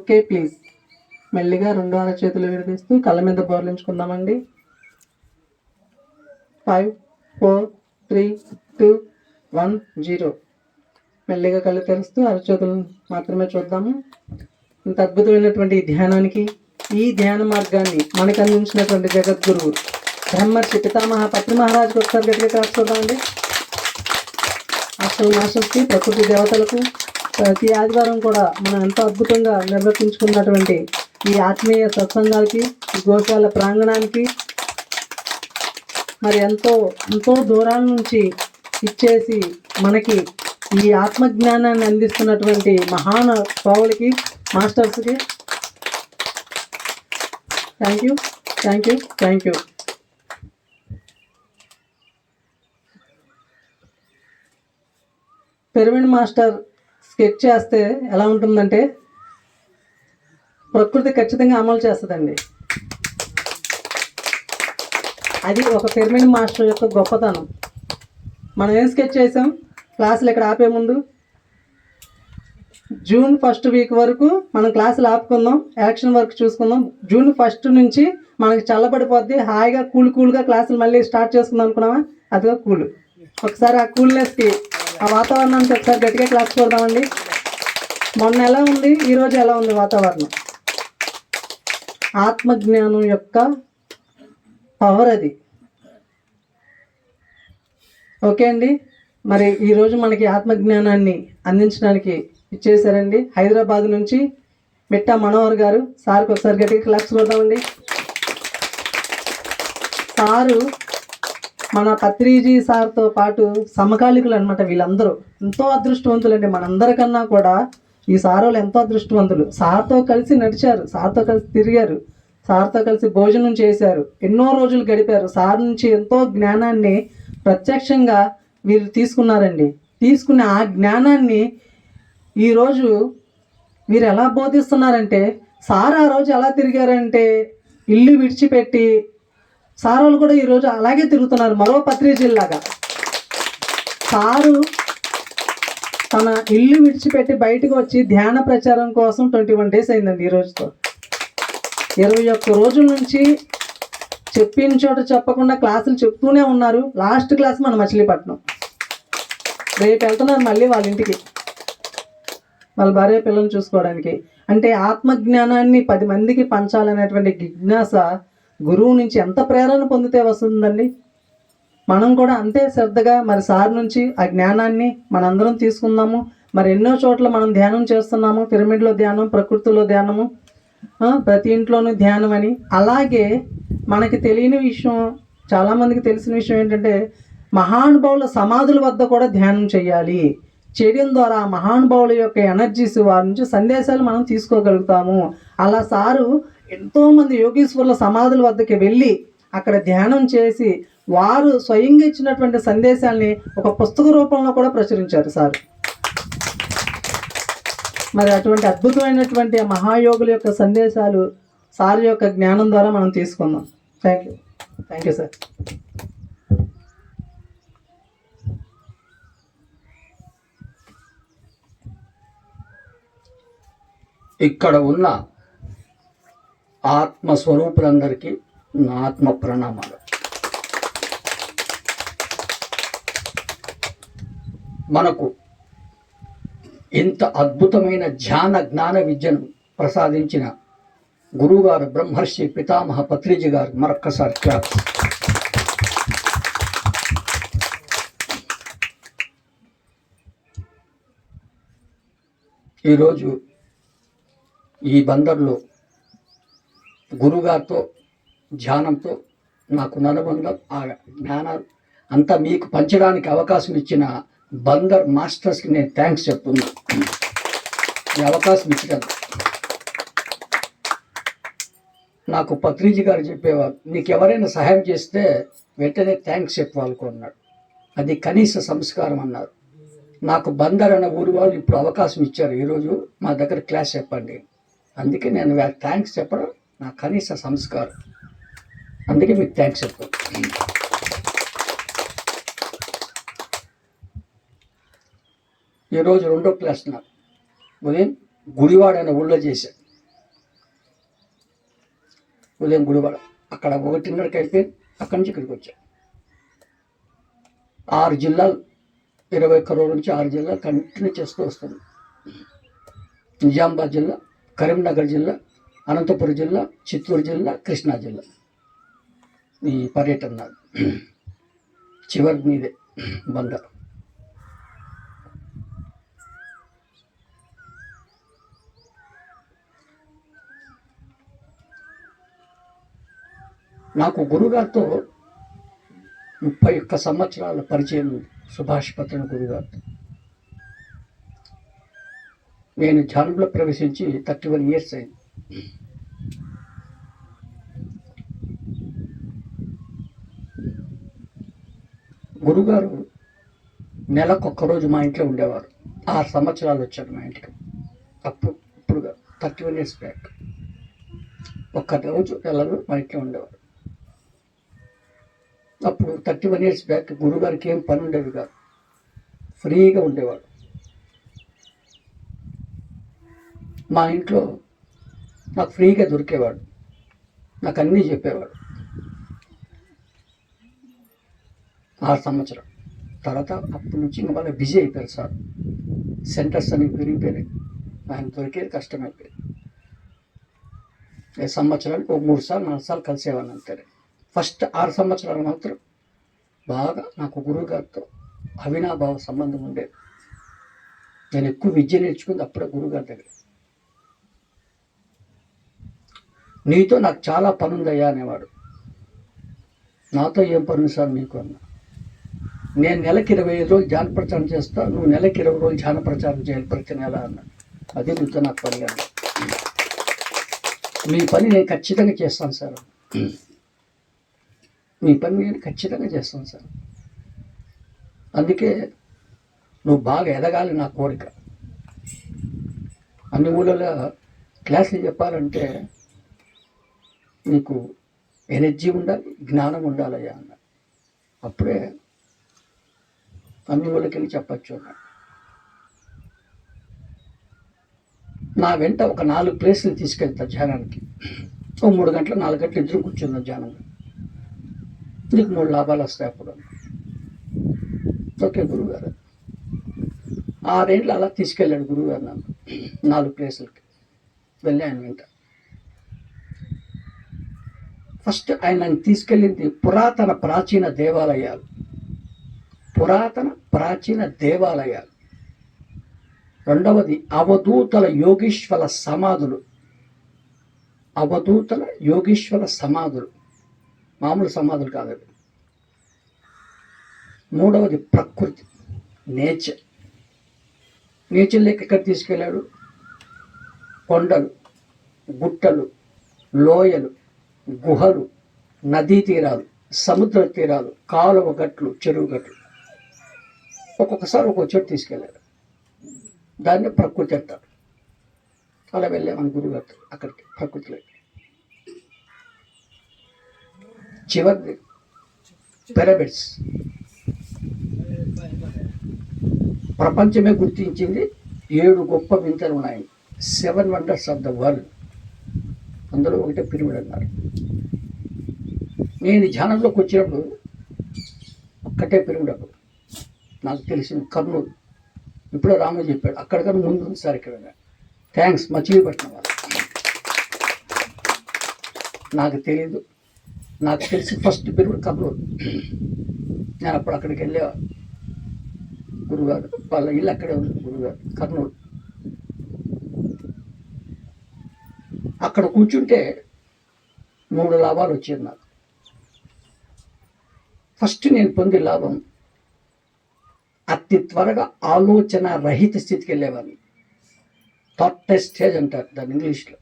Okay please. మెల్లిగా రెండు అరచేతులు విడదీస్తూ కళ్ళ మీద బోర్లించుకుందామండి. 5 4 3 2 1 0. మెల్లిగా కళ్ళు తెరుస్తూ అరచేతులు మాత్రమే చూద్దాము. ఇంత అద్భుతమైనటువంటి ఈ ధ్యానానికి, ఈ ధ్యాన మార్గాన్ని మనకు అందించినటువంటి జగద్గురువు బ్రహ్మర్షి పితామహ పత్రి మహారాజుకి ఒకసారి గట్టిగా క్లాస్ చూద్దామండి. అసలు మాస్టర్స్కి, ప్రకృతి దేవతలకు ప్రతి ఆదివారం కూడా మనం ఎంతో అద్భుతంగా నిర్వర్తించుకున్నటువంటి ఈ ఆత్మీయ సత్సంగాలకి, ఈ గోశాల ప్రాంగణానికి మరి ఎంతో దూరాల నుంచి ఇచ్చేసి మనకి ఈ ఆత్మజ్ఞానాన్ని అందిస్తున్నటువంటి మహాన పావులకి, మాస్టర్స్కి thank you, thank you, thank you. Pyramid master sketch చేస్తే ఎలా ఉంటుందంటే ప్రకృతి ఖచ్చితంగా అమలు చేస్తుందండి. అది ఒక పిరమిడ్ మాస్టర్ యొక్క గొప్పతనం. మనం ఏం స్కెచ్ చేసాం క్లాసులు ఇక్కడ ఆపే ముందు? జూన్ 1st వీక్ వరకు మనం క్లాసులు ఆపుకుందాం, యాక్షన్ వర్క్ చూసుకుందాం. జూన్ 1st నుంచి మనకి చల్లబడిపోద్ది, హాయిగా కూల్గా క్లాసులు మళ్ళీ స్టార్ట్ చేసుకుందాం అనుకున్నామా? అదిగా కూల్. ఒకసారి ఆ కూల్నెస్కి, ఆ వాతావరణానికి ఒకసారి గట్టిగా క్లాస్ చూద్దామండి. మొన్న ఎలా ఉంది, ఈరోజు ఎలా ఉంది వాతావరణం? ఆత్మజ్ఞానం యొక్క పవర్ అది. ఓకే అండి. మరి ఈరోజు మనకి ఆత్మజ్ఞానాన్ని అందించడానికి ఇచ్చేసారండి హైదరాబాద్ నుంచి మిట్టా మనోహర్ గారు. సార్కి ఒకసారి గట్టిగా క్లాప్స్ చూద్దామండి. సారు మన పత్రిజీ సార్తో పాటు సమకాలికులు అనమాట. వీళ్ళందరూ ఎంతో అదృష్టవంతులండి. మనందరికన్నా కూడా ఈ సారోళ్ళు ఎంతో అదృష్టవంతులు. సార్తో కలిసి నడిచారు, సార్తో కలిసి తిరిగారు, సార్తో కలిసి భోజనం చేశారు, ఎన్నో రోజులు గడిపారు. సార్ నుంచి ఎంతో జ్ఞానాన్ని ప్రత్యక్షంగా వీరు తీసుకున్నారండి. తీసుకున్న ఆ జ్ఞానాన్ని ఈరోజు వీరు ఎలా బోధిస్తున్నారంటే, సార్ ఆ రోజు ఎలా తిరిగారంటే ఇల్లు విడిచిపెట్టి సార్ వాళ్ళు కూడా ఈరోజు అలాగే తిరుగుతున్నారు, మరో పత్రిజీల్లాగా. సారు తన ఇల్లు విడిచిపెట్టి బయటకు వచ్చి ధ్యాన ప్రచారం కోసం 21 days అయిందండి. ఈ రోజుతో 21 రోజుల నుంచి చెప్పిన చోట చెప్పకుండా క్లాసులు చెప్తూనే ఉన్నారు. లాస్ట్ క్లాస్ మన మచిలీపట్నం. రేపు వెళ్తున్నారు మళ్ళీ వాళ్ళ ఇంటికి, వాళ్ళ భార్య పిల్లల్ని చూసుకోవడానికి. అంటే ఆత్మజ్ఞానాన్ని 10 మందికి పంచాలనేటువంటి జిజ్ఞాస గురువు నుంచి ఎంత ప్రేరణ పొందితే వస్తుందండి. మనం కూడా అంతే శ్రద్ధగా మరి సార్ నుంచి ఆ జ్ఞానాన్ని మనందరం తీసుకుందాము. మరి ఎన్నో చోట్ల మనం ధ్యానం చేస్తున్నాము, పిరమిడ్లో ధ్యానం, ప్రకృతిలో ధ్యానము, ప్రతి ఇంట్లోనూ ధ్యానం అని. అలాగే మనకి తెలియని విషయం, చాలామందికి తెలిసిన విషయం ఏంటంటే మహానుభావుల సమాధుల వద్ద కూడా ధ్యానం చేయాలి. చేయడం ద్వారా ఆ మహానుభావుల యొక్క ఎనర్జీస్, వారి నుంచి సందేశాలు మనం తీసుకోగలుగుతాము. అలా సారు ఎంతోమంది యోగీశ్వరుల సమాధుల వద్దకి వెళ్ళి అక్కడ ధ్యానం చేసి వారు స్వయంగా ఇచ్చినటువంటి సందేశాల్ని ఒక పుస్తక రూపంలో కూడా ప్రచురించారు సార్. మరి అటువంటి అద్భుతమైనటువంటి మహాయోగుల యొక్క సందేశాలు సార్ యొక్క జ్ఞానం ద్వారా మనం తీసుకుందాం. Thank you, thank you sir. ఇక్కడ ఉన్న ఆత్మస్వరూపులందరికీ నా ఆత్మ ప్రణామాలు. మనకు ఇంత అద్భుతమైన ధ్యాన జ్ఞాన విద్యను ప్రసాదించిన గురువుగారు బ్రహ్మర్షి పితామహ పత్రిజీ గారు మరొక్కసారి క్లాస్. ఈరోజు ఈ బందర్లో గురుగారితో ధ్యానంతో నాకు అనుబంధం, ఆ జ్ఞానాలు అంతా మీకు పంచడానికి అవకాశం ఇచ్చిన బందర్ మాస్టర్స్కి నేను థ్యాంక్స్ చెప్తున్నాను. ఈ అవకాశం ఇచ్చినందుకు. నాకు పత్రిజీ గారు చెప్పేవారు, నీకు ఎవరైనా సహాయం చేస్తే వెంటనే థ్యాంక్స్ చెప్పాలనుకున్నాడు. అది కనీస సంస్కారం అన్నారు. నాకు బందర్ అన్న ఊరి వాళ్ళు ఇప్పుడు అవకాశం ఇచ్చారు, ఈరోజు మా దగ్గర క్లాస్ చెప్పండి. అందుకే నేను థ్యాంక్స్ చెప్పడం నా కనీస సంస్కారం. అందుకే మీకు థ్యాంక్స్ చెప్పాను. ఈరోజు 2వ క్లాస్ నాకు ఉదయం గుడివాడ అనే ఊళ్ళో చేశాను. ఉదయం గుడివాడ అక్కడ 1:30కి అయిపోయింది. అక్కడి నుంచి ఇక్కడికి వచ్చాను. 6 జిల్లాలు 21 రోజుల నుంచి 6 జిల్లాలు కంటిన్యూ చేస్తూ వస్తుంది. నిజామాబాద్ జిల్లా, కరీంనగర్ జిల్లా, అనంతపురం జిల్లా, చిత్తూరు జిల్లా, కృష్ణా జిల్లా ఈ పర్యటన నాది. చివరి మీదే బందర్. నాకు గురుగారితో 31 సంవత్సరాల పరిచయం ఉంది. సుభాష్ పత్రన్ గురుగారితో నేను ధ్యానంలో ప్రవేశించి 31 ఇయర్స్ అయింది. గురుగారు నెలకొక్క రోజు మా ఇంట్లో ఉండేవారు. 6 సంవత్సరాలు వచ్చారు మా ఇంటికి. ఇప్పుడు 31 ఇయర్స్ బ్యాక్ ఒక్క రోజు నెలలో మా ఇంట్లో ఉండేవారు. అప్పుడు 31 ఇయర్స్ బ్యాక్ గురుగారికి ఏం పని ఉండేది కాదు, ఫ్రీగా ఉండేవాడు. మా ఇంట్లో నాకు ఫ్రీగా దొరికేవాడు, నాకు అన్నీ చెప్పేవాడు. 6 సంవత్సరం తర్వాత అప్పటి నుంచి ఇంకా మళ్ళీ బిజీ అయిపోయారు సార్. సెంటర్స్ అనేవి పెరిగిపోయినాయి, ఆయన దొరికేది కష్టమైపోయింది. సంవత్సరానికి 3 సార్లు 4 సార్లు కలిసేవాడిని అంతే. ఫస్ట్ 6 సంవత్సరాలు మాత్రం బాగా నాకు గురువుగారితో అవినాభావ సంబంధం ఉండేది. నేను ఎక్కువ విద్య నేర్చుకుంది అప్పుడే గురువుగారి దగ్గర. నీతో నాకు చాలా పని ఉందయ్యా అనేవాడు. నాతో ఏం పని సార్ మీకు అన్నా. నేను నెలకి 25 రోజులు ధ్యాన ప్రచారం చేస్తా, నువ్వు నెలకి 20 రోజులు ధ్యాన ప్రచారం చేయాలి ప్రతి నెల అన్నాడు. అదే నీతో నాకు పని కాదు, మీ పని నేను ఖచ్చితంగా చేస్తాను సార్, మీ పని నేను ఖచ్చితంగా చేస్తాను సార్. అందుకే నువ్వు బాగా ఎదగాలి నా కోరిక. అన్ని ఊళ్ళలో క్లాసులు చెప్పాలంటే నీకు ఎనర్జీ ఉండాలి, జ్ఞానం ఉండాలయ్యా అన్న. అప్పుడే అన్ని ఊళ్ళకి వెళ్ళి చెప్పచ్చు అన్నాడు. నా వెంట ఒక 4 ప్లేసులు తీసుకెళ్తా ధ్యానానికి. 3 గంటలు 4 గంటలు ఇద్దరు కూర్చుందాం ధ్యానంగా, నీకు 3 లాభాలు వస్తాయి అప్పుడు. ఓకే గురువుగారు. 6 ఏళ్ళు అలా తీసుకెళ్ళాడు గురువుగారు నన్ను 4 ప్లేసులకి. వెళ్ళి ఆయన వెంట ఫస్ట్ ఆయన నన్ను తీసుకెళ్ళింది పురాతన ప్రాచీన దేవాలయాలు. రెండవది అవధూతల యోగీశ్వర సమాధులు. మామూలు సమాధులు కాదు. మూడవది ప్రకృతి, నేచర్ లేక ఎక్కడ తీసుకెళ్ళాడు? కొండలు, గుట్టలు, లోయలు, గుహలు, నదీ తీరాలు, సముద్ర తీరాలు, కాలువ గట్లు, చెరువు గట్లు. ఒక్కొక్కసారి ఒక్కొక్క చోటు తీసుకెళ్ళాడు. దాన్ని ప్రకృతి అంటారు. అలా వెళ్ళామని గురుగారు అక్కడికి ప్రకృతిలో. చివరిది పిరమిడ్స్. ప్రపంచమే గుర్తించింది 7 గొప్ప వింతలు ఉన్నాయి, 7 వండర్స్ ఆఫ్ ద వరల్డ్. అందులో ఒకటే పిరమిడ్ అన్నారు. నేను ధ్యానంలోకి వచ్చినప్పుడు ఒక్కటే పిరమిడ్ అప్పుడు నాకు తెలిసింది, కర్నూలు. ఇప్పుడే రాము చెప్పాడు, అక్కడికన్నా ముందు ఉంది సార్ ఇక్కడ. థ్యాంక్స్ మచిలీపట్నం వాళ్ళు. నాకు తెలియదు, నాకు తెలిసి ఫస్ట్ పిరమిడ్ కర్నూలు. నేను అప్పుడు అక్కడికి వెళ్ళేవాడు. గురుగారు వాళ్ళ ఇల్లు అక్కడే ఉంది, గురుగారు కర్నూలు. అక్కడ కూర్చుంటే 3 లాభాలు వచ్చేది నాకు. ఫస్ట్ నేను పొందే లాభం, అతి త్వరగా ఆలోచన రహిత స్థితికి వెళ్ళేవాడిని. థాట్లెస్ స్టేజ్ అంటారు దాన్ని ఇంగ్లీష్లో.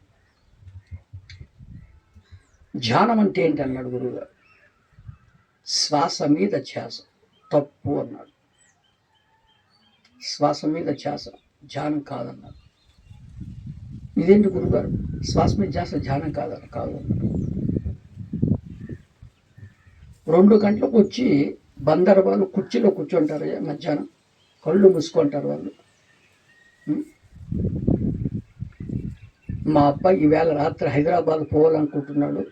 ధ్యానం అంటే ఏంటి అన్నాడు గురువుగారు. శ్వాస మీద ధ్యాస. తప్పు అన్నాడు. శ్వాస మీద ధ్యాస ధ్యానం కాదన్నాడు. ఇదేంటి గురుగారు, శ్వాస మీద ధ్యాస ధ్యానం కాదు. 2 గంటలకు వచ్చి బందర్ వాళ్ళు కుర్చీలో కూర్చుంటారు మధ్యాహ్నం, కళ్ళు మూసుకుంటారు వాళ్ళు. మా అబ్బాయి ఈవేళ రాత్రి హైదరాబాద్ పోవాలనుకుంటున్నాడు,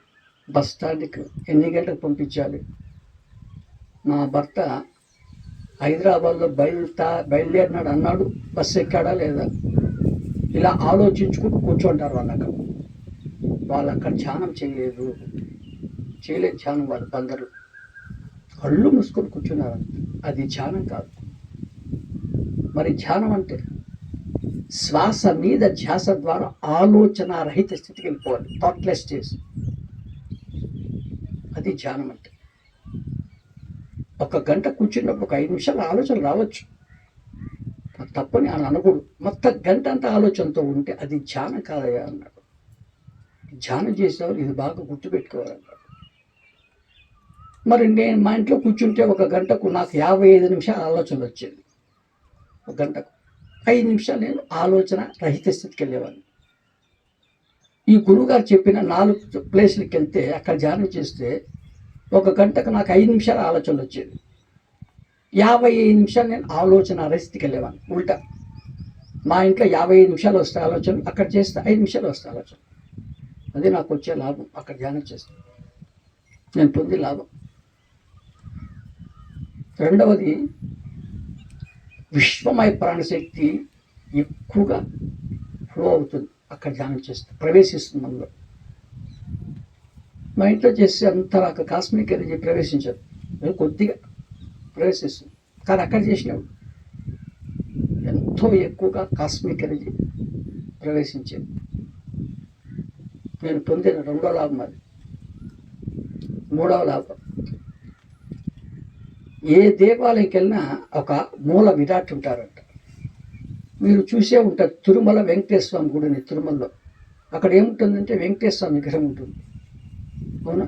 బస్ స్టాండ్కి ఎన్ని గంటలకు పంపించాలి, నా భర్త హైదరాబాద్లో బయలుదేరినాడు అన్నాడు, బస్సు ఎక్కాడా లేదా, ఇలా ఆలోచించుకుంటూ కూర్చుంటారు వాళ్ళు అక్కడ ధ్యానం చేయలేదు ధ్యానం. వాళ్ళు అందరూ కళ్ళు మూసుకొని కూర్చున్నారు. అది ధ్యానం కాదు. మరి ధ్యానం అంటే శ్వాస మీద ధ్యాస ద్వారా ఆలోచన రహిత స్థితికి వెళ్ళిపోవాలి, థాట్లెస్ స్టేజ్. అది ధ్యానం అంటే. ఒక గంట కూర్చున్నప్పుడు ఒక 5 నిమిషాలు ఆలోచన రావచ్చు, తప్పని అని అనకూడదు. మొత్తం గంట అంతా ఆలోచనతో ఉంటే అది ధ్యానం కాదయ్యా అన్నాడు. ధ్యానం చేసేవాళ్ళు ఇది బాగా గుర్తుపెట్టుకోవాలన్నాడు. మరి నేను మా ఇంట్లో కూర్చుంటే ఒక గంటకు నాకు 55 నిమిషాల ఆలోచన వచ్చేది. ఒక గంటకు 5 నిమిషాలు నేను ఆలోచన రహిత స్థితికి వెళ్ళేవాడిని. ఈ గురువుగారు చెప్పిన 4 ప్లేసులకి వెళ్తే అక్కడ ధ్యానం చేస్తే ఒక గంటకు నాకు 5 నిమిషాల ఆలోచనలు వచ్చేది. 55 నిమిషాలు నేను ఆలోచన రహితకి వెళ్ళేవాడిని. ఉల్టా మా ఇంట్లో 55 నిమిషాలు వస్తాయి ఆలోచన, అక్కడ చేస్తే 5 నిమిషాలు వస్తాయి ఆలోచన. అది నాకు వచ్చే లాభం. అక్కడ ధ్యానం చేస్తే నేను పొందే లాభం. రెండవది, విశ్వమయ ప్రాణశక్తి ఎక్కువగా ఫ్లో అవుతుంది అక్కడ ధ్యానం చేస్తే, ప్రవేశిస్తుంది మనలో. మా ఇంట్లో చేస్తే అంతలాగా కాస్మిక్ ఎనర్జీ ప్రవేశించదు, కొద్దిగా ప్రవేశిస్తుంది. కానీ అక్కడ చేసినప్పుడు ఎంతో ఎక్కువగా కాస్మిక్ ఎనర్జీ ప్రవేశించేది. నేను పొందిన 2వ లాభం అది. 3వ లాభం, ఏ దేవాలయంకి వెళ్ళినా ఒక మూల విరాట్ ఉంటారంట. మీరు చూసే ఉంటారు తిరుమల వెంకటేశ్వర స్వామి గుడిని. తిరుమలలో అక్కడ ఏముంటుందంటే వెంకటేశ్వర స్వామి విగ్రహం ఉంటుంది, అవునా?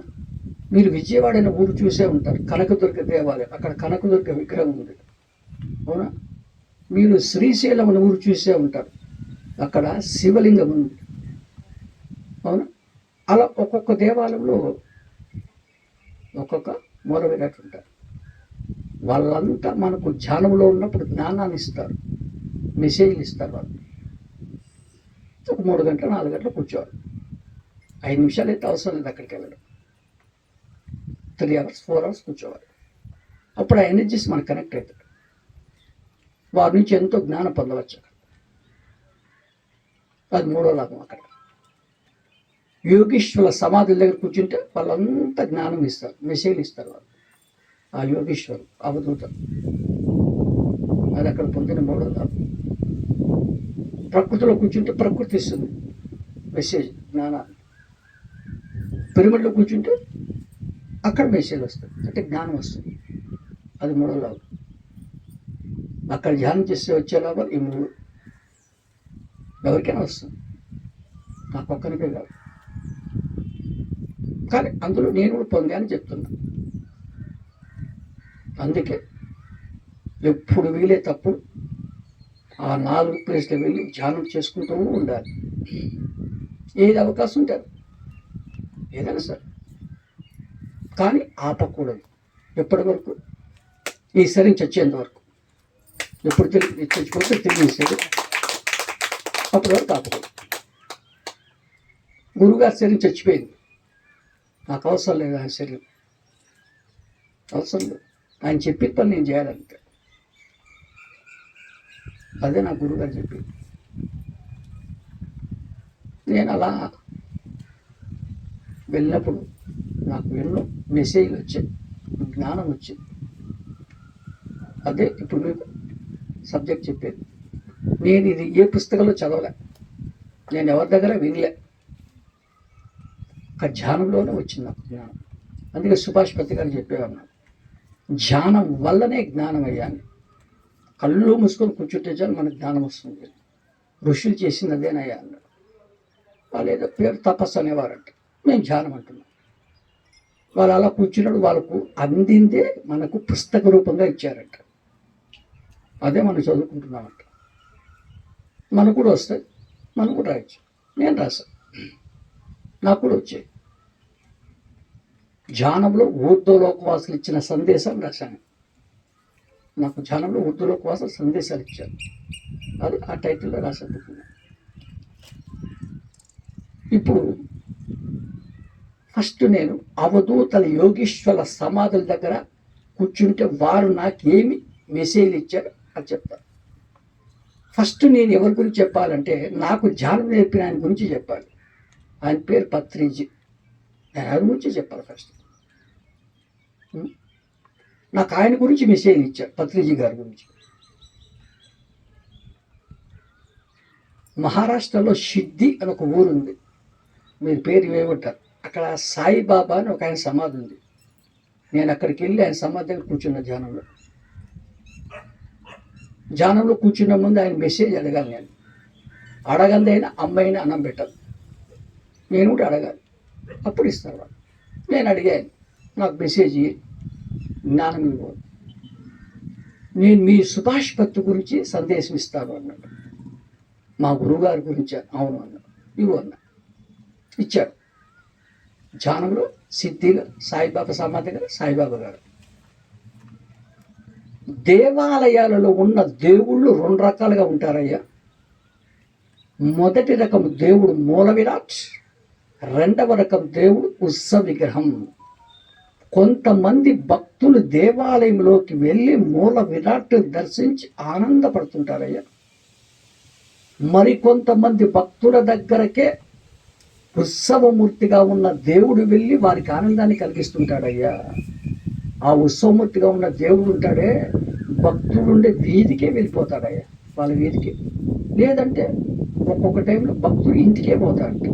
మీరు విజయవాడ అనే ఊరు చూసే ఉంటారు, కనకదుర్గ దేవాలయం, అక్కడ కనకదుర్గ విగ్రహం ఉంది, అవునా? మీరు శ్రీశైలం అనే ఊరు చూసే ఉంటారు, అక్కడ శివలింగం ఉంది, అవునా? అలా ఒక్కొక్క దేవాలయంలో ఒక్కొక్క మూల విరాట్ ఉంటారు. వాళ్ళంతా మనకు ధ్యానంలో ఉన్నప్పుడు జ్ఞానాన్ని ఇస్తారు, మెసేజ్లు ఇస్తారు. వాళ్ళు ఒక 3 గంటలు 4 గంటలు కూర్చోవాలి. 5 నిమిషాలు అయితే అవసరం లేదు అక్కడికి వెళ్ళడం. 3 అవర్స్ 4 అవర్స్ కూర్చోవాలి. అప్పుడు ఆ ఎనర్జీస్ మనకు కనెక్ట్ అవుతాయి. వారి నుంచి ఎంతో జ్ఞానం పొందవచ్చు. అది 3వ లాభం. అక్కడ యోగీశ్వరుల సమాధుల దగ్గర కూర్చుంటే వాళ్ళంతా జ్ఞానం ఇస్తారు, మెసేజ్లు ఇస్తారు వాళ్ళు. ఆ యోగీశ్వరు అవధూత, అది అక్కడ పొందిన 3వ లాభం. ప్రకృతిలో కూర్చుంటే ప్రకృతి ఇస్తుంది మెసేజ్, జ్ఞానాన్ని. పిరమిడ్లో కూర్చుంటే అక్కడ మెసేజ్ వస్తుంది, అంటే జ్ఞానం వస్తుంది. అది 3వ లాభం. అక్కడ ధ్యానం చేస్తే వచ్చే లాభాలు ఈ 3. ఎవరికైనా వస్తుంది, నాకు ఒక్కరికే కాదు. కానీ అందులో నేను కూడా పొందానని చెప్తున్నా. అందుకే ఎప్పుడు వీలే తప్పుడు ఆ 4 ప్లేస్లకు వెళ్ళి ధ్యానం చేసుకుంటూ ఉండాలి. ఏది అవకాశం ఉంటుంది ఏదైనా సరే, కానీ ఆపకూడదు. ఎప్పటి వరకు? ఈ శరీరం చచ్చేంత వరకు. ఎప్పుడు చచ్చిపోతే తిరిగేసేది, అప్పటి వరకు ఆపకూడదు. గురువుగారి శరీరం చచ్చిపోయింది, నాకు అవసరం లేదు ఆయన శరీరం, అవసరం లేదు. ఆయన చెప్పిన పని నేను చేయాలంటే, అదే నా గురువుగారు చెప్పింది. నేను అలా వెళ్ళినప్పుడు నాకు ఎన్నో మెసేజ్లు వచ్చాయి, జ్ఞానం వచ్చింది. అదే ఇప్పుడు మీకు సబ్జెక్ట్ చెప్పేది. నేను ఇది ఏ పుస్తకంలో చదవలే, నేను ఎవరి దగ్గర వినలే, ఒక ధ్యానంలోనే వచ్చింది నాకు జ్ఞానం. అందుకే సుభాష్ పత్రి గారు చెప్పేవారు, నాకు ధ్యానం వల్లనే జ్ఞానం అయ్యాను. కళ్ళు మూసుకొని కూర్చుంటే చాలు మనకు జ్ఞానం వస్తుంది. ఋషులు చేసింది అదేనయ్యా అన్నాడు. వాళ్ళు ఏదో పేరు తపస్సు అనేవారంట, మేము ధ్యానం అంటున్నాం. వాళ్ళు అలా కూర్చున్నాడు, వాళ్ళకు అందిందే మనకు పుస్తక రూపంగా ఇచ్చారంట. అదే మనం చదువుకుంటున్నామంట. మనకు కూడా వస్తాయి, మనం కూడా రాయచ్చు. నేను రాశాను, నాకు కూడా వచ్చాయి. ధ్యానంలో ఊర్ధ్వలోకవాసులు ఇచ్చిన సందేశాలు రాశాను. నాకు ధ్యానంలో ఊర్ధ్వలోకవాసులు సందేశాలు ఇచ్చారు, అది ఆ టైటిల్లో రాశాను. ఇప్పుడు ఫస్ట్ నేను అవధూతల యోగీశ్వర సమాధుల దగ్గర కూర్చుంటే వారు నాకేమి మెసేజ్ ఇచ్చారు అది చెప్తాను. ఫస్ట్ నేను ఎవరి గురించి చెప్పాలంటే నాకు ధ్యానం నేర్పిన ఆయన గురించి చెప్పాలి. ఆయన పేరు పత్రిజీ. ఆయన గురించి చెప్పాలి ఫస్ట్. నాకు ఆయన గురించి మెసేజ్ ఇచ్చారు, పత్రిజీ గారి గురించి. మహారాష్ట్రలో సిద్ధి అని ఒక ఊరు ఉంది, మీరు పేరు ఏమంటారు. అక్కడ సాయిబాబా అని ఒక ఆయన సమాధి ఉంది. నేను అక్కడికి వెళ్ళి ఆయన సమాధి దగ్గర కూర్చున్న ధ్యానంలో కూర్చున్న ముందు ఆయన మెసేజ్ అడగాలి. నేను అడగంది అయినా అమ్మాయిని అన్నం పెట్టాలి, నేను కూడా అడగాలి, అప్పుడు ఇస్తారు వాళ్ళు. నేను అడిగాను, నాకు మెసేజ్ జ్ఞానం ఇవ్వదు, నేను మీ సుభాష్ పత్రి గురించి సందేశం ఇస్తాను అన్నాడు. మా గురువుగారి గురించి. అవును అన్నాడు. ఇవ్వు అన్నా, ఇచ్చాడు. ధ్యానంలో సిద్ధిలో సాయిబాబా సమాధి గారు, సాయిబాబా గారు. దేవాలయాలలో ఉన్న దేవుళ్ళు 2 రకాలుగా ఉంటారయ్యా. మొదటి రకం దేవుడు మూల విరాట్, రెండవ రకం దేవుడు ఉత్సవ విగ్రహం. కొంతమంది భక్తులు దేవాలయంలోకి వెళ్ళి మూల విరాట్ దర్శించి ఆనందపడుతుంటారయ్యా. మరికొంతమంది భక్తుల దగ్గరకే ఉత్సవమూర్తిగా ఉన్న దేవుడు వెళ్ళి వారికి ఆనందాన్ని కలిగిస్తుంటాడయ్యా. ఆ ఉత్సవమూర్తిగా ఉన్న దేవుడు ఉంటాడే, భక్తులు ఉండే వీధికే వెళ్ళిపోతాడయ్యా, వాళ్ళ వీధికి. లేదంటే ఒక్కొక్క టైంలో భక్తుడు ఇంటికే పోతాడు,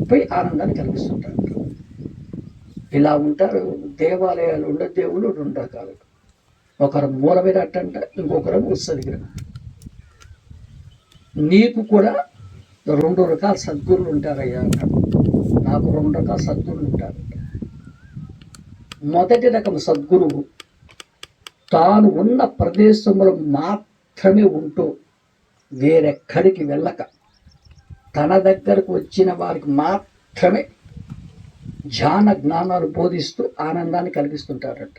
పోయి ఆనందాన్ని కలిగిస్తుంటాడు. ఇలా ఉంటారు దేవాలయాలు ఉండే దేవుళ్ళు 2 రకాలు. ఒకరు మూల విరాట్ అంట, ఇంకొకరు ఉత్సవ విగ్రహం. నీకు కూడా 2 రకాల సద్గురులు ఉంటారయ్యా అన్నాడు. నాకు 2 రకాల సద్గురులు ఉంటారు. మొదటి రకం సద్గురువు తాను ఉన్న ప్రదేశంలో మాత్రమే ఉంటూ వేరెక్కడికి వెళ్ళక తన దగ్గరకు వచ్చిన వారికి మాత్రమే ధ్యాన జ్ఞానాలు బోధిస్తూ ఆనందాన్ని కలిగిస్తుంటారట.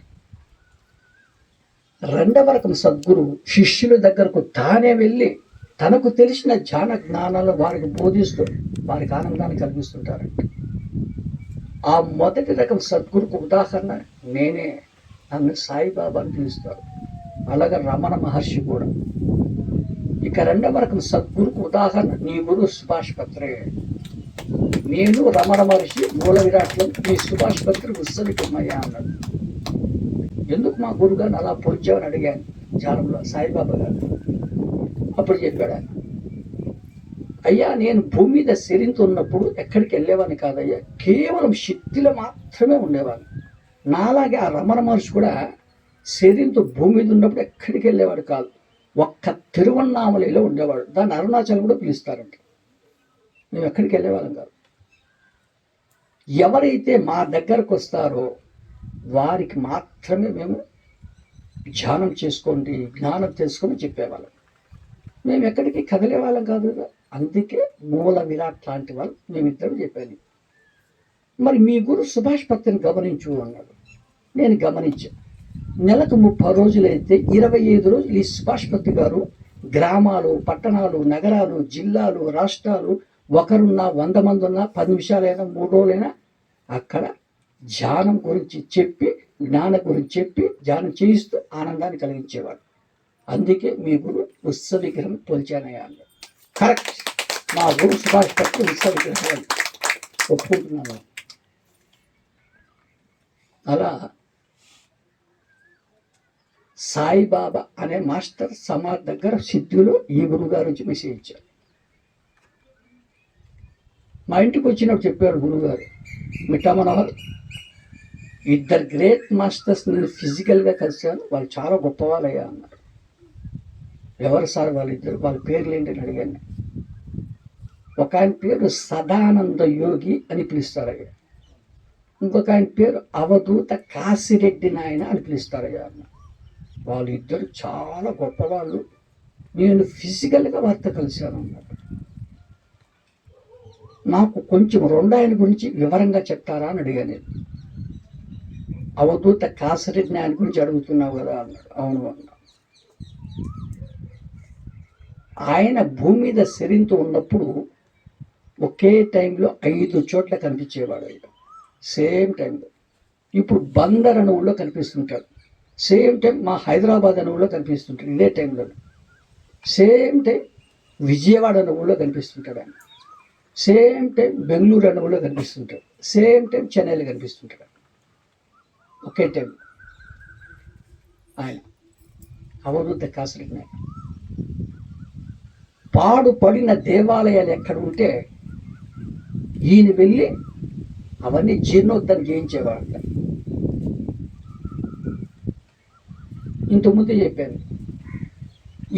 రెండవ రకం సద్గురువు శిష్యుల దగ్గరకు తానే వెళ్ళి తనకు తెలిసిన ధ్యాన జ్ఞానాలు వారికి బోధిస్తూ వారికి ఆనందాన్ని కలిగిస్తుంటారంట. ఆ మొదటి రకం సద్గురుకు ఉదాహరణ నేనే. నన్ను సాయిబాబా అని పిలుస్తారు, అలాగే రమణ మహర్షి కూడా. ఇక రెండవ రకం సద్గురుకు ఉదాహరణ నీ గురు సుభాష్ పత్రే. నేను రమణ మహర్షి మూల విరాట్లో నీ సుభాష్ పత్రి ఉత్సవికమయ్యా అన్నాడు. ఎందుకు మా గురుగారిని అలా పోల్చావని అడిగాను ధ్యానంలో సాయిబాబా గారు. అప్పుడు చెప్పాడు ఆయన, అయ్యా నేను భూమి మీద శరీరంతో ఉన్నప్పుడు ఎక్కడికి వెళ్ళేవాడిని కాదయ్యా, కేవలం శక్తిలో మాత్రమే ఉండేవాడిని. నాలాగే ఆ రమణ మహర్షి కూడా శరీరంతో భూమి మీద ఉన్నప్పుడు ఎక్కడికి వెళ్ళేవాడు కాదు, ఒక్క తిరువన్నామలలో ఉండేవాడు. దాన్ని అరుణాచలం కూడా పిలుస్తారంట. మేము ఎక్కడికి వెళ్ళేవాళ్ళం కాదు. ఎవరైతే మా దగ్గరకు వస్తారో వారికి మాత్రమే మేము ధ్యానం చేసుకోండి, జ్ఞానం తెలుసుకొని చెప్పేవాళ్ళం. మేము ఎక్కడికి కదిలే వాళ్ళం కాదు కదా. అందుకే మూల విరాట్ లాంటి వాళ్ళు మేమిద్దరం చెప్పాను. మరి మీ గురు సుభాష్ పత్రిని గమనించు అన్నాడు. నేను గమనించాను. నెలకు 30 రోజులైతే 25 రోజులు ఈ సుభాష్ పత్రి గారు గ్రామాలు, పట్టణాలు, నగరాలు, జిల్లాలు, రాష్ట్రాలు, ఒకరున్నా 100 మంది ఉన్నా 10 నిమిషాలైనా 3 రోజులైనా అక్కడ ధ్యానం గురించి చెప్పి, జ్ఞానం గురించి చెప్పి, ధ్యానం చేయిస్తూ ఆనందాన్ని కలిగించేవాడు. అందుకే మీ గురు ఉత్సవ విగ్రహం పోల్చానయ్యా అన్నాడు. కరెక్ట్, మా గురు సుభాష్ పత్రి ఉత్సవ విగ్రహం ఒప్పుకుంటున్నాను. అలా సాయిబాబా అనే మాస్టర్ సమాధి దగ్గర సిద్ధులు ఈ గురువుగారు నుంచి మెసేజ్ ఇచ్చారు. మా ఇంటికి వచ్చినప్పుడు చెప్పారు గురువుగారు, మిఠా మనోహర్, 2 గ్రేట్ మాస్టర్స్ నేను ఫిజికల్గా కలిశాను, వాళ్ళు చాలా గొప్పవాళ్ళయ్యా అన్నారు. ఎవరు సార్ వాళ్ళిద్దరు, వాళ్ళ పేర్లు ఏంటని అడిగాను. ఒక ఆయన పేరు సదానంద యోగి అని పిలుస్తారయ్యా, ఇంకొక ఆయన పేరు అవధూత కాశిరెడ్డి నాయన అని పిలుస్తారయ్యా అన్న. వాళ్ళిద్దరు చాలా గొప్పవాళ్ళు, నేను ఫిజికల్గా వారితో కలిశాను అన్నాడు. నాకు కొంచెం 2 ఆయన గురించి వివరంగా చెప్తారా అని అడిగాను నేను. అవధూత కాశిరెడ్డి నాయన గురించి అడుగుతున్నావు కదా అన్నాడు. అవును అన్నా. ఆయన భూమి మీద శరీరంతో ఉన్నప్పుడు ఒకే టైంలో 5 చోట్ల కనిపించేవాడు. సేమ్ టైంలో. ఇప్పుడు బందర్ అనే ఊళ్ళో కనిపిస్తుంటాడు. సేమ్ టైం మా హైదరాబాద్ అనే ఊళ్ళో కనిపిస్తుంటాడు ఇదే టైంలో. సేమ్ టైం విజయవాడ అనే ఊళ్ళో కనిపిస్తుంటాడు ఆయన. సేమ్ టైం బెంగళూరు అనే ఊళ్ళో కనిపిస్తుంటాడు. సేమ్ టైం చెన్నైలో కనిపిస్తుంటాడు ఒకే టైం ఆయన. అవధూత కాసరెడ్డి నాయక్. పాడుపడిన దేవాలయాలు ఎక్కడ ఉంటే ఈయన వెళ్ళి అవన్నీ జీర్ణోద్ధరణ చేయించేవాడు. ఇంతకుముందే చెప్పాను,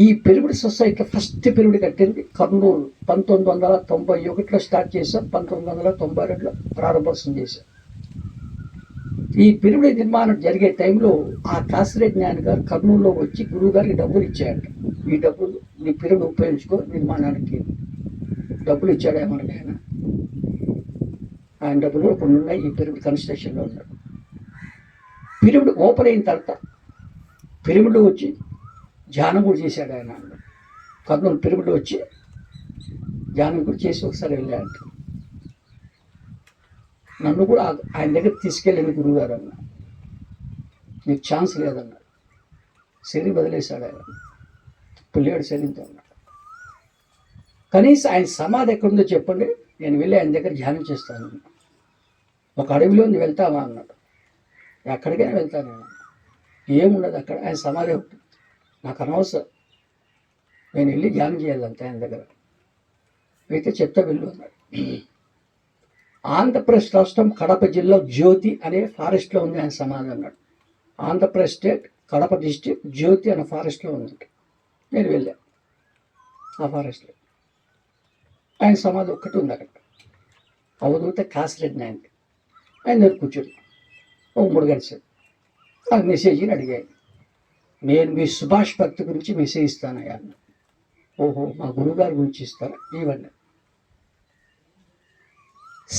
ఈ పిరమిడ్ సొసైటీ ఫస్ట్ పిరమిడ్ కట్టింది కర్నూలు 1991లో స్టార్ట్ చేశాం. 1992లో ప్రారంభోత్సవం చేశాం. ఈ పిరమిడ్ నిర్మాణం జరిగే టైంలో ఆ కాసిరెడ్డి నాయన గారు కర్నూలులో వచ్చి గురువు గారికి డబ్బులు ఇచ్చాడు. ఈ డబ్బులు నీ పిరమిడ్ ఉపయోగించుకో, నిర్మాణానికి డబ్బులు ఇచ్చాడు ఏమన్నా ఆయన. ఆయన డబ్బులు కొన్ని ఉన్నాయి. ఈ పిరమిడ్ కన్స్ట్రక్షన్లో ఉన్నాడు. పిరమిడ్ ఓపెన్ అయిన తర్వాత పిరమిడ్ వచ్చి ధ్యానం కూడా చేశాడు ఆయన. కర్నూలు పిరమిడ్ వచ్చి ధ్యానం కూడా చేసి ఒకసారి వెళ్ళాడు. నన్ను కూడా ఆయన దగ్గర తీసుకెళ్ళింది గురువుగారు అన్న. నీకు ఛాన్స్ లేదన్నాడు. శరీరం వదిలేశాడు ఆయన. పుల్లేడు శరీరంతో అన్నాడు. కనీసం ఆయన సమాధి ఎక్కడుందో చెప్పండి, నేను వెళ్ళి ఆయన దగ్గర ధ్యానం చేస్తాను. ఒక అడవిలో నువ్వు వెళ్తావా అన్నాడు. ఎక్కడికైనా వెళ్తాను నేను. ఏముండదు అక్కడ, ఆయన సమాధి ఉంటుంది. నాకు అనవసరం, నేను వెళ్ళి ధ్యానం చేయాలంటే ఆయన దగ్గర. అయితే చెప్తా వెళ్ళు అన్నాడు. ఆంధ్రప్రదేశ్ రాష్ట్రం కడప జిల్లా జ్యోతి అనే ఫారెస్ట్లో ఉంది ఆయన సమాధి అన్నాడు. ఆంధ్రప్రదేశ్ స్టేట్ కడప డిస్టిక్ జ్యోతి అనే ఫారెస్ట్లో ఉంది. నేను వెళ్ళాను ఆ ఫారెస్ట్లో. ఆయన సమాధి ఒక్కటి ఉంది అక్కడ. అవధూత కాసిరెడ్డి నాయన. ఆయన దగ్గర కూర్చొని ఓ 3 గంటలు ఆ మెసేజ్ని అడిగాను. నేను మీ సుభాష్ భక్తి గురించి మెసేజ్ ఇస్తానయ్యా అన్న. ఓహో, మా గురువుగారి గురించి ఇస్తారా? ఇవన్నీ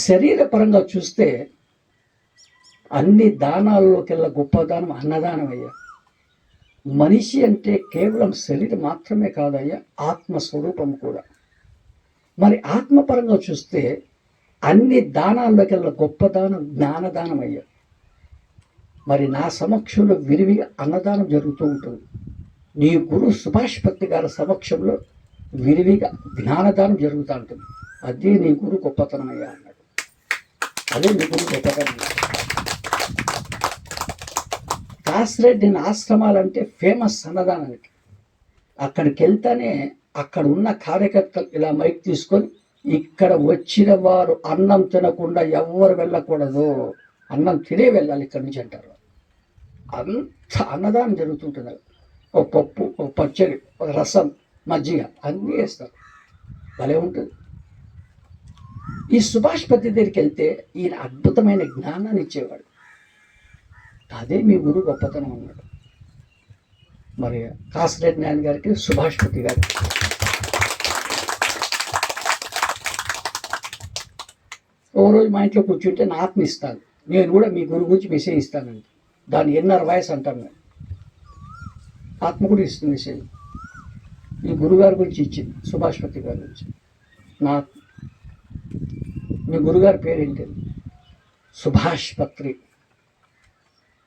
శరీరపరంగా చూస్తే అన్ని దానాల్లోకెల్లా గొప్ప దానం అన్నదానం అయ్యా. మనిషి అంటే కేవలం శరీరం మాత్రమే కాదయ్యా, ఆత్మస్వరూపం కూడా. మరి ఆత్మపరంగా చూస్తే అన్ని దానాల్లోకెల్లా గొప్ప దానం జ్ఞానదానం అయ్యా. మరి నా సమక్షంలో విరివిగా అన్నదానం జరుగుతూ ఉంటుంది. నీ గురువు సుభాష్ భక్తి గారి సమక్షంలో విరివిగా జ్ఞానదానం జరుగుతూ ఉంటుంది. అదే నీ గురు గొప్పతనం అయ్యా అన్నాడు. అదే నీ గురు గొప్పతనం. కాసిరెడ్డి ఆశ్రమాలంటే ఫేమస్ అన్నదానానికి. అక్కడికి వెళ్తానే అక్కడ ఉన్న కార్యకర్తలు ఇలా మైక్ తీసుకొని, ఇక్కడ వచ్చిన వారు అన్నం తినకుండా ఎవ్వరు వెళ్ళకూడదు, అన్నం తినే వెళ్ళాలి ఇక్కడి నుంచి అంటారు. అంత అన్నదానం జరుగుతుంటుంది. ఒక పప్పు, ఒక పచ్చడి, ఒక రసం, మజ్జిగ అన్నీ వేస్తారు. భలే ఉంటుంది. ఈ సుభాష్ పత్రి దగ్గరికి వెళ్తే ఈయన అద్భుతమైన జ్ఞానాన్ని ఇచ్చేవాడు. అదే మీ గురువు గొప్పతనం అన్నాడు. మరి కాసిరెడ్డి నాయన గారికి, సుభాష్ పత్రి గారికి ఓ రోజు మా ఇంట్లో కూర్చుంటే నా ఆత్మ ఇస్తాను, నేను కూడా మీ గురువు గురించి మెసేజ్ ఇస్తానండి. దాన్ని ఇన్నర్ వాయిస్ అంటాను నేను. ఆత్మ కూడా ఇస్తుంది మెసేజ్. మీ గురుగారి గురించి ఇచ్చింది, సుభాష్ పత్రి గారి గురించి. నా మీ గురుగారి పేరేంటి? సుభాష్ పత్రి.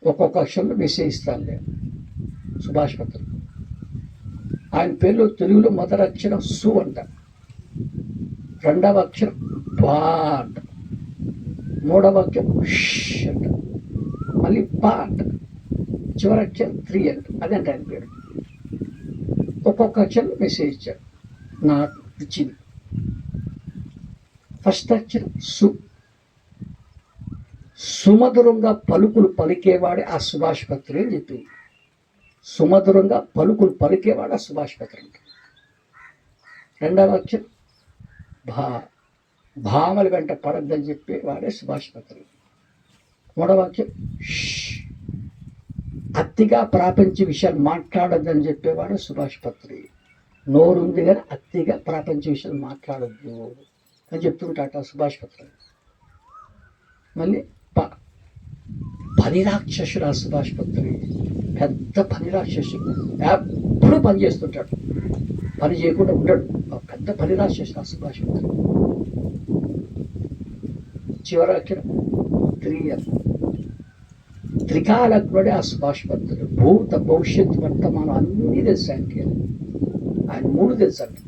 ఒక్కొక్క అక్షరంలో మెసేజ్ ఇస్తాను నేను. సుభాష్ పత్రి. ఆయన పేరులో తెలుగులో మొదటి అక్షరం సు అంట, రెండవ అక్షరం బా అంట, మూడవ అక్షరం ష్ అంట, మళ్ళీ బా అంట, చివరి అక్షరం 3 అంట. అదంట ఆయన పేరు. ఒక్కొక్క అక్షరం మెసేజ్ ఇచ్చాడు, నాకు ఇచ్చింది. ఫస్ట్ అక్షరం సు. సుమధురంగా పలుకులు పలికేవాడే ఆ సుభాష్ పత్రి అని చెప్పింది. సుమధురంగా పలుకులు పలికేవాడు ఆ సుభాష్ పత్రి. రెండవ అక్షరం భా. భామల వెంట పడద్దని చెప్పేవాడే సుభాష్ పత్రి. మూడవ అక్షరం ష్. అతిగా ప్రాపంచ విషయాలు మాట్లాడొద్దని చెప్పేవాడు సుభాష్ పత్రి. నోరుంది కానీ అతిగా ప్రాపంచ విషయాలు మాట్లాడొద్దు అని చెప్తుంటాట సుభాష్ పత్రి. మళ్ళీ పని రాక్షసుడు ఆ సుభాష్ పత్రి. పెద్ద పని రాక్షసుడు. ఎప్పుడు పని చేస్తుంటాడు, పని చేయకుండా ఉండడు. పెద్ద పని రాక్షసుడు ఆ సుభాష్ పత్రి. చివరి అక్షరం త్రికాలజ్ఞుడే ఆ సుభాష్ పంతులు. భూత భవిష్యత్తు వర్తమానం అన్నీ తెలుసు ఆయనకి. ఆయన 3 తెలుసు అండి,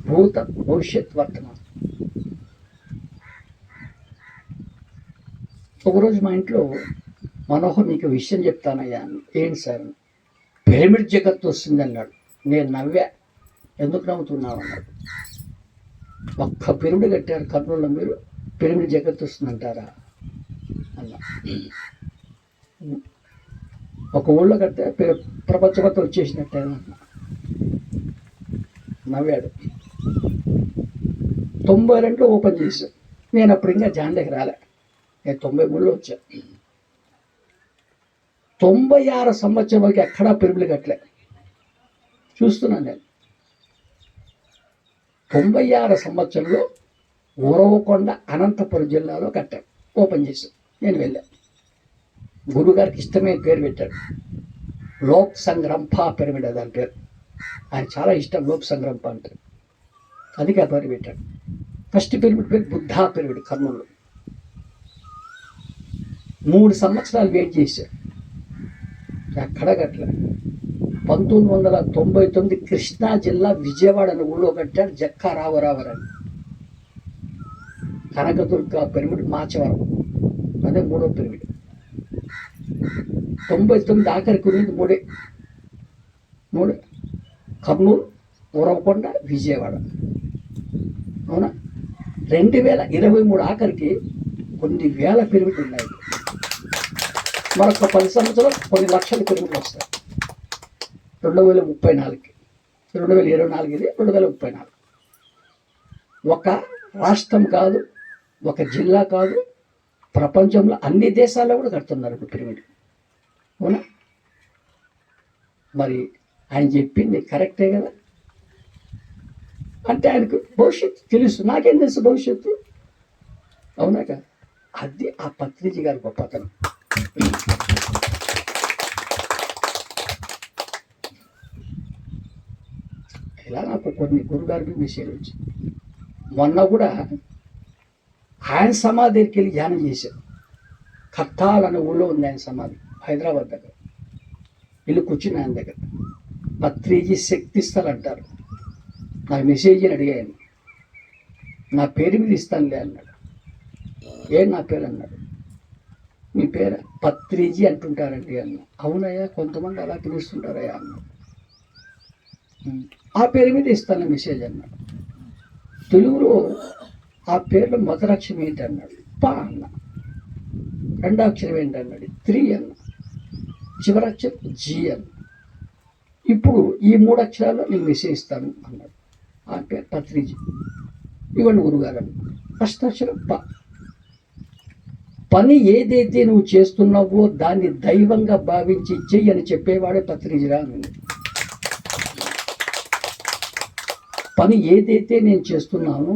భూత భవిష్యత్ వర్తమానం. ఒకరోజు మా ఇంట్లో మనోహర్ నీకు విషయం చెప్తానయ్యా. ఏంటి సార్? పిరమిడ్ జగత్తు వస్తుంది అన్నాడు. నేను నవ్వా. ఎందుకు నవ్వుతున్నావు అన్నాడు. ఒక్క పిరమిడ్ కట్టారు కర్నూలులో, మీరు పిరమిడ్ జగత్తు వస్తుందంటారా అన్నా. ఒక ఊళ్ళో కడితే ప్రపంచమంతా వచ్చేసినట్టే అన్నా. నవ్వాడు. 92లో ఓపెన్ చేశాను. నేను అప్పుడు ఇంకా జాండేకి రాలే. నేను 93లో వచ్చా. 96 సంవత్సరం వరకు ఎక్కడా పిరమిడ్ కట్టలే. చూస్తున్నాను నేను. 96 సంవత్సరంలో ఉరవకొండ అనంతపురం జిల్లాలో కట్టాను, ఓపెన్ చేశాను. నేను వెళ్ళాను. గురుగారికి ఇష్టమైన పేరు పెట్టాడు, లోక్ సంగ్రంప పిరమిడ్. దాని పేరు ఆయన చాలా ఇష్టం, లోక్ సంగ్రంప అంటే. అందుకే ఆ పేరు పెట్టాడు. ఫస్ట్ పిరమిడ్ పేరు బుద్ధా పిరమిడ్ కర్నూలు. 3 సంవత్సరాలు వెయిట్ చేశాడు, ఎక్కడ కట్టలే. 1999 కృష్ణా జిల్లా విజయవాడ అనే ఊళ్ళో కట్టాడు జక్కా రావరావర్ అని. కనకదుర్గ పిరమిడ్ మాచవరం, అదే 3వ పిరమిడ్. 99 ఆఖరికి ఉన్నది 3 కర్నూలు, ఉరవకొండ, విజయవాడ. అవునా? 2023 ఆఖరికి కొన్ని వేల పిరమిడ్లు ఉన్నాయి. మరొక 10 సంవత్సరాలు కొన్ని లక్షల పిరమిడ్లు వస్తాయి. 2034కి, 2024 ఇది 2034. ఒక రాష్ట్రం కాదు, ఒక జిల్లా కాదు, ప్రపంచంలో అన్ని దేశాల్లో కూడా కడుతున్నారు ఇప్పుడు పిరమిడ్. అవునా? మరి ఆయన చెప్పింది కరెక్టే కదా. అంటే ఆయనకు భవిష్యత్తు తెలుసు, నాకేం తెలుసు భవిష్యత్తు. అవునా కదా? అది ఆ పత్రిజీ గారి గొప్పతనం. ఇలా నాకు కొన్ని గురుగారికి మెసేజ్ వచ్చింది. మొన్న కూడా ఆయన సమాధి దగ్గరికి వెళ్ళి ధ్యానం చేశాను. కత్తాల్ అనే ఊళ్ళో ఉంది ఆయన సమాధి, హైదరాబాద్ దగ్గర. వీళ్ళు కూర్చుని ఆయన దగ్గర పత్రిజీ శక్తిస్థలు అంటారు. నాకు మెసేజ్ అని అడిగాను. నా పేరు మీద ఇస్తానులే అన్నాడు. ఏం నా పేరు అన్నాడు. మీ పేరు పత్రిజీ అంటుంటారండి అన్న. అవునయ్యా, కొంతమంది అలా పిలుస్తుంటారయ్యా అన్నాడు. ఆ పేరు మీద ఇస్తాను మెసేజ్ అన్నాడు. తెలుగులో ఆ పేర్లో మొదటి అక్షరం ఏంటి అన్నాడు. ప అన్న. రెండో అక్షరం ఏంటి అన్నాడు. 3 అన్న. చివరి అక్షరం జీ అన్న. ఇప్పుడు ఈ 3 అక్షరాల్లో నేను మెసేజ్ ఇస్తాను అన్నాడు. ఆ పేరు పత్రిజీ. ఇవ్వండి గురుగారు అన్న. ఫస్ట్ అక్షరం ప. పని ఏదైతే నువ్వు చేస్తున్నావో దాన్ని దైవంగా భావించి చెయ్యి అని చెప్పేవాడే పత్రిజిరా అని. పని ఏదైతే నేను చేస్తున్నానో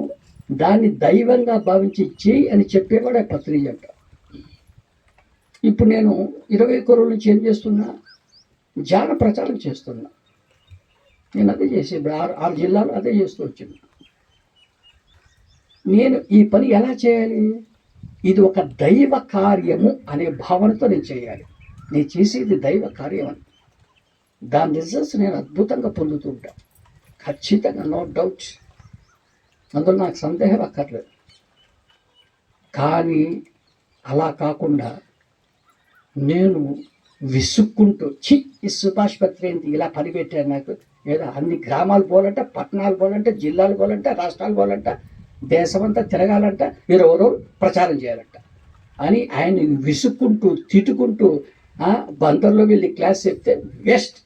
దాన్ని దైవంగా భావించి చెయ్యి అని చెప్పేవాడే పత్రిజి అంట. ఇప్పుడు నేను 21 రోజుల నుంచి ఏం చేస్తున్నా? ధ్యాన ప్రచారం చేస్తున్నా. నేను అదే చేసి ఇప్పుడు 6 జిల్లాలు అదే చేస్తూ వచ్చింది. నేను ఈ పని ఎలా చేయాలి? ఇది ఒక దైవ కార్యము అనే భావనతో నేను చేయాలి. నేను చేసేది దైవ కార్యం అని. దాని రిజల్ట్స్ నేను అద్భుతంగా పొందుతుంటా, ఖచ్చితంగా, నో డౌట్. అందులో నాకు సందేహం అక్కర్లేదు. కానీ అలా కాకుండా నేను విసుక్కుంటూ ఈ సుభాష్ పత్రి ఏంటి ఇలా పనిపెట్టారు నాకు, ఏదో అన్ని గ్రామాలు పోవాలంట, పట్టణాలు పోవాలంట, జిల్లాలు పోవాలంట, రాష్ట్రాలు పోవాలంట, దేశమంతా తిరగాలంట, 20 రోజులు ప్రచారం చేయాలంట అని ఆయన విసుక్కుంటూ తిట్టుకుంటూ బందర్లో వెళ్ళి క్లాస్ చెప్తే వేస్ట్.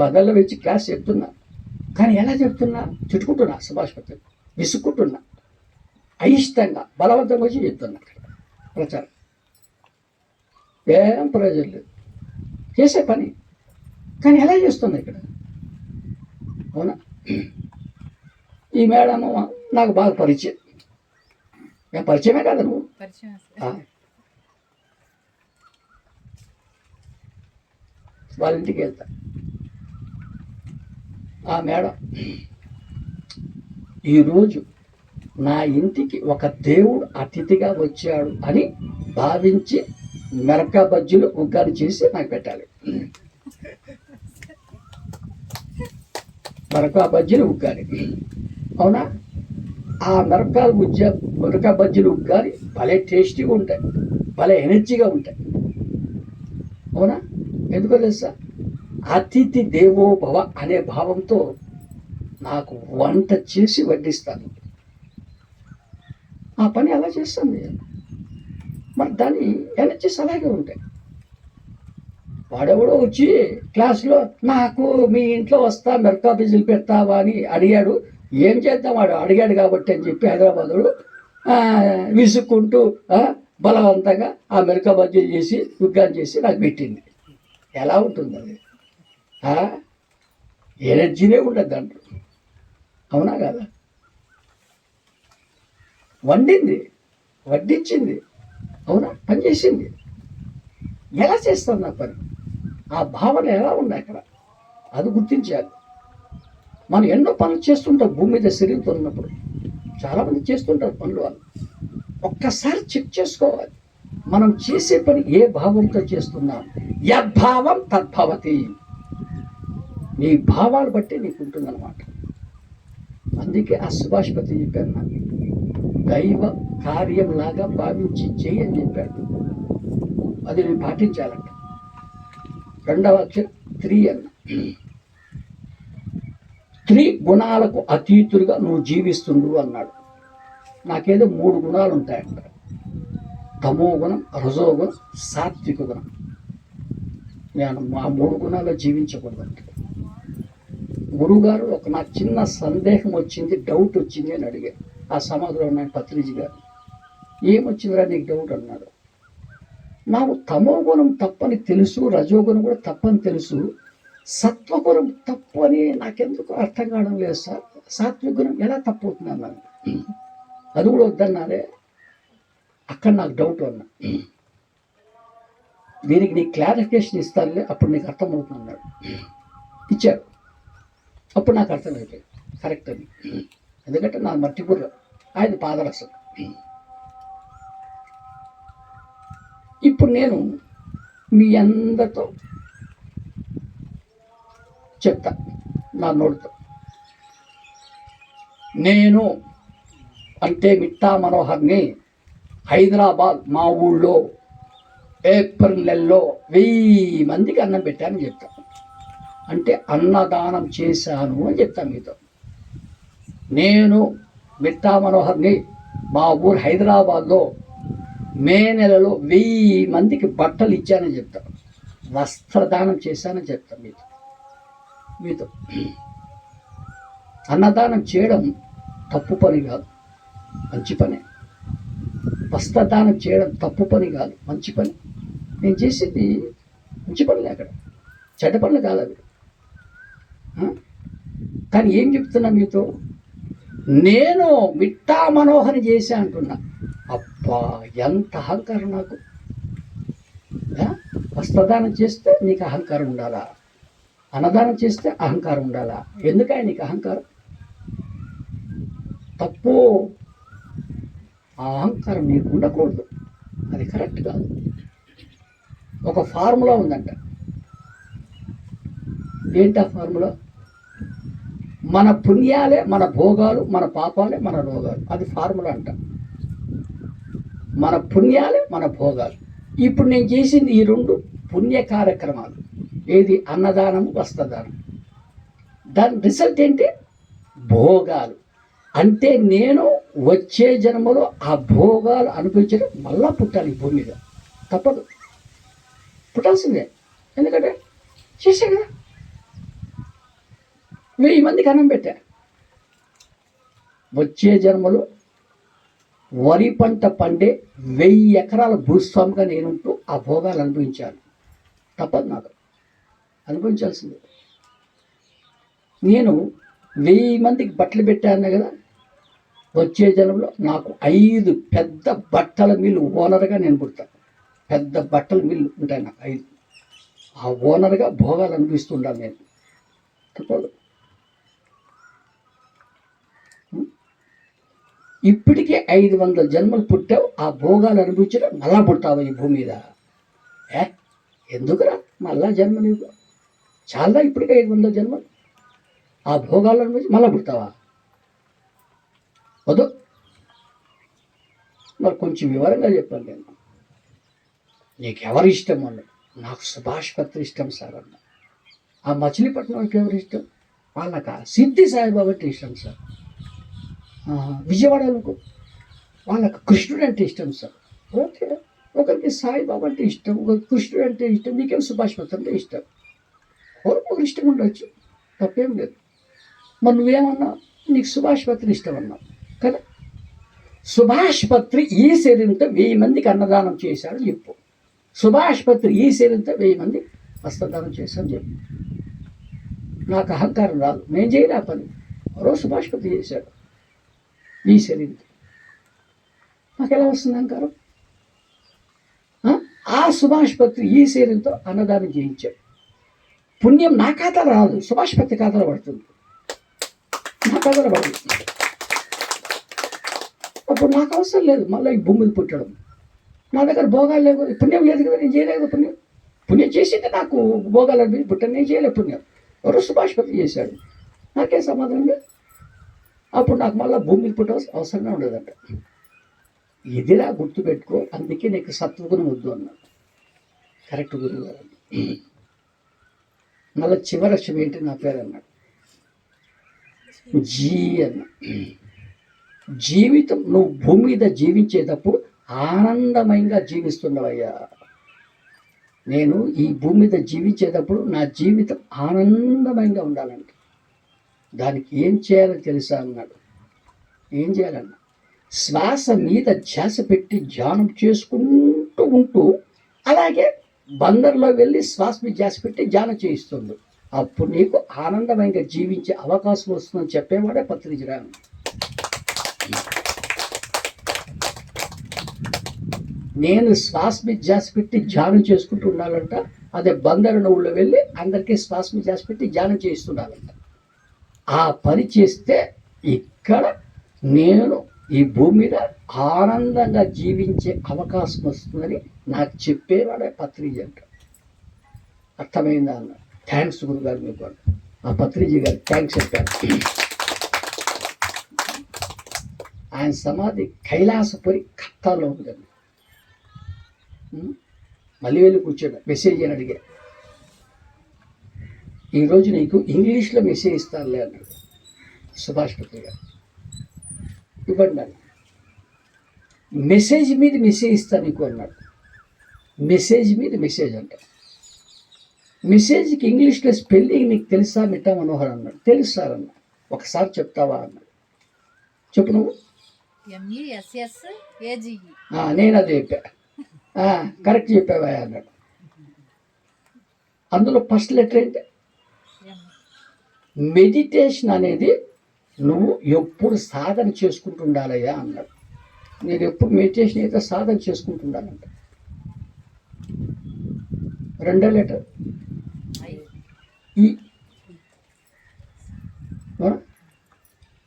బందర్లో వచ్చి క్లాస్ చెప్తున్నా, కానీ ఎలా చెప్తున్నా? తిట్టుకుంటున్నా, సుభాష్ పత్రి విసుక్కుంటున్నా, అయిష్టంగా బలవంతంగా వచ్చి చెప్తున్నా ప్రచారం. ఏం ప్రయోజనం లేదు, చేసే పని. కానీ ఎలా చేస్తున్నా ఇక్కడ? అవునా? ఈ మేడం నాకు బాగా పరిచయం. పరిచయమే కదా నువ్వు. వాళ్ళ ఇంటికి వెళ్తా. ఆ మేడం ఈరోజు నా ఇంటికి ఒక దేవుడు అతిథిగా వచ్చాడు అని భావించి మిరపకాయ బజ్జీలు ఉగ్గాని చేసి నాకు పెట్టాలి. మిరపకాయ బజ్జీలు ఉగ్గాని, అవునా? ఆ మిరపకాయ బజ్జీలు ఉగ్గాని భలే టేస్టీగా ఉంటాయి, భలే ఎనర్జీగా ఉంటాయి, అవునా? ఎందుకో తెలుసా? అతిథి దేవో భవ అనే భావంతో నాకు వంట చేసి వడ్డిస్తాను. ఆ పని అలా చేస్తుంది. మరి దాని ఎనర్జీస్ అలాగే ఉంటాయి. వాడెవడో వచ్చి క్లాస్లో నాకు మీ ఇంట్లో వస్తా మిరపకాయ బజ్జీలు పెడతావా అని అడిగాడు. ఏం చేద్దాం, వాడు అడిగాడు కాబట్టి అని చెప్పి హైదరాబాదులో విసుక్కుంటూ బలవంతంగా ఆ మిరపకాయ బజ్జీలు చేసి ఉగ్గాని చేసి నాకు పెట్టింది. ఎలా ఉంటుంది అది? ఎనర్జీనే ఉండదు దాంట్లో, అవునా కదా? వండింది, వడ్డించింది, అవునా? పని చేసింది. ఎలా చేస్తాను నా పని? ఆ భావన ఎలా ఉంది అక్కడ, అది గుర్తించాలి. మనం ఎన్నో పనులు చేస్తుంటాం భూమి మీద శరీరంతో ఉన్నప్పుడు. చాలామంది చేస్తుంటారు పనులు. వాళ్ళు ఒక్కసారి చెక్ చేసుకోవాలి, మనం చేసే పని ఏ భావంతో చేస్తున్నాం. యద్భావం తద్భవతి. నీ భావాలు బట్టి నీకు ఉంటుందన్నమాట. అందుకే ఆ సుభాష్పతి చెప్పాను, నాకు దైవ కార్యంలాగా భావించి చేయని చెప్పాడు. అది నేను పాటించాలంట. రెండవ అక్షరం త్రీ అన్న. త్రీ గుణాలకు అతీతులుగా నువ్వు జీవిస్తుండు అన్నాడు. నాకేదో 3 గుణాలు ఉంటాయంట: తమో గుణం, రజోగుణం, సాత్విక గుణం. నేను మా 3 గుణాల్లో జీవించకూడదంట. గురువుగారు నాకు చిన్న సందేహం వచ్చింది, డౌట్ వచ్చింది అని అడిగారు. ఆ సమాధిలో ఉన్నాను పత్రిజీ గారు. ఏమొచ్చిందిరా నీకు డౌట్ అన్నాడు. నాకు తమో గుణం తప్పని తెలుసు, రజోగుణం కూడా తప్పని తెలుసు, సత్వగుణం తప్పు అని నాకెందుకు అర్థం కావడం లేదు సార్. సాత్విక గుణం ఎలా తప్పు అవుతుంది అన్నాను. అది కూడా వద్దన్నారే. అక్కడ నాకు డౌట్ అన్నా. దీనికి నీకు క్లారిఫికేషన్ ఇస్తానులే, అప్పుడు నీకు అర్థమవుతుంది అన్నాడు. ఇచ్చాడు. అప్పుడు నాకు అర్థమైపోయింది కరెక్ట్ అని. ఎందుకంటే నా మట్టిబుర్ర, ఆయన పాదరసం. ఇప్పుడు నేను మీ అందరితో చెప్తా నా నోటితో. నేను అంటే మిట్టా మనోహర్ని హైదరాబాద్ మా ఊళ్ళో ఏప్రిల్ నెలలో 1000 మందికి అన్నం పెట్టానని చెప్తాను. అంటే అన్నదానం చేశాను అని చెప్తాను మీతో. నేను మిట్టా మనోహర్ని మా ఊరు హైదరాబాద్లో మే నెలలో 1000 మందికి బట్టలు ఇచ్చానని చెప్తాను. వస్త్రదానం చేశానని చెప్తాను మీతో. అన్నదానం చేయడం తప్పు పని కాదు, మంచి పని. వస్త్రదానం చేయడం తప్పు పని కాదు, మంచి పని. నేను చేసేది మంచి పనులే, అక్కడ చెడ్డ పనులు కాదు అవి. కానీ ఏం చెప్తున్నా మీతో, నేను మిట్టా మనోహరి చేశా అంటున్నా. అబ్బా ఎంత అహంకారం నాకు. వస్త్రదానం చేస్తే నీకు అహంకారం ఉండాలా, అన్నదానం చేస్తే అహంకారం ఉండాలా? ఎందుకని నీకు అహంకారం? తప్పు. ఆ అహంకారం నీకు ఉండకూడదు, అది కరెక్ట్ కాదు. ఒక ఫార్ములా ఉందంట. ఏంటి ఆ ఫార్ములా? మన పుణ్యాలే మన భోగాలు, మన పాపాలే మన రోగాలు. అది ఫార్ములా అంట. మన పుణ్యాలే మన భోగాలు. ఇప్పుడు నేను చేసింది ఈ 2 పుణ్య కార్యక్రమాలు. ఏది? అన్నదానం, వస్త్రదానం. దాని రిజల్ట్ ఏంటి? భోగాలు. అంటే నేను వచ్చే జన్మలో ఆ భోగాలు అనుభవించడం, మళ్ళా పుట్టాలి ఈ భూమి మీద. తప్పదు, పుట్టాల్సిందే. ఎందుకంటే చేసే కదా. 1000 మందికి అన్నం పెట్టా. వచ్చే జన్మలో వరి పంట పండే 1000 ఎకరాల భూస్వామిగా నేనుంటూ ఆ భోగాలు అనుభవించాను. తప్పదు, నాకు అనుభవించాల్సిందే. నేను 1000 మందికి బట్టలు పెట్టాను కదా. వచ్చే జన్మలో నాకు 5 పెద్ద బట్టల మిల్లు ఓనర్గా నేను పుడతాను. పెద్ద బట్టల మిల్లు ఉంటాయి నాకు 5. ఆ ఓనర్గా భోగాలు అనుభవిస్తుండాలి నేను. తప్పదు. ఇప్పటికే 500 జన్మలు పుట్టావు, ఆ భోగాలు అనుభవించడం మళ్ళా పుడతావు ఈ భూమి మీద. ఏ ఎందుకురా మళ్ళా జన్మ నీకు? చాలా ఇప్పటికే 500 జన్మలు ఆ భోగాలు అనుభవించి మళ్ళా పుడతావా? వద్దు. మరి కొంచెం వివరంగా చెప్పాను నేను. నీకు ఎవరు ఇష్టం అన్నాడు. నాకు సుభాష్ పత్రి ఇష్టం సార్ అన్న. ఆ మచిలీపట్నంకి ఎవరు ఇష్టం? వాళ్ళకా సిద్ధి సాయిబాబా అంటే ఇష్టం సార్. విజయవాడ అనుకో, వాళ్ళకి కృష్ణుడు అంటే ఇష్టం సార్. ఓకే, ఒకరికి సాయిబాబా అంటే ఇష్టం, ఒకరికి కృష్ణుడు అంటే ఇష్టం, నీకేం సుభాష్ పత్రి అంటే ఇష్టం. ఒకరు ఇష్టం ఉండొచ్చు, తప్పేం లేదు. మరి నువ్వేమన్నా? నీకు సుభాష్ పత్రి ఇష్టం అన్నావు కదా. సుభాష్ పత్రి ఈ శరీరంతో 1000 మందికి అన్నదానం చేశాడు చెప్పు. సుభాష్ పత్రి ఈ శరీరంతో 1000 మంది వస్త్రదానం చేశాను చెప్పు. నాకు అహంకారం రాదు, నేను చేయలే ఆ పని. మరో సుభాష్ పత్రి చేశాడు ఈ శరీరంతో. నాకు ఎలా వస్తుంది అహంకారం? ఆ సుభాష్ పత్రి ఈ శరీరంతో అన్నదానం చేయించాడు. పుణ్యం నా ఖాతాలో రాదు, సుభాష్ పత్రి ఖాతాలో పడుతుంది, నా ఖాతాలో పడుతుంది. అప్పుడు నాకు అవసరం లేదు మళ్ళీ ఈ భూమిని పుట్టడం. నా దగ్గర భోగాలు లేవు, పుణ్యం లేదు కదా, నేను చేయలేదు పుణ్యం. పుణ్యం చేసింటే నాకు భోగాలు అనిపించి పుట్టాను, నేను చేయలేదు పుణ్యం. ఎవరో సుభాష్ పత్రి చేశాడు, నాకేం సమాధానం లేదు. అప్పుడు నాకు మళ్ళీ భూమికి పుట్ట అవసరంగా ఉండదంట. ఇదిలా గుర్తుపెట్టుకో, అందుకే నీకు సత్వగుణం వద్దు అన్నాడు. కరెక్ట్ గురువు గారు. మళ్ళీ చివరి అక్షరం ఏంటి నా పేరు అన్నాడు. జీ అన్న. జీవితం నువ్వు భూమి మీద జీవించేటప్పుడు ఆనందమయంగా జీవిస్తున్నావయ్యా. నేను ఈ భూమి మీద జీవించేటప్పుడు నా జీవితం ఆనందమయంగా ఉండాలంట. దానికి ఏం చేయాలో తెలుసా అన్నాడు. ఏం చేయాలన్నా, శ్వాస మీద ధ్యాస పెట్టి ధ్యానం చేసుకుంటూ ఉంటూ, అలాగే బందర్లో వెళ్ళి శ్వాస మీద ధ్యాస పెట్టి ధ్యానం చేయిస్తుంది. అప్పుడు నీకు ఆనందమయంగా జీవించే అవకాశం వస్తుందని చెప్పేవాడే పత్రిజరాను. నేను శ్వాస మీద ధ్యాస పెట్టి ధ్యానం చేసుకుంటూ ఉండాలంట. అదే బందరు నవ్వులో వెళ్ళి అందరికీ శ్వాస మీద ధ్యాస పెట్టి ధ్యానం చేయిస్తుండాలంట. ఆ పని చేస్తే ఇక్కడ నేను ఈ భూమి మీద ఆనందంగా జీవించే అవకాశం వస్తుందని నాకు చెప్పేవాడే పత్రిజీ అంట. అర్థమైందా అన్న? థ్యాంక్స్ గురుగారు మీకు. ఆ పత్రిజీ గారు థ్యాంక్స్ చెప్పారు. ఆయన సమాధి కైలాసపురి ఖత్తాలో ఉందండి. మళ్ళీ వెళ్ళి కూర్చోడు, మెసేజ్ అని అడిగా. ఈరోజు నీకు ఇంగ్లీష్లో మెసేజ్ ఇస్తానులే అన్నాడు సుభాష్ పత్రి గారు. ఇవ్వండి అన్న. మెసేజ్ మీద మెసేజ్ ఇస్తాను నీకు అన్నాడు. మెసేజ్ మీద మెసేజ్ అంట. మెసేజ్కి ఇంగ్లీష్లో స్పెల్లింగ్ నీకు తెలుసా మిట్టా మనోహర్ అన్నాడు. తెలుసు సార్ అన్న. ఒకసారి చెప్తావా అన్నాడు. చెప్పు నువ్వు. నేను అదే చెప్పా. కరెక్ట్ చెప్పావా అన్నాడు. అందులో ఫస్ట్ లెటర్ ఏంటి? మెడిటేషన్ అనేది నువ్వు ఎప్పుడు సాధన చేసుకుంటుండాలయ్యా అన్నాడు. నేను ఎప్పుడు మెడిటేషన్ అయితే సాధన చేసుకుంటుండాలంట. రెండో లెటర్ ఈ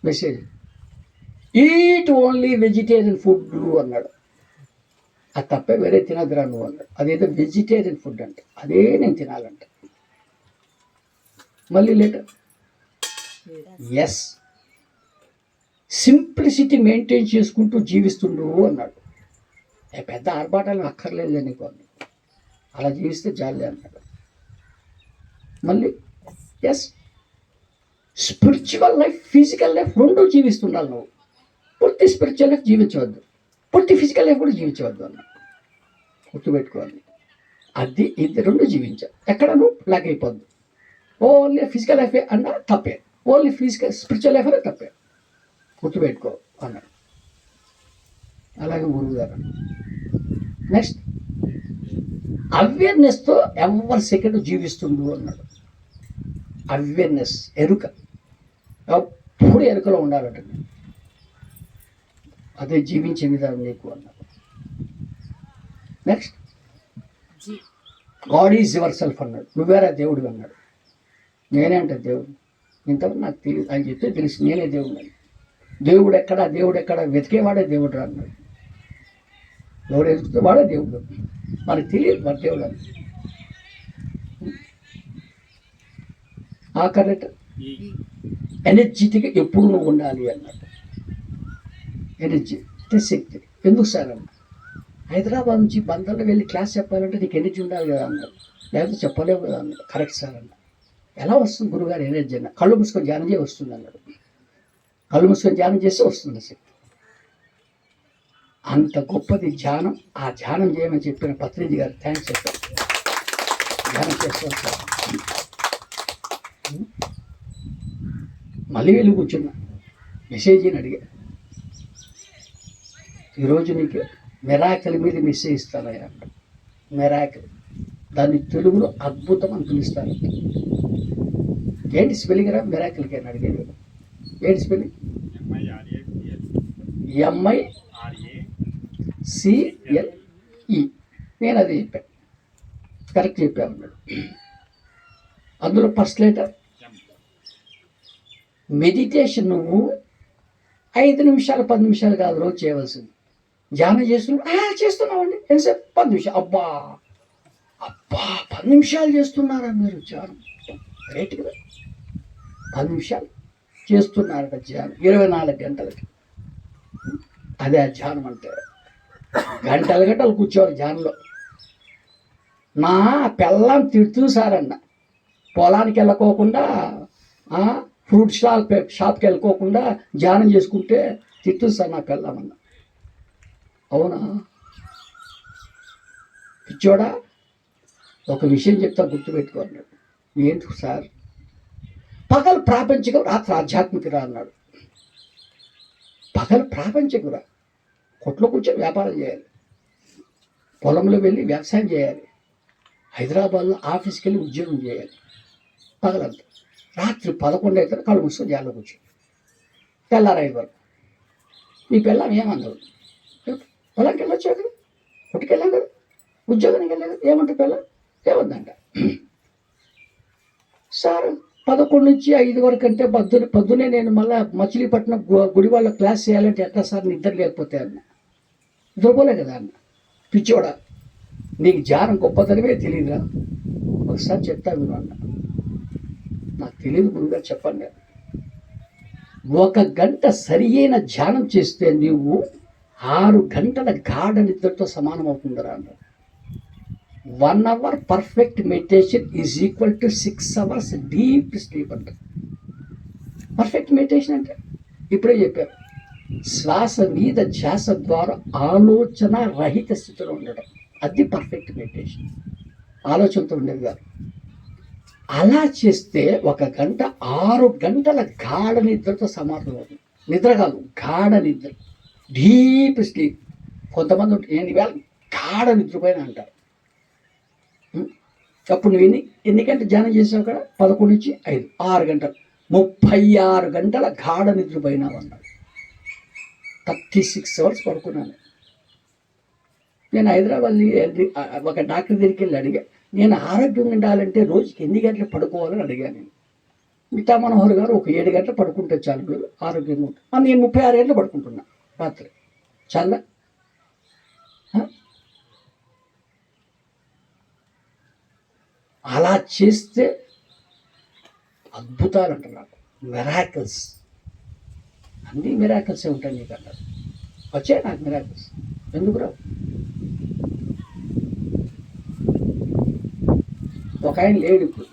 message. Eat only vegetarian food అన్నాడు. అది తప్పే వేరే తినదురా నువ్వు అన్నాడు. అదేదో వెజిటేరియన్ ఫుడ్ అంట, అదే నేను తినాలంట. మళ్ళీ లెటర్ ఎస్, సింప్లిసిటీ మెయింటైన్ చేసుకుంటూ జీవిస్తుండు అన్నాడు. పెద్ద ఆర్భాటాలు అక్కర్లేదు నీకు అన్నాడు. అలా జీవిస్తే చాలే అన్నాడు. మళ్ళీ yes, spiritual life physical life రెండు జీవిస్తుండాలి నువ్వు. పూర్తి స్పిరిచువల్ లైఫ్ జీవించవద్దు, పూర్తి ఫిజికల్ లైఫ్ కూడా జీవించవద్దు అన్నాడు. గుర్తుపెట్టుకోవాలి. అది ఇది రెండు జీవించాలి. ఎక్కడ నువ్వు లాగ్ అయిపోద్దు. ఓన్లీ ఫిజికల్ లైఫ్ అన్నా తప్పే, ఓన్లీ ఫిజికల్ స్పిరిచువల్ లైఫ్ అన్నా తప్పే. గుర్తుపెట్టుకో అన్నాడు. అలాగే గురువు గారు. నెక్స్ట్, అవేర్నెస్తో ఎవరి సెకండ్ జీవిస్తుండు అన్నాడు. అవేర్నెస్, ఎరుక, ఎప్పుడు ఎరుకలో ఉండాలంట. అదే జీవించే విధానం నీకు అన్నాడు. Next, God is your self అన్నాడు. నువ్వేరా దేవుడు అన్నాడు. నేనే అంటే దేవుడు ఇంతవరకు నాకు తెలియదు. ఆయన చెప్తే తెలిసి నేనే దేవుడు అని. దేవుడు ఎక్కడ వెతికేవాడే దేవుడు అన్నాడు. ఎవరు ఎదుగుతే వాడే దేవుడు. మనకు తెలియదు మన దేవుడు అని. ఆఖరట ఎనర్జెటిక్గా ఎప్పుడు నువ్వు ఉండాలి అన్నాడు. ఎనర్జీ అంటే శక్తి. ఎందుకు సార్ అన్న, హైదరాబాద్ నుంచి బందర్లో వెళ్ళి క్లాస్ చెప్పాలంటే నీకు ఎనర్జీ ఉండాలి కదా అన్నాడు. లేకపోతే చెప్పలేవు కదా అన్నాడు. కరెక్ట్ సార్ అన్న. ఎలా వస్తుంది గురుగారు ఎనర్జీ అన్న? కళ్ళు మూసుకొని ధ్యానం చేసి వస్తుంది అన్నాడు. కళ్ళు మూసుకొని ధ్యానం చేస్తే వస్తుంది శక్తి. అంత గొప్పది ధ్యానం. ఆ ధ్యానం చేయమని చెప్పిన పత్రిజీ గారు థ్యాంక్స్ చెప్పారు. ధ్యానం చేస్తాను సార్. మళ్ళీ వెళ్ళి కూర్చున్నా, మెసేజీని అడిగా, ఈరోజు నీకు మెరాకిల్ మీద మెసేజ్ ఇస్తానయ్యా. మెరాకిల్, దాన్ని తెలుగులో అద్భుతం అని పిలుస్తారు. ఏంటి స్పెల్లింగ్ రా మెరాకిల్కి అని అడిగాను. ఏంటి స్పెల్లింగ్? MICLE. నేను అది చెప్పాను, కరెక్ట్ చెప్పాను అన్నాడు. అందులో ఫస్ట్ లెటర్ మెడిటేషన్ నువ్వు 5 నిమిషాలు 10 నిమిషాలు కాదు రోజు చేయవలసింది. ధ్యానం చేస్తున్నామండి ఎంతసేపు? 10 నిమిషాలు. అబ్బా 10 నిమిషాలు చేస్తున్నారా మీరు ధ్యానం? గ్రేట్ కదా. 10 నిమిషాలు చేస్తున్నారట ధ్యానం 24 గంటలకి. అదే ఆ ధ్యానం అంటే. గంటలు కూర్చోవాలి ధ్యానంలో. నా పెళ్ళాం తిడుతుంది సార్ అన్న, పొలానికి వెళ్ళకోకుండా ఫ్రూట్ షాప్కి వెళ్ళకోకుండా ధ్యానం చేసుకుంటే తిట్టుంది సార్ నా పెళ్ళామన్నా. అవునా పిచ్చోడా, ఒక విషయం చెప్తా గుర్తుపెట్టుకోన్నాడు. ఏంటి సార్? పగలు ప్రాపంచికం, రాత్రి ఆధ్యాత్మికరా అన్నాడు. పగలు ప్రాపంచికురా, కొట్లో కూర్చొని వ్యాపారం చేయాలి, పొలంలో వెళ్ళి వ్యవసాయం చేయాలి, హైదరాబాద్లో ఆఫీస్కి వెళ్ళి ఉద్యోగం చేయాలి పగలంతా. రాత్రి 11 అయితే కళ్ళు మూసుకొని ధ్యానంలో కూర్చో, తెల్లారు 5 వరకు. మీ పిల్లం ఏమన్నాడు? పొలంకి వెళ్ళొచ్చావు కదా, పుట్టుకెళ్ళాం కదా, ఉద్యోగానికి వెళ్ళాం కదా, ఏమంటారు పిల్లం? ఏముందంట సార్ 11 నుంచి 5 వరకు అంటే పొద్దునే నేను మళ్ళీ మచిలీపట్నం గుడి వాళ్ళ క్లాస్ చేయాలంటే ఎట్లా సార్? నిద్ర లేకపోతే అన్న. నిద్రపోలే కదా అన్న. పిచ్చోడా, నీకు ధ్యానం గొప్పతనమే తెలియదురా? ఒకసారి చెప్తా మీరు అన్న. నాకు తెలియదు గురుగారు చెప్పండి. 1 గంట సరి అయిన ధ్యానం చేస్తే నీవు 6 గంటల గాఢ నిద్రతో సమానం అవుతుందిరా అన్న. 1 hour perfect meditation is equal to 6 hours deep sleep అంట. పర్ఫెక్ట్ మెడిటేషన్ అంటే ఇప్పుడే చెప్పారు, శ్వాస మీద ధ్యాస ద్వారా ఆలోచన రహిత స్థితిలో ఉండడం. అది పర్ఫెక్ట్ మెడిటేషన్. ఆలోచనతో ఉండేది కాదు. అలా చేస్తే 1 గంట 6 గంటల గాఢ నిద్రతో సమానం అవుతుంది. నిద్ర కాదు, గాఢ నిద్ర, డీప్ స్లీప్. కొంతమంది నేను ఇవాళ గాఢ నిద్రపోయిన అంటారు. అప్పుడు నువ్వు ఎన్ని గంటలు ధ్యానం చేసావు కదా? 11 నుంచి 5, 6 గంటలు, 36 గంటల గాఢ నిద్రపోయినావు అన్నాడు. 36 hours పడుకున్నాను. నేను హైదరాబాద్ ఒక డాక్టర్ దగ్గరికి వెళ్ళి అడిగా, నేను ఆరోగ్యంగా ఉండాలంటే రోజుకి ఎన్ని గంటలు పడుకోవాలని అడిగాను. నేను మిగతా మనోహర్ గారు ఒక 7 గంటలు పడుకుంటే చాలు మీరు ఆరోగ్యంగా ఉంటారు. నేను 36 గంటలు పడుకుంటున్నా రాత్రి. చాలా అలా చేస్తే అద్భుతాలు అంటారు నాకు. మిరాకిల్స్, అన్నీ మిరాకిల్సే ఉంటాయి నీకు అన్నారు. వచ్చాయి నాకు మిరాకిల్స్. ఎందుకు రావు? ఒక ఆయన లేడు ఇప్పుడు,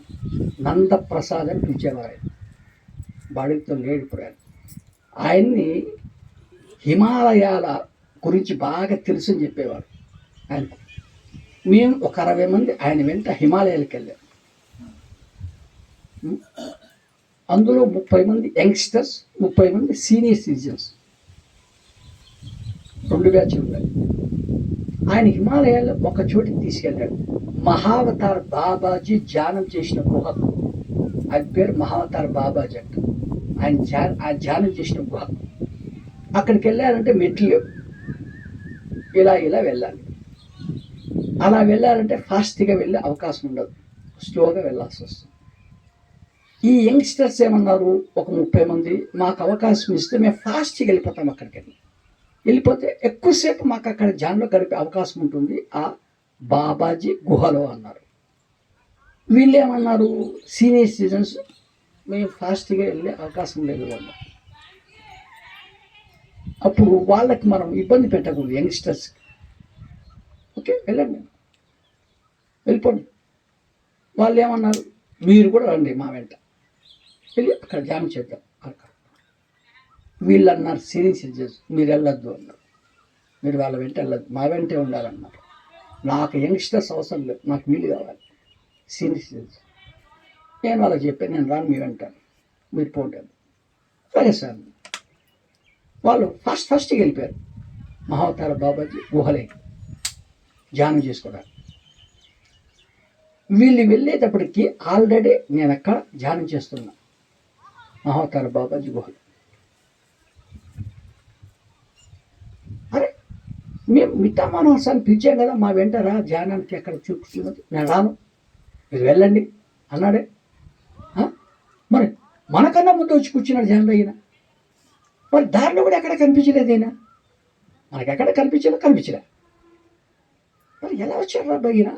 నందప్రసాద్ అని పిలిచేవారు. ఆయన బాడీతో లేడు ఇప్పుడు. ఆయన్ని హిమాలయాల గురించి బాగా తెలుసు అని చెప్పేవారు ఆయనకు. మేము ఒక 60 మంది ఆయన వెంట హిమాలయాలకు వెళ్ళాం. అందులో 30 మంది యంగ్స్టర్స్, 30 మంది సీనియర్ సిటిజన్స్, 2 బ్యాచ్లు ఉన్నాయి. ఆయన హిమాలయాల్లో ఒక చోటికి తీసుకెళ్ళాడు. మహావతార్ బాబాజీ ధ్యానం చేసిన గుహ, ఆయన పేరు మహావతార్ బాబాజీ అంట. ఆయన ధ్యానం చేసిన గుహ. అక్కడికి వెళ్ళారంటే మెట్లు ఇలా వెళ్ళాలి. అలా వెళ్ళాలంటే ఫాస్ట్గా వెళ్ళే అవకాశం ఉండదు, స్లోగా వెళ్ళాల్సి వస్తుంది. ఈ యంగ్స్టర్స్ ఏమన్నారు, ఒక 30 మంది, మాకు అవకాశం ఇస్తే మేము ఫాస్ట్గా వెళ్ళిపోతాం అక్కడికి. వెళ్ళిపోతే ఎక్కువసేపు మాకు అక్కడ జాన్లో గడిపే అవకాశం ఉంటుంది ఆ బాబాజీ గుహలో అన్నారు. వీళ్ళు ఏమన్నారు, సీనియర్ సిటిజన్స్ మేము ఫాస్ట్గా వెళ్ళే అవకాశం లేదు వాళ్ళు. అప్పుడు వాళ్ళకి మనం ఇబ్బంది పెట్టకూడదు, యంగ్స్టర్స్కి. ఓకే, వెళ్ళండి, వెళ్ళిపోండి. వాళ్ళు ఏమన్నారు, మీరు కూడా రండి మా వెంట, వెళ్ళి అక్కడ ధ్యానం చేద్దాం అక్కడ. వీళ్ళు అన్నారు, సీనియర్ సిటిజన్స్, మీరు వెళ్ళొద్దు అన్నారు. మీరు వాళ్ళ వెంట వెళ్ళొద్దు, మా వెంటే ఉండాలన్నారు. నాకు యంగ్స్టర్స్ అవసరం లేదు, నాకు వీళ్ళు కావాలి, సీనియర్ సిటిజన్స్. నేను వాళ్ళకి చెప్పాను, నేను రాను మీ వెంట, మీరు పోంటాను. సరే సార్. వాళ్ళు ఫస్ట్కి వెళ్ళిపోయారు మహావతార బాబాజీ గుహలేకి ధ్యానం చేసుకోవడానికి. వీళ్ళు వెళ్ళేటప్పటికి ఆల్రెడీ నేను అక్కడ ధ్యానం చేస్తున్నా మహావతార బాబాజీ గుహలో. అరే, మేము మిఠా మనోహర్సాన్ని పిలిచాం కదా, మా వెంట రా ధ్యానానికి ఎక్కడ చూపుతున్నది. నేను రాను, మీరు వెళ్ళండి అన్నాడే. మరి మనకన్నా ముందు వచ్చి కూర్చున్నాడు ధ్యానంలో అయినా. మరి దారిలో కూడా ఎక్కడ కనిపించలేదు అయినా, మనకి ఎక్కడ కనిపించలే. మరి ఎలా వచ్చారు రా బయ్యినా?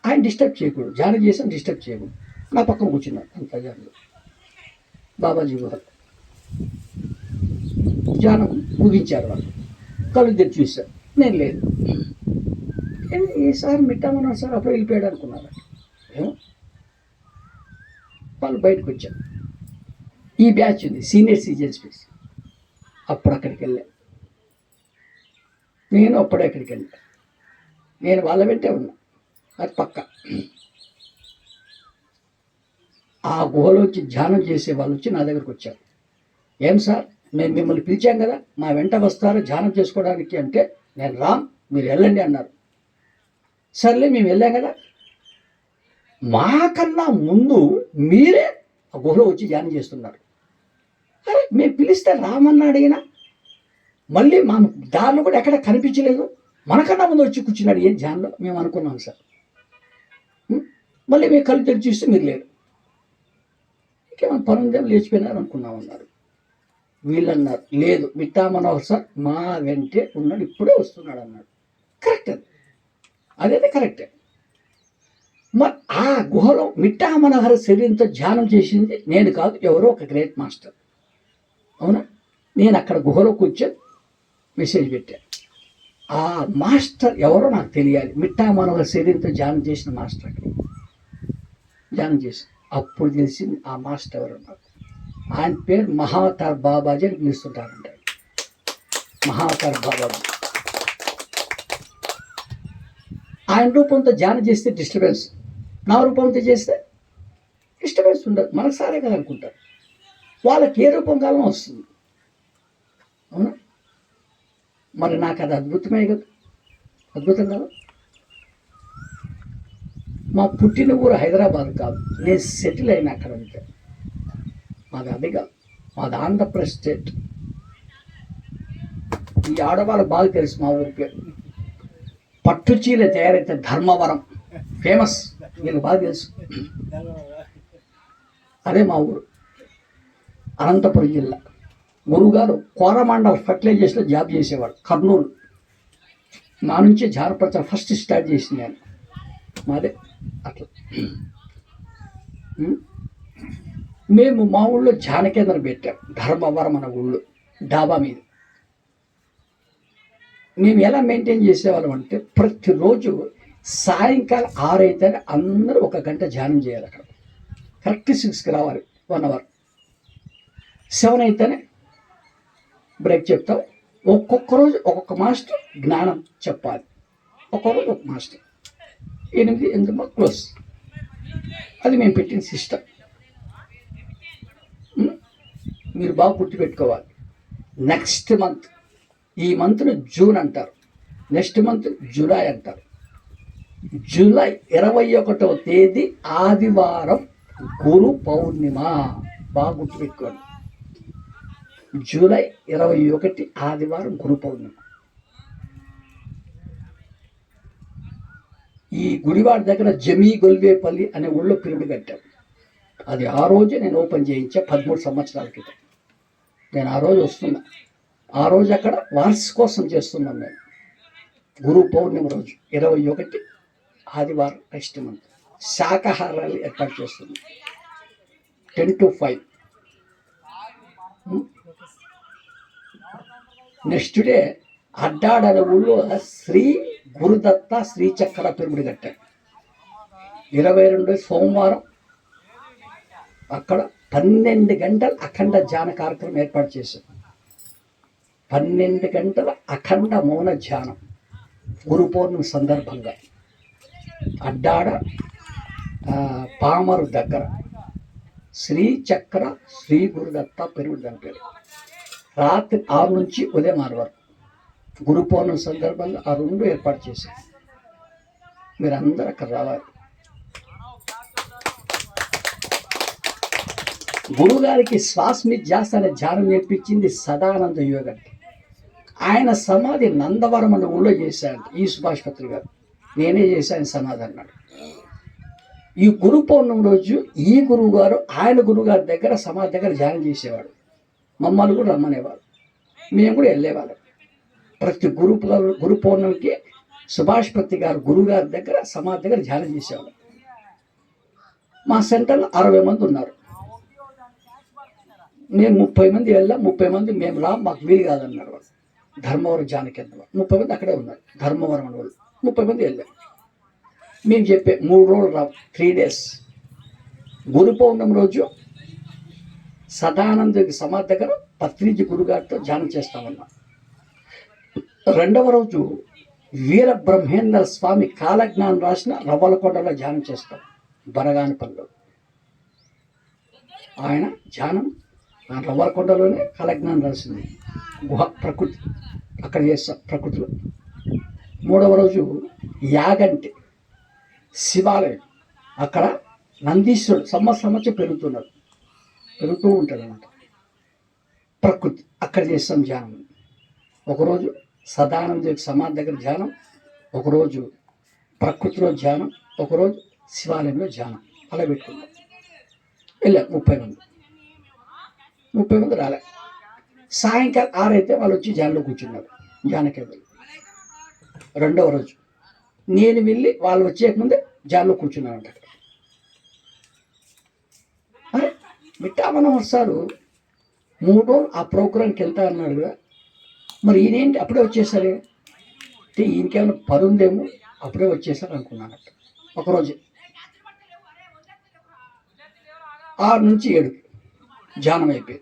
ఆయన డిస్టర్బ్ చేయకూడదు, ధ్యానం చేసాను, డిస్టర్బ్ చేయకూడదు. నా పక్కన కూర్చున్నాడు అంత ధ్యానంలో బాబాజీ గుహ. ధ్యానం ముగించారు వాళ్ళు, కళ్ళు తెచ్చి చూశారు, నేను లేదు. ఈసారి మిట్టామన్నారు సార్, అప్పుడు వెళ్ళిపోయాడు అనుకున్నారు. ఏమో, వాళ్ళు బయటకు వచ్చారు. ఈ బ్యాచ్ ఉంది సీనియర్ సిటిజన్స్ బ్యాచ్. అప్పుడు అక్కడికి వెళ్ళాను నేను, అప్పుడే అక్కడికి వెళ్ళాను నేను, వాళ్ళ వెంటే ఉన్నా. అది పక్క ఆ గుహలోంచి ధ్యానం చేసే వాళ్ళు వచ్చి నా దగ్గరకు వచ్చారు. ఏం సార్, మేము మిమ్మల్ని పిలిచాం కదా, మా వెంట వస్తారు ధ్యానం చేసుకోవడానికి అంటే, నేను రామ్, మీరు వెళ్ళండి అన్నారు. సర్లే, మేము వెళ్ళాం కదా, మాకన్నా ముందు మీరే ఆ గుహలో వచ్చి ధ్యానం చేస్తున్నారు. అరే, మేము పిలిస్తే రామన్నాడు ఈయన, మళ్ళీ మా దారిలో కూడా ఎక్కడ కనిపించలేదు, మనకన్నా ముందు వచ్చి కూర్చున్నాడు ఏం ధ్యానంలో. మేము అనుకున్నాం సార్, మళ్ళీ మేము కళ్ళు తెరిచి చూస్తే మీరు లేరు, ఇంకేమైనా పనుందేమో లేచిపోయినారు అనుకున్నాం అన్నారు. వీళ్ళన్నారు, లేదు మిఠా మనోహర్ సార్ మా వెంటే ఉన్నాడు, ఇప్పుడే వస్తున్నాడు అన్నాడు. కరెక్ట్, అదైతే కరెక్టే. మరి ఆ గుహలో మిఠా మనోహర్ శరీరంతో ధ్యానం చేసింది నేను కాదు, ఎవరో ఒక గ్రేట్ మాస్టర్. అవునా, నేను అక్కడ గుహలో కూర్చొని మెసేజ్ పెట్టాను. ఆ మాస్టర్ ఎవరో నాకు తెలియాలి, మిఠా మనోహర్ శరీరంతో ధ్యానం చేసిన మాస్టర్ అక్కడ ధ్యానం చేసి. అప్పుడు తెలిసింది ఆ మాస్టర్ ఎవరు నాకు. ఆయన పేరు మహావతార్ బాబాజీ అని పిలుస్తుంటారంట. మహావతార్ బాబాజీ. ఆయన రూపంతో ధ్యానం చేస్తే డిస్టర్బెన్స్, నా రూపంతో చేస్తే డిస్టర్బెన్స్ ఉండదు, మనకు సారే కదా అనుకుంటారు. వాళ్ళకి ఏ రూపం కాలం వస్తుంది. అవునా, మరి నాకు అది అద్భుతమే కదా, అద్భుతం కదా. మా పుట్టిన ఊరు హైదరాబాద్ కాదు, నేను సెటిల్ అయినా అక్కడ ఉంటే. మాది అది కాదు, మాది ఆంధ్రప్రదేశ్ స్టేట్. ఈ ఆడవాళ్ళు బాగా తెలుసు మా ఊరి పేరు. పట్టు చీర తయారైతే ధర్మవరం ఫేమస్, మీకు బాగా తెలుసు. అదే మా ఊరు, అనంతపురం జిల్లా. గురువుగారు కోరమాండల్ ఫర్టిలైజేషన్లో జాబ్ చేసేవాడు, కర్నూలు. నా నుంచే జానపత్రం ఫస్ట్ స్టార్ట్ చేసింది నేను, మాదే అట్లా. మేము మా ఊళ్ళో ధ్యాన కేంద్రం పెట్టాం, ధర్మవరం అన్న ఊళ్ళో డాబా మీద. మేము ఎలా మెయింటైన్ చేసేవాళ్ళం అంటే, ప్రతిరోజు సాయంకాలం 6 అయితేనే అందరూ 1 గంట ధ్యానం చేయాలి అక్కడ. కరెక్ట్ 6కి రావాలి, 1 అవర్. 7 అయితేనే బ్రేక్ చెప్తాం. ఒక్కొక్క రోజు ఒక్కొక్క మాస్టర్ జ్ఞానం చెప్పాలి, ఒక్కొక్కరోజు ఒక మాస్టర్. 8 క్లోజ్. అది మేము పెట్టిన సిస్టమ్. మీరు బాగా గుర్తుపెట్టుకోవాలి. నెక్స్ట్ మంత్, ఈ మంత్ను జూన్ అంటారు, నెక్స్ట్ మంత్ జూలై అంటారు. జూలై 21వ తేదీ ఆదివారం గురు పౌర్ణిమ, బాగా గుర్తుపెట్టుకోండి. జూలై 21 ఆదివారం గురు పౌర్ణిమ. ఈ గుడివాడ దగ్గర జమీ గొల్వేపల్లి అనే ఊళ్ళో పిరమిడ్ కట్టాం. అది ఆ రోజే నేను ఓపెన్ చేయించా 13 సంవత్సరాల క్రితం. నేను ఆ రోజు వస్తున్నా. ఆ రోజు అక్కడ వార్షికోత్సవం చేస్తున్నాం మేము. గురు పౌర్ణమి రోజు 21 ఆదివారం నెక్స్ట్ మంత్ శాకాహారాలు ఏర్పాటు చేస్తున్నాం 10 to 5. నెక్స్ట్ డే అడ్డాడ్ అనే ఊళ్ళో శ్రీ గురుదత్త శ్రీచక్ర పిరమిడ్ కట్టాడు. 22 సోమవారం అక్కడ 12 గంటల అఖండ ధ్యాన కార్యక్రమం ఏర్పాటు చేశాం. 12 గంటల అఖండ మౌన ధ్యానం గురు పౌర్ణమి సందర్భంగా అడ్డాడ పామరు దగ్గర శ్రీచక్ర శ్రీ గురుదత్త పిరమిడ్ అని పేరు. రాత్రి 6 నుంచి ఉదయం 6 వరకు గురు పౌర్ణమి సందర్భంగా ఆ 2 ఏర్పాటు చేశారు. మీరందరూ అక్కడ రావాలి. గురుగారికి శ్వాస మీద ధ్యాస అనే ధ్యానం నేర్పించింది సదానంద యోగి. ఆయన సమాధి నందవరం అనే ఊళ్ళో చేశాడు ఈ సుభాష్ పత్రి గారు. నేనే చేశాను సమాధి అన్నాడు. ఈ గురు పౌర్ణమి రోజు ఈ గురువు గారు ఆయన గురువు గారి దగ్గర సమాధి దగ్గర ధ్యానం చేసేవాడు. మమ్మల్ని కూడా రమ్మనేవాడు, మేము కూడా వెళ్ళేవాళ్ళం. ప్రతి గురు పౌర్ణమికి సుభాష్ పత్రి గారు గురువు గారి దగ్గర సమాధి దగ్గర ధ్యానం చేసేవాడు. మా సెంటర్లో 60 మంది ఉన్నారు. నేను 30 మంది వెళ్ళా, 30 మంది మేము మాకు వీలు కాదన్నారు వాళ్ళు. ధర్మవరం జానకేంద్ర 30 మంది అక్కడే ఉన్నారు. ధర్మవరం అనే వాళ్ళు 30 మంది వెళ్ళాం. మేము చెప్పే 3 రోజులు 3 days. గురు పౌర్ణమి రోజు సదానంద సమాధి దగ్గర పత్రిజీ గురుగారితో ధ్యానం చేస్తామన్నా. 2వ రోజు వీర బ్రహ్మేంద్ర స్వామి కాలజ్ఞానం రాసిన రవ్వలకొండలో ధ్యానం చేస్తాం. బనగానపల్లిలో ఆయన ధ్యానం రవ్వలకొండలోనే కాలజ్ఞానం రాసింది. గుహ ప్రకృతి అక్కడ చేస్తాం ప్రకృతిలో. 3వ రోజు యాగంటి శివాలయం, అక్కడ నందీశ్వరుడు సంవత్సరం పెరుగుతూ ఉంటాడు అన్నమాట. ప్రకృతి అక్కడ చేస్తాం ధ్యానం. ఒకరోజు సదానంద సమాధి దగ్గర ధ్యానం, ఒకరోజు ప్రకృతిలో ధ్యానం, ఒకరోజు శివాలయంలో ధ్యానం. అలా పెట్టుకున్నాం. వెళ్ళాం 30 మంది రాలే. సాయంకాలం 6 అయితే వాళ్ళు వచ్చి ధ్యానంలో కూర్చున్నారు. ధ్యానకే వెళ్ళి 2వ రోజు నేను వెళ్ళి వాళ్ళు వచ్చేయకముందే ధ్యానంలో కూర్చున్నాను. అరే మిట్టామనం వస్తారు 3 రోజులు ఆ ప్రోగ్రాంకి వెళ్తా అన్నాడు కదా, మరి ఈయనేంటి అప్పుడే వచ్చేసరి అంటే ఈయనకేమైనా పరుందేమో అప్పుడే వచ్చేసారు అనుకున్నాను. ఒకరోజు 6 నుంచి 7 ధ్యానం అయిపోయింది.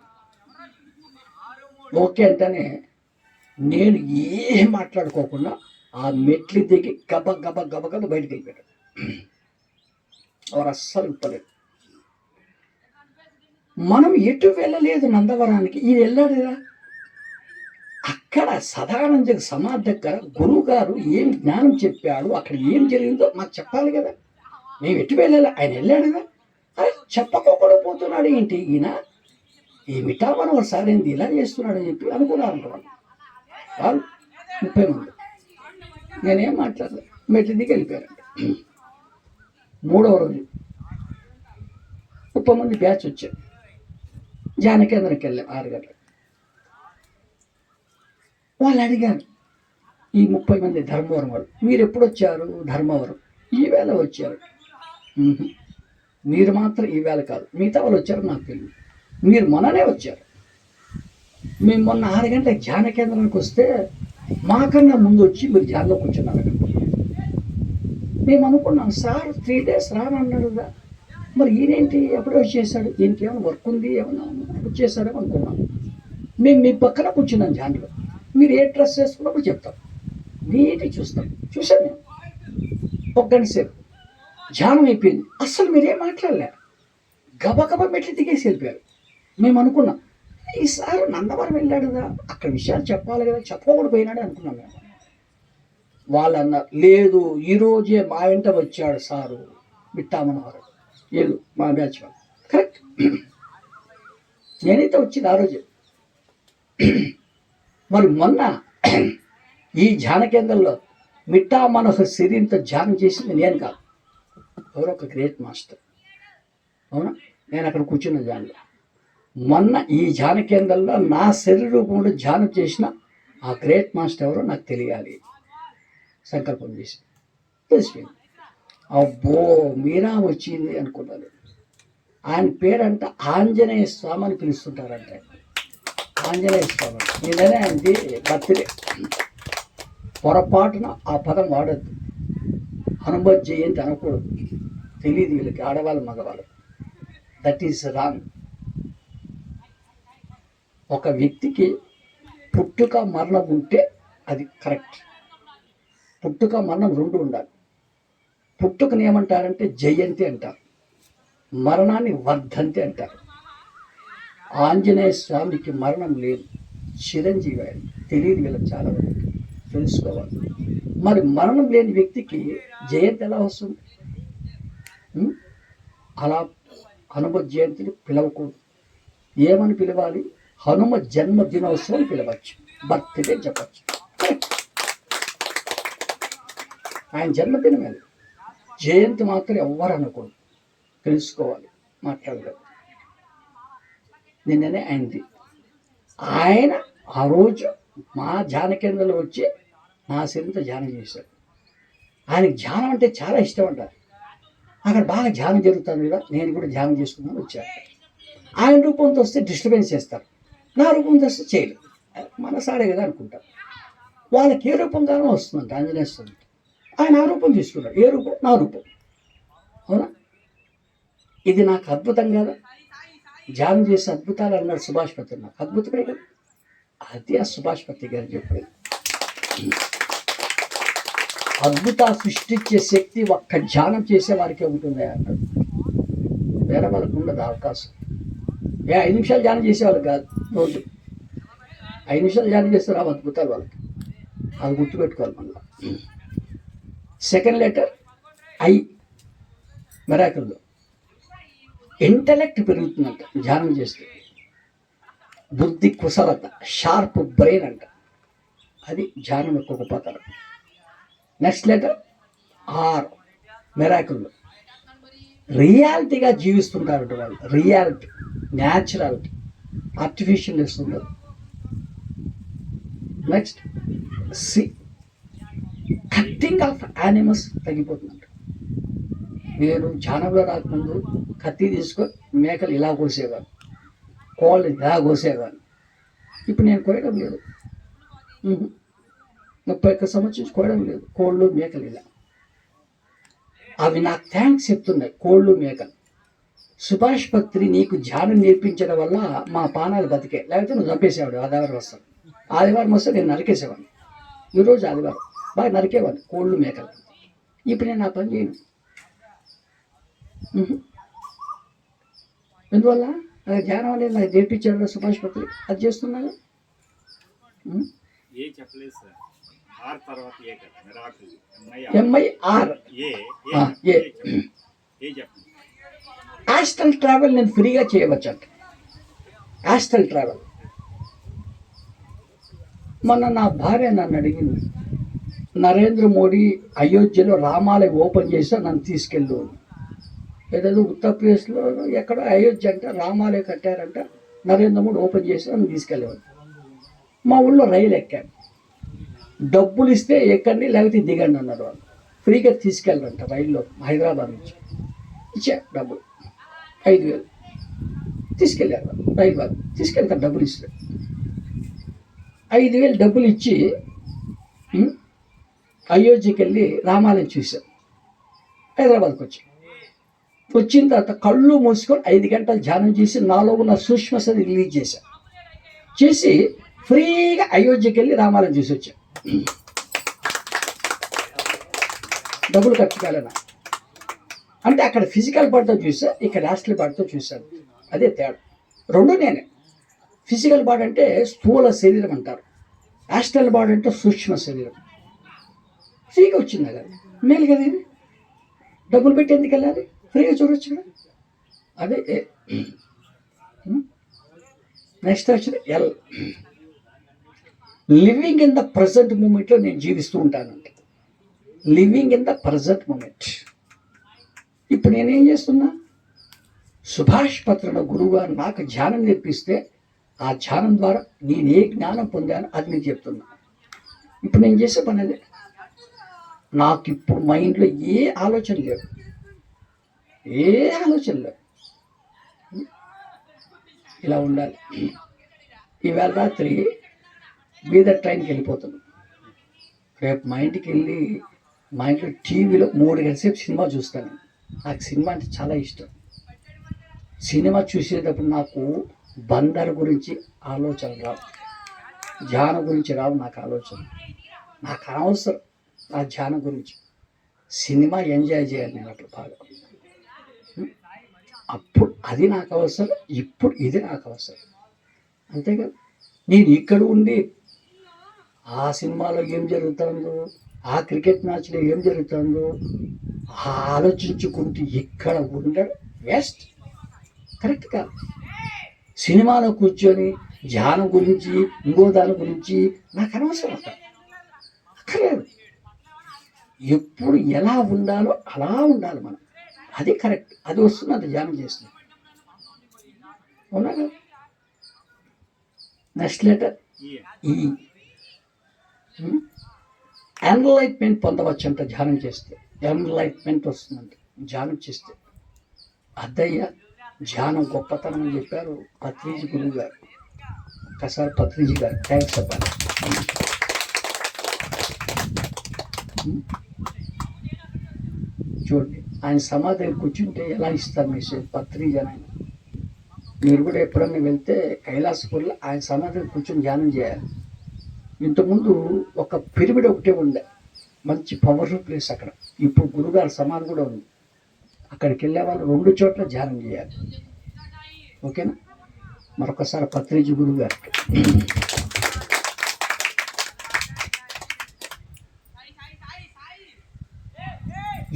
ఓకే అంటేనే నేను ఏం మాట్లాడుకోకుండా ఆ మెట్లు దిగి గబ బయటికి వెళ్ళిపోయాడు. వారు అస్సలు ఇప్పలేదు. మనం ఎటు వెళ్ళలేదు నందవరానికి, ఈయన వెళ్ళాడు కదా. అక్కడ సదానంద సమాధి దగ్గర గురువు గారు ఏం జ్ఞానం చెప్పాడు, అక్కడ ఏం జరిగిందో మాకు చెప్పాలి కదా. మేము ఎటు వెళ్ళాలి, ఆయన వెళ్ళాడు కదా. అరే చెప్పకోకుండా పోతున్నాడు ఏంటి ఈయన, ఏమిటా మనం ఒకసారి ఏంది ఇలా చేస్తున్నాడు అని చెప్పి అనుకున్నారంట వాళ్ళు 30 మంది. నేనేం మాట్లాడలేదు, మెట్ల దిగి వెళ్ళిపోయారంట. 3వ రోజు 30 మంది బ్యాచ్ వచ్చారు. జానకేంద్రకి వెళ్ళాం 6 గంటలకు. వాళ్ళు అడిగారు ఈ 30 మంది ధర్మవరం వాళ్ళు, మీరు ఎప్పుడు వచ్చారు? ధర్మవరం ఈవేళ వచ్చారు. మీరు మాత్రం ఈవేళ కాదు, మిగతా వాళ్ళు వచ్చారు నాకు తెలియదు. మీరు మొన్ననే వచ్చారు. మేము మొన్న 6 గంటలకు ధ్యాన కేంద్రానికి వస్తే మాకన్నా ముందు వచ్చి మీరు ధ్యానంలో కూర్చున్నారు. మేము అనుకున్నాం సార్ 3 days రానన్నాడు కదా, మరి ఈయనేంటి ఎప్పుడో వచ్చేసాడు, దీనికి ఏమైనా వర్క్ ఉంది ఏమన్నా వచ్చేసాడేమో అనుకున్నాం. మేము మీ పక్కన కూర్చున్నాం ధ్యానంలో. మీరు ఏ డ్రెస్ వేసుకున్నప్పుడు చెప్తాం, నీటి చూస్తాం. చూశాను నేను 1 గంట సేపు ధ్యానం అయిపోయింది. అస్సలు మీరేం మాట్లాడలే, గబగబా మెట్లు దిగేసి వెళ్ళిపోయారు. మేము అనుకున్నాం ఈసారి నందవరం వెళ్ళాడు కదా, అక్కడ విషయాలు చెప్పాలి కదా, చెప్పకూడదు పోయినాడే అనుకున్నాం మేము. వాళ్ళు అన్నారు లేదు ఈరోజే మా వెంట వచ్చాడు సారు బిట్టామనవరం వీళ్ళు మా బ్యాచ్ వాళ్ళు. కరెక్ట్, నేనైతే వచ్చింది ఆ రోజే. మరి మొన్న ఈ ధ్యాన కేంద్రంలో మిట్టా మనోహర్ శరీరంతో ధ్యానం చేసింది నేను కాదు, ఎవరో ఒక గ్రేట్ మాస్టర్. అవునా, నేను అక్కడ కూర్చున్న ధ్యానంలో. మొన్న ఈ ధ్యాన కేంద్రంలో నా శరీర రూపంలో ధ్యానం చేసిన ఆ గ్రేట్ మాస్టర్ ఎవరో నాకు తెలియాలి సంకల్పం చేసి తెలిసిపోయింది. అబ్బో మీరా వచ్చింది అనుకున్నాను. ఆయన పేరంట ఆంజనేయ స్వామి అని పిలుస్తుంటారంట. ఆంజనేయ స్వామి నిన్ననే ఆయనది బర్త్డే. పొరపాటున ఆ పదం వాడద్దు. హనుమత్ జయంతి అనకూడదు. తెలియదు వీళ్ళకి, ఆడవాళ్ళు మగవాళ్ళు. That is wrong. ఒక వ్యక్తికి పుట్టుక మరణం ఉంటే అది కరెక్ట్. పుట్టుక మరణం రెండు ఉండాలి. పుట్టుకని ఏమంటారంటే జయంతి అంటారు, మరణాన్ని వర్ధంతి అంటారు. ఆంజనేయ స్వామికి మరణం లేదు, చిరంజీవి ఆయన. తెలియదు వీళ్ళకి చాలా మందికి, తెలుసుకోవాలి. మరి మరణం లేని వ్యక్తికి జయంతి ఎలా వస్తుంది? అలా హనుమ జయంతిని పిలవకూడదు. ఏమని పిలవాలి? హనుమ జన్మదినోత్సవం పిలవచ్చు, బర్త్డే చెప్పచ్చు. ఆయన జన్మదినమే, జయంతి మాత్రం ఎవ్వరు అనకూడదు. తెలుసుకోవాలి, మాట్లాడలేదు. నిన్ననే అయింది. ఆయన ఆ రోజు మా ధ్యాన కేంద్రంలో వచ్చి నా శరీరంతో ధ్యానం చేశారు. ఆయనకి ధ్యానం అంటే చాలా ఇష్టం అంటారు. అక్కడ బాగా ధ్యానం జరుగుతుంది కదా, నేను కూడా ధ్యానం చేసుకున్నాను వచ్చాను. ఆయన రూపంతో వస్తే డిస్టర్బెన్స్ చేస్తారు, నా రూపంతో వస్తే చేయలేదు. మనసాడే కదా అనుకుంటారు. వాళ్ళకి ఏ రూపంగానో వస్తుందంట ఆంజనేయ స్వామి. ఆయన ఆ రూపం తీసుకున్నాడు. ఏ రూపం? నా రూపం. అవునా? ఇది నాకు అద్భుతం కదా. ధ్యానం చేసే అద్భుతాలు అన్నాడు సుభాష్ పత్రి. నాకు అద్భుతమే కదా. అది ఆ సుభాష్ పత్రి గారు చెప్పేది. అద్భుతాలు సృష్టించే శక్తి ఒక్క ధ్యానం చేసే వారికే ఉంటుంది అన్నాడు. వేరే వాళ్ళకు ఉండదు అవకాశం. 5 నిమిషాలు ధ్యానం చేసేవాళ్ళు కాదు. రోజు 5 నిమిషాలు ధ్యానం చేస్తారు ఆ అద్భుతాలు వాళ్ళకి. అది గుర్తుపెట్టుకోవాలి మళ్ళీ. Second letter I. మెరాకిల్లో ఇంటలెక్ట్ పెరుగుతుందంట ధ్యానం చేస్తే. బుద్ధి కుశలత, షార్ప్ బ్రెయిన్ అంట. అది ధ్యానం యొక్క గొప్పతనం. Next letter R. మెరాకిల్లో రియాలిటీగా జీవిస్తుంటారంట వాళ్ళు. రియాలిటీ, న్యాచురాలిటీ, ఆర్టిఫిషియల్ ఇస్తుంటారు. Next C. Cutting off animals తగ్గిపోతుందంట. నేను ధ్యానంలో రాకముందు కత్తి తీసుకొని మేకలు ఇలా కోసేవాను, కోళ్ళు ఇలా కోసేవాను. ఇప్పుడు నేను కోయడం లేదు. 31 సంవత్సరం కోయడం లేదు. కోళ్ళు మేకలు ఇలా. అవి నాకు థ్యాంక్స్ చెప్తున్నాయి, కోళ్ళు మేకలు. సుభాష్ పత్రి నీకు ధ్యానం నేర్పించడం వల్ల మా పానాలు బతికే, లేకపోతే నువ్వు చంపేసేవాడు. ఆదివారం వస్తాను, ఆదివారం వస్తే నేను నరికేసేవాడిని. ఈరోజు ఆదివారం బాగా నరికేవాడిని కోళ్ళు మేకలు. ఇప్పుడు నేను ఆ పని చేయను. ఎందువల్ల? ధ్యానం అనేది నాకు నేర్పించాడు సుభాష్ పత్రి, అది చేస్తున్నాను. MIR. ఆస్ట్రల్ ట్రావెల్ నేను ఫ్రీగా చేయవచ్చు అంట. Astral travel. మొన్న నా భార్య నన్ను అడిగింది, నరేంద్ర మోడీ అయోధ్యలో రామాలయం ఓపెన్ చేసి నన్ను తీసుకెళ్ళు. ఏదేదో ఉత్తరప్రదేశ్లో ఎక్కడ అయోధ్య అంట రామాలయం కట్టారంట, నరేంద్ర మోడీ ఓపెన్ చేసి నన్ను తీసుకెళ్ళేవాడు. మా ఊళ్ళో రైలు ఎక్కాను. డబ్బులు ఇస్తే ఎక్కండి లేకపోతే దిగండి అన్నారు వాళ్ళు. ఫ్రీగా తీసుకెళ్ళారంట రైల్లో హైదరాబాద్ నుంచి. ఇచ్చా డబ్బులు 5,000 తీసుకెళ్ళారు రైలు వాళ్ళు. తీసుకెళ్తారు డబ్బులు ఇస్తే. 5,000 డబ్బులు ఇచ్చి అయోధ్యకి వెళ్ళి రామాలయం చూశాను. హైదరాబాద్కి వచ్చి వచ్చిన తర్వాత కళ్ళు మూసుకొని 5 గంటలు ధ్యానం చేసి నాలో ఉన్న సూక్ష్మశక్తి రిలీజ్ చేశాను. చేసి ఫ్రీగా అయోధ్యకి వెళ్ళి రామాలయం చూసి వచ్చాను. డబ్బులు ఖర్చు కాలేనా అంటే అక్కడ ఫిజికల్ బాడీతో చూసా, ఇక్కడ యాస్ట్రల్ బాడీతో చూశాను. అదే తేడా. రెండు నేనే. ఫిజికల్ బాడీ అంటే స్థూల శరీరం అంటారు, యాస్ట్రల్ బాడీ అంటే సూక్ష్మ శరీరం. ఫ్రీగా వచ్చింది కదా, మేలు కదా. ఇది డబ్బులు పెట్టి ఎందుకు వెళ్ళాలి? ఫ్రీగా చూడవచ్చు కదా. అదే నెక్స్ట్ వచ్చింది L. Living in the present మూమెంట్లో నేను జీవిస్తూ ఉంటానంటే. Living in the present moment. ఇప్పుడు నేనేం చేస్తున్నా? సుభాష్ పత్రన గురువుగారు నాకు ధ్యానం నేర్పిస్తే ఆ ధ్యానం ద్వారా నేను ఏ జ్ఞానం పొందానో అది నేను చెప్తున్నా. ఇప్పుడు నేను చేసే పని అదే. నాకు ఇప్పుడు మైండ్లో ఏ ఆలోచన లేవు, ఏ ఆలోచన లేవు. ఇలా ఉండాలి. ఈవేళ రాత్రి మీద ట్రైన్కి వెళ్ళిపోతున్నాను. రేపు మా ఇంటికి వెళ్ళి మా ఇంట్లో టీవీలో 3 గంటల సేపు సినిమా చూస్తాను. నాకు సినిమా అంటే చాలా ఇష్టం. సినిమా చూసేటప్పుడు నాకు బందర్ గురించి ఆలోచన రావు, ధ్యానం గురించి రావు నాకు ఆలోచన. నాకు అనవసరం ఆ ధ్యానం గురించి. సినిమా ఎంజాయ్ చేయాలి నేను అట్లా బాగా. అప్పుడు అది నాకు అవసరం, ఇప్పుడు ఇది నాకు అవసరం. అంతేకాదు నేను ఇక్కడ ఉండి ఆ సినిమాలో ఏం జరుగుతుందో, ఆ క్రికెట్ మ్యాచ్లో ఏం జరుగుతుందో ఆలోచించుకుంటూ ఇక్కడ ఉండడం వేస్ట్, కరెక్ట్ కాదు. సినిమాలో కూర్చొని ధ్యానం గురించి ఇంకో దాని గురించి నాకు అనవసరం అక్కర్లేదు. ఎప్పుడు ఎలా ఉండాలో అలా ఉండాలి మనం. అది కరెక్ట్, అది వస్తుంది, అంత ధ్యానం చేస్తుంది. అవునా కదా? నెక్స్ట్ లెటర్ ఈ. ఎన్లైట్మెంట్ పొందవచ్చు అంట ధ్యానం చేస్తే. ఎన్లైట్మెంట్ వస్తుందంట ధ్యానం చేస్తే. అద్దయ్య ధ్యానం గొప్పతనం అని చెప్పారు పత్రిజీ గురువు గారు. ఒకసారి పత్రిజీ గారు థ్యాంక్స్ చెప్పాలి. చూడండి, ఆయన సమాధిని కూర్చుంటే ఎలా ఇస్తారు మెసేజ్ పత్రిజీ అని. మీరు కూడా ఎప్పుడన్నా వెళ్తే కైలాసపూర్లో ఆయన సమాధిని కూర్చొని ధ్యానం చేయాలి. ఇంతకుముందు ఒక పిరమిడ్ ఒకటే ఉండే, మంచి పవర్ఫుల్ ప్లేస్ అక్కడ. ఇప్పుడు గురుగారి సమాధి కూడా ఉంది. అక్కడికి వెళ్ళే వాళ్ళు 2 చోట్ల ధ్యానం చేయాలి. ఓకేనా? మరొకసారి పత్రిజీ గురువు గారికి.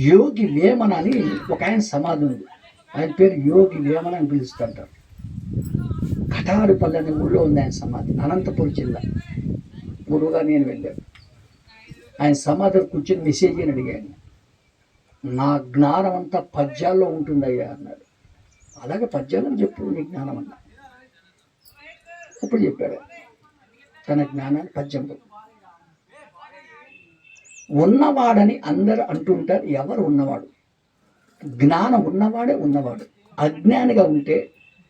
యోగి వేమన అని ఒక ఆయన సమాధి ఉంది. ఆయన పేరు యోగి వేమన అని పిలుస్తుంటారు. కటారుపల్లి అనే ఊళ్ళో ఉంది ఆయన సమాధి, అనంతపురం జిల్లా. గురువుగా నేను వెళ్ళాను. ఆయన సమాధిలో కూర్చొని మెసేజ్ అని అడిగాను. నా జ్ఞానం అంతా పద్యాల్లో ఉంటుందయ్యా అన్నాడు. అలాగే పద్యాలను చెప్పు నీ జ్ఞానం అన్నా. అప్పుడు చెప్పాడు తన జ్ఞానాన్ని పద్యంలో. ఉన్నవాడని అందరూ అంటుంటారు. ఎవరు ఉన్నవాడు? జ్ఞానం ఉన్నవాడే ఉన్నవాడు. అజ్ఞానిగా ఉంటే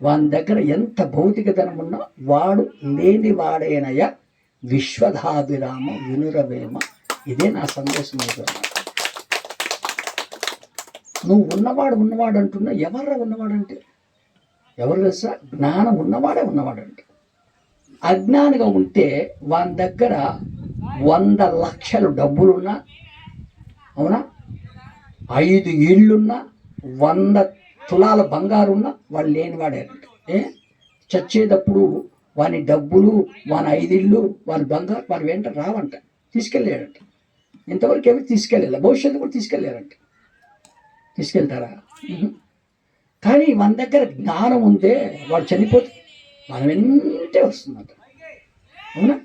వాని దగ్గర ఎంత భౌతిక ధనం ఉన్నా వాడు లేని వాడేనయ్యా. విశ్వధాభిరామ వినురవేమ. ఇదే నా సందేశం. నువ్వు ఉన్నవాడు అంటున్నా. ఎవర్రా ఉన్నవాడంటే? ఎవరు తెలుసా? జ్ఞానం ఉన్నవాడే ఉన్నవాడంటే. అజ్ఞానిగా ఉంటే వాని దగ్గర 100 లక్షల డబ్బులున్నా, అవునా, 5 ఇళ్ళున్నా, 100 తులాల బంగారు ఉన్నా వాడు లేనివాడేనంట. చచ్చేటప్పుడు వాని డబ్బులు, వాని 5 ఇళ్ళు, వాని బంగారు వాని వెంట రావంట, తీసుకెళ్ళాడంట. ఇంతవరకు ఎవరు తీసుకెళ్ళాలి, భవిష్యత్తు కూడా తీసుకెళ్ళారంట. తీసుకెళ్తారా? కానీ మన దగ్గర జ్ఞానం ఉంటే వాడు చనిపోతే మన వెంటే వస్తుందంట. అవునా?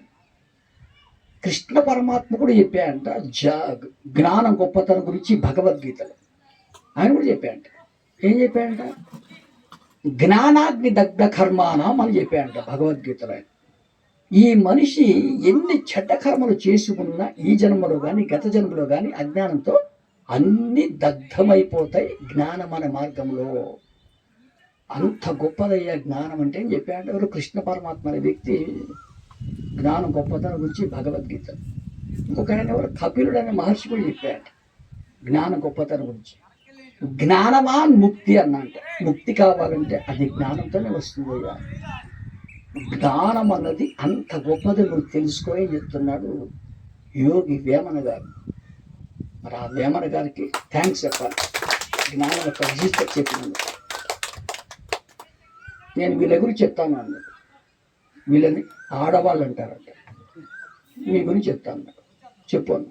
కృష్ణ పరమాత్మ కూడా చెప్పాయంట జ్ఞానం గొప్పతనం గురించి భగవద్గీతలో. ఆయన కూడా చెప్పాయంట. ఏం చెప్పాయంట? జ్ఞానాగ్ని దగ్ధ కర్మానం అని చెప్పాయంట భగవద్గీతలో. ఈ మనిషి ఎన్ని చెడ్డ కర్మలు చేసుకున్నా ఈ జన్మలో కానీ గత జన్మలో కానీ అజ్ఞానంతో అన్ని దగ్ధమైపోతాయి జ్ఞానం అనే మార్గంలో. అంత గొప్పదయ్యా జ్ఞానం అంటే అని చెప్పాయంట. ఎవరు? కృష్ణ పరమాత్మ అనే వ్యక్తి జ్ఞానం గొప్పతనం గురించి భగవద్గీత. ఇంకొక ఆయన ఎవరు? కపిలుడు అనే మహర్షి కూడా చెప్పాయంట జ్ఞానం గొప్పతనం గురించి. జ్ఞానవాన్ ముక్తి అన్నంట. ముక్తి కావాలంటే అది జ్ఞానంతోనే వస్తుందయ్యా. జ్ఞానం అన్నది అంత గొప్పది, నువ్వు తెలుసుకోని చెప్తున్నాడు యోగి వేమన గారు. మరి ఆ వేమన గారికి థ్యాంక్స్ చెప్పాలి. జ్ఞానం యొక్క విశిష్టత చెప్పినందుకు. నేను వీళ్ళ గురించి చెప్తాను అన్నాడు. వీళ్ళని ఆడవాళ్ళు అంటారంట. మీ గురించి చెప్తాను. చెప్పు అన్న.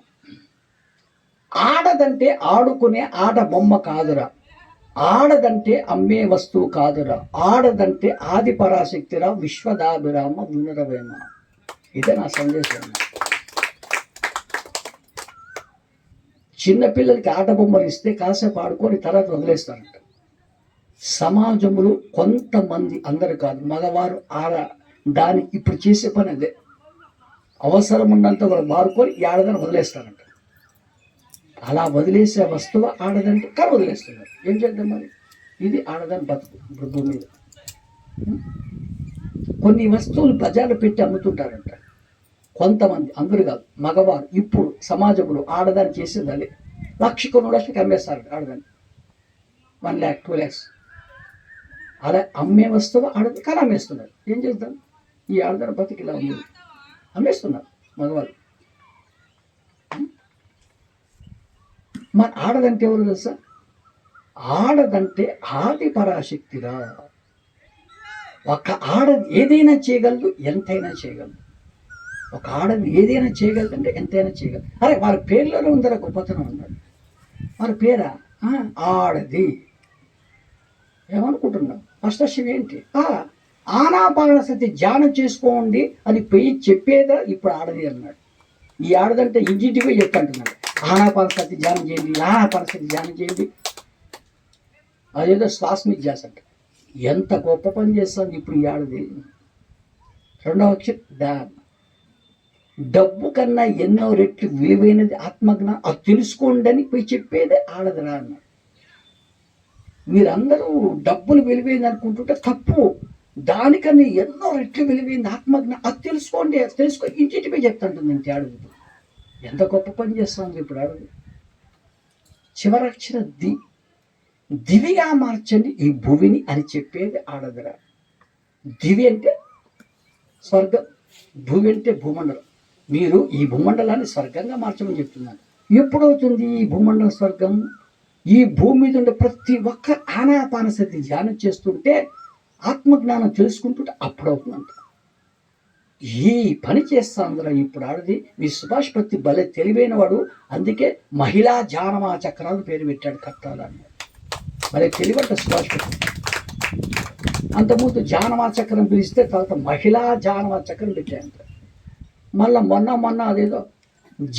ఆడదంటే ఆడుకునే ఆట బొమ్మ కాదురా, ఆడదంటే అమ్మే వస్తువు కాదురా, ఆడదంటే ఆది పరాశక్తిరా, విశ్వదాభిరామ వినురవేమ. ఇదే నా సందేశం. చిన్నపిల్లలకి ఆట బొమ్మలు ఇస్తే కాసేపు ఆడుకొని తర్వాత వదిలేస్తారంట. సమాజంలో కొంతమంది, అందరు కాదు, మగవారు ఆడ దాన్ని ఇప్పుడు చేసే పని అదే. అవసరం ఉన్నంత కూడా వారుకొని ఈ ఆడదాన్ని వదిలేస్తారంట. అలా వదిలేసే వస్తువు ఆడదంటే కానీ వదిలేస్తున్నారు. ఏం చేద్దాం మరి? ఇది ఆడదాని బతుకు ఇప్పుడు భూమి మీద. కొన్ని వస్తువులు బజార్లో పెట్టి అమ్ముతుంటారంట కొంతమంది, అందరు కాదు, మగవారు. ఇప్పుడు సమాజంలో ఆడదాన్ని చేసేది అదే. 1,00,000 2 లక్షలకి అమ్మేస్తారు ఆడదాన్ని, 1 lakh 2 lakhs. అలా అమ్మే వస్తువు ఆడది కానీ అమ్మేస్తున్నారు. ఏం చేద్దాం? ఈ ఆడదాని బతుకు ఇలా ఉంది, అమ్మేస్తున్నారు మగవాళ్ళు. మరి ఆడదంటే ఎవరు తెలుసా? ఆడదంటే ఆది పరాశక్తిరా. ఒక ఆడది ఏదైనా చేయగలదు, ఎంతైనా చేయగలదు. ఒక ఆడది ఏదైనా చేయగలదు అంటే ఎంతైనా చేయగలదు. అరే వారి పేర్లోనే ఉందరా గొప్పతనం అన్నాడు. వారి పేరా ఆడది. ఏమనుకుంటున్నావు? అష్టశివి ఏంటి? ఆనాపానసతి ధ్యానం చేసుకోండి అని పోయి చెప్పేదా ఇప్పుడు ఆడది అన్నాడు. ఈ ఆడదంటే ఇంటింటికి పోయి చెప్తాంటున్నాడు, ఆనాపానసతి ధ్యానం చేయండి, ఆనాపానసతి ధ్యానం చేయండి. అదేదో శ్వాస మీద చేస్తంట. ఎంత గొప్ప పని చేస్తుంది ఇప్పుడు ఈ ఆడది. రెండవ అక్షరం డబ్బు కన్నా ఎన్నో రెట్లు విలువైనది ఆత్మజ్ఞానం, అది తెలుసుకోండి అని పోయి చెప్పేదే ఆడదిరా అన్నాడు. మీరందరూ డబ్బులు విలువైంది అనుకుంటుంటే తప్పు. దానికన్నా ఎన్నో రెట్లు విలువైంది ఆత్మజ్ఞానం, అది తెలుసుకోండి, అది తెలుసుకో, ఇంటింటి పోయి చెప్తుంటుంది ఇంటి ఆడది. ఎంత గొప్ప పని చేస్తుంది ఇప్పుడు ఆడది. చివరక్షర దివిగా మార్చండి ఈ భూమిని అని చెప్పేది ఆడదిరా. దివి అంటే స్వర్గం, భూమి అంటే భూమండలం. మీరు ఈ భూమండలాన్ని స్వర్గంగా మార్చమని చెప్తున్నాను. ఎప్పుడవుతుంది ఈ భూమండలం స్వర్గం? ఈ భూమి మీద ఉండే ప్రతి ఒక్క ఆనాపానసతి ధ్యానం చేస్తుంటే, ఆత్మజ్ఞానం తెలుసుకుంటుంటే అప్పుడవుతుందంట. ఈ పని చేస్తాందిరా ఇప్పుడు ఆడది. మీ సుభాష్ పత్తి భలే తెలివైన వాడు, అందుకే మహిళా జానమా చక్రాలు పేరు పెట్టాడు కట్టాలని. భలే తెలివంట సుభాష్ పత్తి. అంతకుముందు జానమా చక్రం పిలిస్తే తర్వాత మహిళా జానమా చక్రం పెట్టాయంట. మళ్ళా మొన్న అదేదో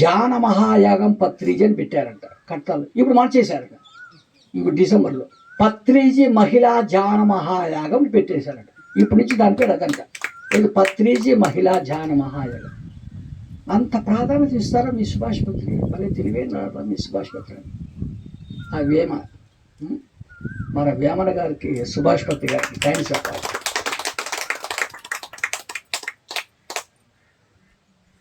జాన మహాయాగం పత్రిజీ అని పెట్టారంట కట్టాలు. ఇప్పుడు మార్చేశారంట. ఇప్పుడు డిసెంబర్లో పత్రిజీ మహిళా జాన మహాయాగం పెట్టేశారంట. ఇప్పటి నుంచి దాని పేరు అదంట, ఇది పత్రిజీ మహిళా జాన మహాయాగం. అంత ప్రాధాన్యత ఇస్తారా మీ సుభాష్ పత్రి? భలే తెలివైన మీ సుభాష్ పత్రి. ఆ వేమ, మన వేమన గారికి, సుభాష్ పత్రి గారికి థ్యాంక్స్ చెప్పాలి.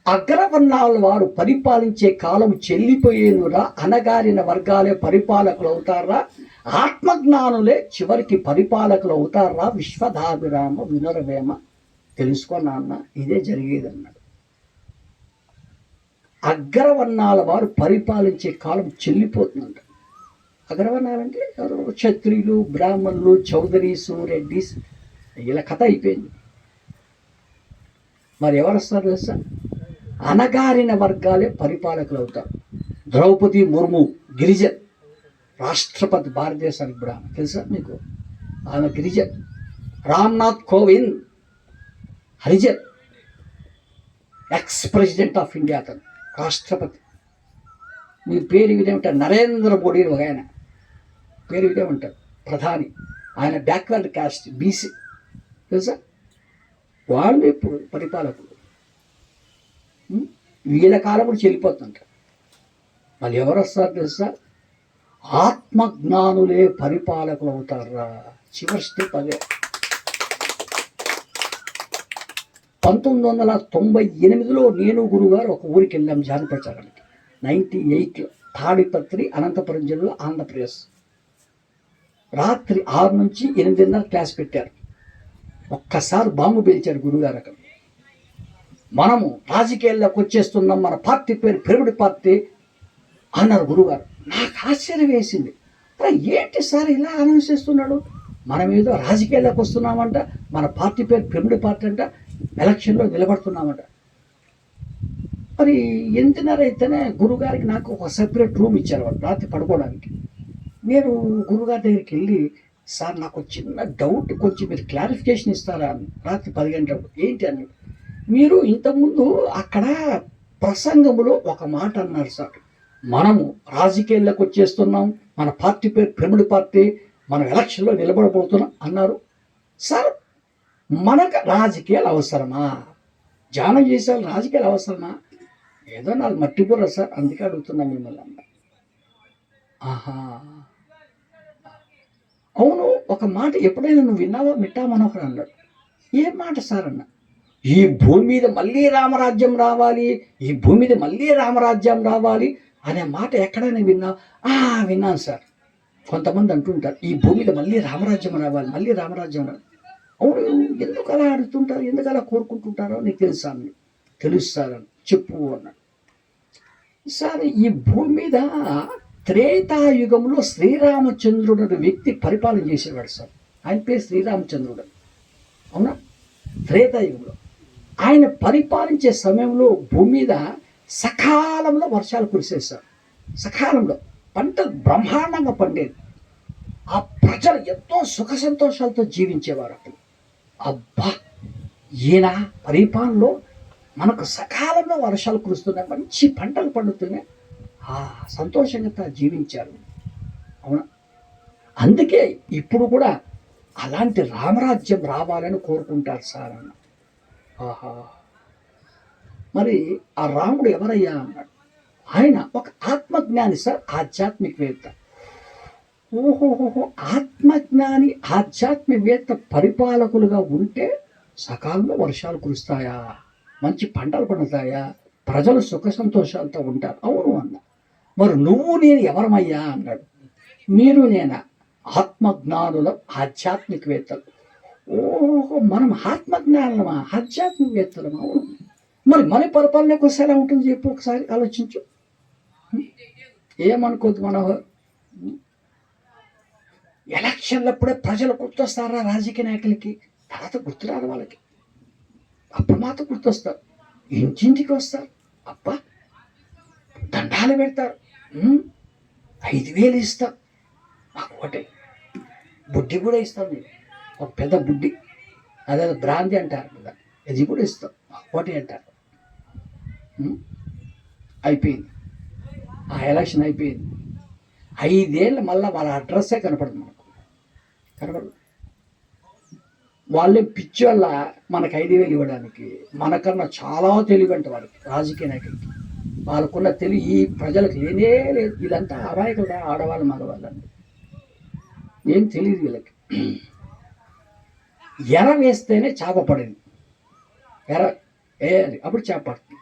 అగ్రవర్ణాల వారు పరిపాలించే కాలం చెల్లిపోయేనురా, అనగారిన వర్గాలే పరిపాలకులు అవుతారా, ఆత్మజ్ఞానులే చివరికి పరిపాలకులు అవుతారా, విశ్వధాభిరామ వినురవేమ తెలుసుకో నాన్న, ఇదే జరిగేది అన్నాడు. అగ్రవర్ణాల వారు పరిపాలించే కాలం చెల్లిపోతుందంట. అగ్రవర్ణాలంటే ఎవరు? క్షత్రియులు, బ్రాహ్మణులు, చౌదరీసు, రెడ్డిస్, ఇలా కథ అయిపోయింది. మరి ఎవరు వస్తారు తెలుసా? అనగారిన వర్గాలే పరిపాలకులు అవుతారు. ద్రౌపది ముర్ము గిరిజన్, రాష్ట్రపతి భారతదేశానికి కూడా తెలుసా మీకు? ఆమె గిరిజన్. రామ్నాథ్ కోవింద్ హరిజన్, ఎక్స్ ప్రెసిడెంట్ ఆఫ్ ఇండియా, అతను రాష్ట్రపతి. మీరు పేరు వినే ఉంటారు, నరేంద్ర మోడీ ఒక ఆయన పేరు వినే ఉంటారు, ప్రధాని. ఆయన బ్యాక్వర్డ్ కాస్ట్, బీసీ, తెలుసా? వాళ్ళు ఇప్పుడు పరిపాలకులు. వీళ్ళ కాలం కూడా చెల్లిపోతుంటారు. మళ్ళీ ఎవరు వస్తారు తెలుసా? ఆత్మజ్ఞానులే పరిపాలకులు అవుతారా. చివరి స్టెప్ అదే. 1998లో నేను గురుగారు ఒక ఊరికి వెళ్ళాం ధ్యాన ప్రచారానికి. 98లో తాడిపత్రి, అనంతపురం జిల్లా, ఆంధ్రప్రదేశ్. రాత్రి 6 నుంచి 8:30 క్లాస్ పెట్టారు. ఒక్కసారి బాంబు పేల్చారు గురుగారు అక్కడ. మనము రాజకీయాల్లోకి వచ్చేస్తున్నాం, మన పార్టీ పేరు పిరమిడ్ పార్టీ అన్నారు గురుగారు. నాకు ఆశ్చర్యం వేసింది. అరే ఏంటి సార్ ఇలా అనౌన్స్ చేస్తున్నాడు? మనం ఏదో రాజకీయాల్లోకి వస్తున్నామంట, మన పార్టీ పేరు పిరమిడ్ పార్టీ అంట, ఎలక్షన్లో నిలబడుతున్నామంట. మరి 8:30 అయితేనే గురుగారికి నాకు ఒక సెపరేట్ రూమ్ ఇచ్చారు వాళ్ళు రాత్రి పడుకోవడానికి. నేను గురుగారి దగ్గరికి వెళ్ళి, సార్ నాకు చిన్న డౌట్, కొంచెం మీరు క్లారిఫికేషన్ ఇస్తారా అని. రాత్రి 10 గంటలకు. ఏంటి అన్నాడు. మీరు ఇంతకుముందు అక్కడ ప్రసంగంలో ఒక మాట అన్నారు సార్, మనము రాజకీయాల్లోకి వచ్చేస్తున్నాం, మన పార్టీ పేరు పిరమిడ్ పార్టీ, మనం ఎలక్షన్లో నిలబడబోతున్నాం అన్నారు. సార్ మనకు రాజకీయాలు అవసరమా? ధ్యానం చేసే రాజకీయాలు అవసరమా? ఏదో నాకు మట్టిపోరా సార్, అందుకే అడుగుతున్నా మిమ్మల్ని అన్న. ఆహా, అవును, ఒక మాట ఎప్పుడైనా నువ్వు విన్నావా? మిట్టా మనోహర్ అన్నాడు. ఏం మాట సార్ అన్న. ఈ భూమి మీద మళ్ళీ రామరాజ్యం రావాలి, ఈ భూమి మీద మళ్ళీ రామరాజ్యం రావాలి అనే మాట ఎక్కడైనా విన్నావు? విన్నాను సార్. కొంతమంది అంటుంటారు ఈ భూమి మీద మళ్ళీ రామరాజ్యం రావాలి, మళ్ళీ రామరాజ్యం రావాలి. అవును, ఎందుకు అలా అడుగుతుంటారు, ఎందుకు అలా కోరుకుంటుంటారో నీకు తెలుసా అని. తెలుస్తారని చెప్పు అన్నాడు. సార్, ఈ భూమి మీద త్రేతాయుగంలో శ్రీరామచంద్రుడు అనే వ్యక్తి పరిపాలన చేసేవాడు సార్. ఆయన పేరు శ్రీరామచంద్రుడు. అవునా? త్రేతాయుగంలో ఆయన పరిపాలించే సమయంలో భూమి మీద సకాలంలో వర్షాలు కురిసేసారు. సకాలంలో పంటలు బ్రహ్మాండంగా పండేది. ఆ ప్రజలు ఎంతో సుఖ సంతోషాలతో జీవించేవారు. అప్పుడు అబ్బా, ఈయన పరిపాలనలో మనకు సకాలంలో వర్షాలు కురుస్తున్నాయి, మంచి పంటలు పండుతున్నాయి, సంతోషంగా జీవించారు. అవునా? అందుకే ఇప్పుడు కూడా అలాంటి రామరాజ్యం రావాలని కోరుకుంటారు సార్ అన్న. ఆహా, మరి ఆ రాముడు ఎవరయ్యా అన్నాడు. ఆయన ఒక ఆత్మజ్ఞాని సార్, ఆధ్యాత్మికవేత్త. ఓహోహోహో, ఆత్మజ్ఞాని ఆధ్యాత్మికవేత్త పరిపాలకులుగా ఉంటే సకాలంలో వర్షాలు కురుస్తాయా, మంచి పంటలు పండుతాయా, ప్రజలు సుఖ సంతోషాలతో ఉంటారు. అవును అన్న. మరి నువ్వు నేను ఎవరమయ్యా అన్నాడు. మీరు నేనా? ఆత్మజ్ఞానులం, ఆధ్యాత్మికవేత్తలు. ఓహో, మనం ఆత్మజ్ఞానులమా, ఆధ్యాత్మికవేత్తలమా? అవును. మరి మన పరిపాలనకు వస్తే ఎలా ఉంటుంది చెప్పు, ఒకసారి ఆలోచించు. ఏమనుకోద్దు మనోహర్. ఎలక్షన్లప్పుడే ప్రజలు గుర్తొస్తారా రాజకీయ నాయకులకి? తర్వాత గుర్తురాదు వాళ్ళకి. అప్పుడు మాత్రం గుర్తొస్తారు. ఇంటింటికి వస్తారు. అబ్బా, దండాలు పెడతారు, 5,000 ఇస్తాం, మాకు ఒకటే బుడ్డి కూడా ఇస్తాం. నేను ఒక పెద్ద బుడ్డి, అదే బ్రాంతి అంటారు కదా, అది కూడా ఇస్తాం, ఒకటి అంటారు. అయిపోయింది, ఆ ఎలక్షన్ అయిపోయింది. 5 ఏళ్ళు మళ్ళీ వాళ్ళ అడ్రస్సే కనపడదు మనకు, కనపడదు. వాళ్ళే పిచ్చి వల్ల మనకు 5,000 ఇవ్వడానికి. మనకన్నా చాలా తెలివి అంట వాళ్ళకి, రాజకీయ నాయకులకి. వాళ్ళకున్న తెలివి ఈ ప్రజలకు లేనే లేదు. వీళ్ళంతా అమాయకులు, ఆడవాళ్ళు మగవాళ్ళండి, ఏం తెలియదు వీళ్ళకి. ఎర వేస్తేనే చేప పడింది. ఎర వేయాలి, అప్పుడు చేప పడుతుంది.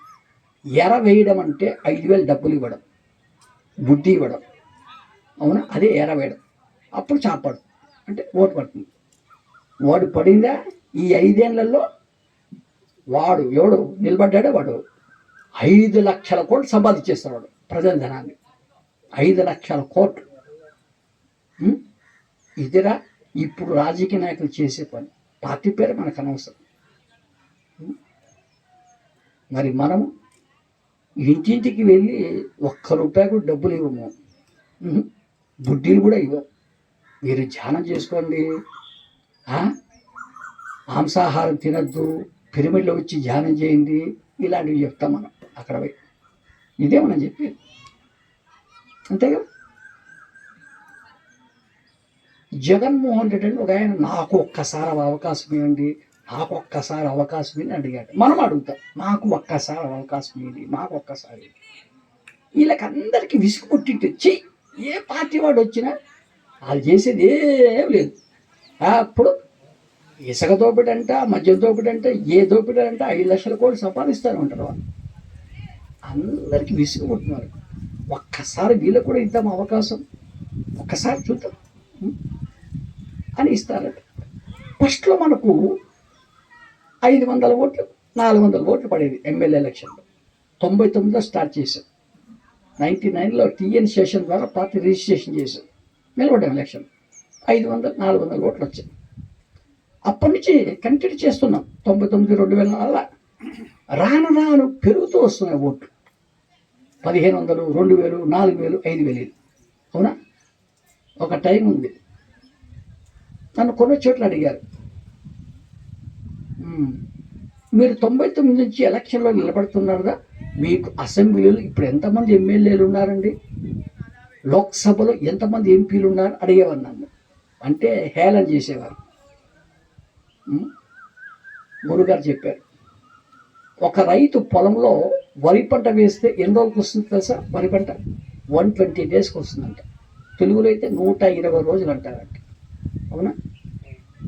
ఎర వేయడం అంటే 5,000 డబ్బులు ఇవ్వడం, బుద్ధి ఇవ్వడం. అవునా? అదే ఎర వేయడం. అప్పుడు చేప పడుతుంది, అంటే ఓటు పడుతుంది. వాడు పడిందా ఈ 5 ఏళ్లలో? వాడు ఎవడు నిలబడ్డాడో వాడు 5 లక్షల కోట్లు సంపాదించేస్తాడు. వాడు ప్రజల ధనాన్ని 5 లక్షల కోట్లు. ఇదిరా ఇప్పుడు రాజకీయ నాయకులు చేసే పని. పార్టీ పేరు మనకు అనవసరం. మరి మనము ఇంటింటికి వెళ్ళి 1 రూపాయి కూడా డబ్బులు ఇవ్వము, బుడ్డీలు కూడా ఇవ్వము. మీరు ధ్యానం చేసుకోండి, మాంసాహారం తినద్దు, పిరమిడ్లో వచ్చి ధ్యానం చేయండి, ఇలాంటివి చెప్తాం మనం అక్కడ పోయి. ఇదే మనం చెప్పేది, అంతేగా. జగన్మోహన్ రెడ్డి అని ఒక ఆయన, నాకు ఒక్కసారి అవకాశం ఇవ్వండి, నాకు ఒక్కసారి అవకాశం ఇవ్వండి అడిగాడు. మనం అడుగుతాం, మాకు ఒక్కసారి అవకాశం ఇవ్వండి, మాకు ఒక్కసారి. వీళ్ళకందరికీ విసుగు పుట్టింటే ఏ పార్టీ వాడు వచ్చినా వాళ్ళు చేసేది ఏం లేదు. అప్పుడు ఇసుక దోపిడీ అంట, మద్యం దోపిడీ అంటే, ఏ దోపిడీ అంటే 5 లక్షల కోట్లు సంపాదిస్తారు ఉంటారు వాళ్ళు. అందరికీ విసుగు పుట్టినారు. ఒక్కసారి వీళ్ళకు కూడా ఇద్దాం అవకాశం, ఒక్కసారి చూద్దాం అని ఇస్తారట. ఫస్ట్లో మనకు 500 ఓట్లు 400 ఓట్లు పడేది ఎమ్మెల్యే ఎలక్షన్లో. 99లో స్టార్ట్ చేశాం. 99లో టీఎన్ సెషన్ ద్వారా పార్టీ రిజిస్ట్రేషన్ చేశాం, నిలబడ్డాం ఎలక్షన్. 500-400 ఓట్లు వచ్చాయి. అప్పటి నుంచి కంటిన్యూ చేస్తున్నాం. 99, 2000 అలా రాను రాను పెరుగుతూ వస్తున్నాయి ఓట్లు. 1,500, 2,000, 4,000, 5,000. అవునా? ఒక టైం ఉంది, నన్ను కొన్ని చోట్ల అడిగారు, మీరు 99 నుంచి ఎలక్షన్లో నిలబడుతున్నారుగా, మీకు అసెంబ్లీలో ఇప్పుడు ఎంతమంది ఎమ్మెల్యేలు ఉన్నారండి, లోక్సభలో ఎంతమంది ఎంపీలు ఉన్నారు అడిగేవారు నన్ను. అంటే హేళన చేసేవారు. గురుగారు చెప్పారు, ఒక రైతు పొలంలో వరి పంట వేస్తే ఎన్ని రోజులకు వస్తుంది తెలుసా? వరి పంట 120 డేస్కి వస్తుందంట. తెలుగులో అయితే 120 రోజులు అంటారంట. అవునా?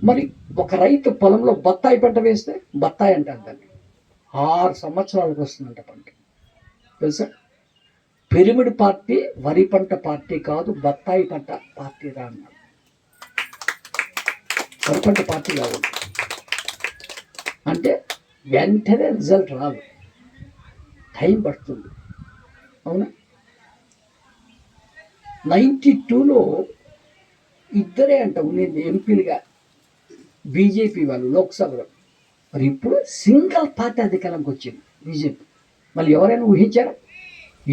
మరి ఒక రైతు పొలంలో బత్తాయి పంట వేస్తే బత్తాయి అంటారు దాన్ని, 6 సంవత్సరాలకు వస్తుందంట పంట. తెలుసా? పిరమిడ్ పార్టీ వరి పంట పార్టీ కాదు, బత్తాయి పంట పార్టీ రా అన్నాడు. వరి పంట పార్టీ కాదు అంటే వెంటనే రిజల్ట్ రాదు, టైం పడుతుంది. అవునా? 92లో ఇద్దరే అంట ఉండేది ఎంపీలుగా, బీజేపీ వాళ్ళు లోక్సభలో. మరి ఇప్పుడు సింగిల్ పార్టీ అధికారంకి వచ్చింది బీజేపీ. మళ్ళీ ఎవరైనా ఊహించారా?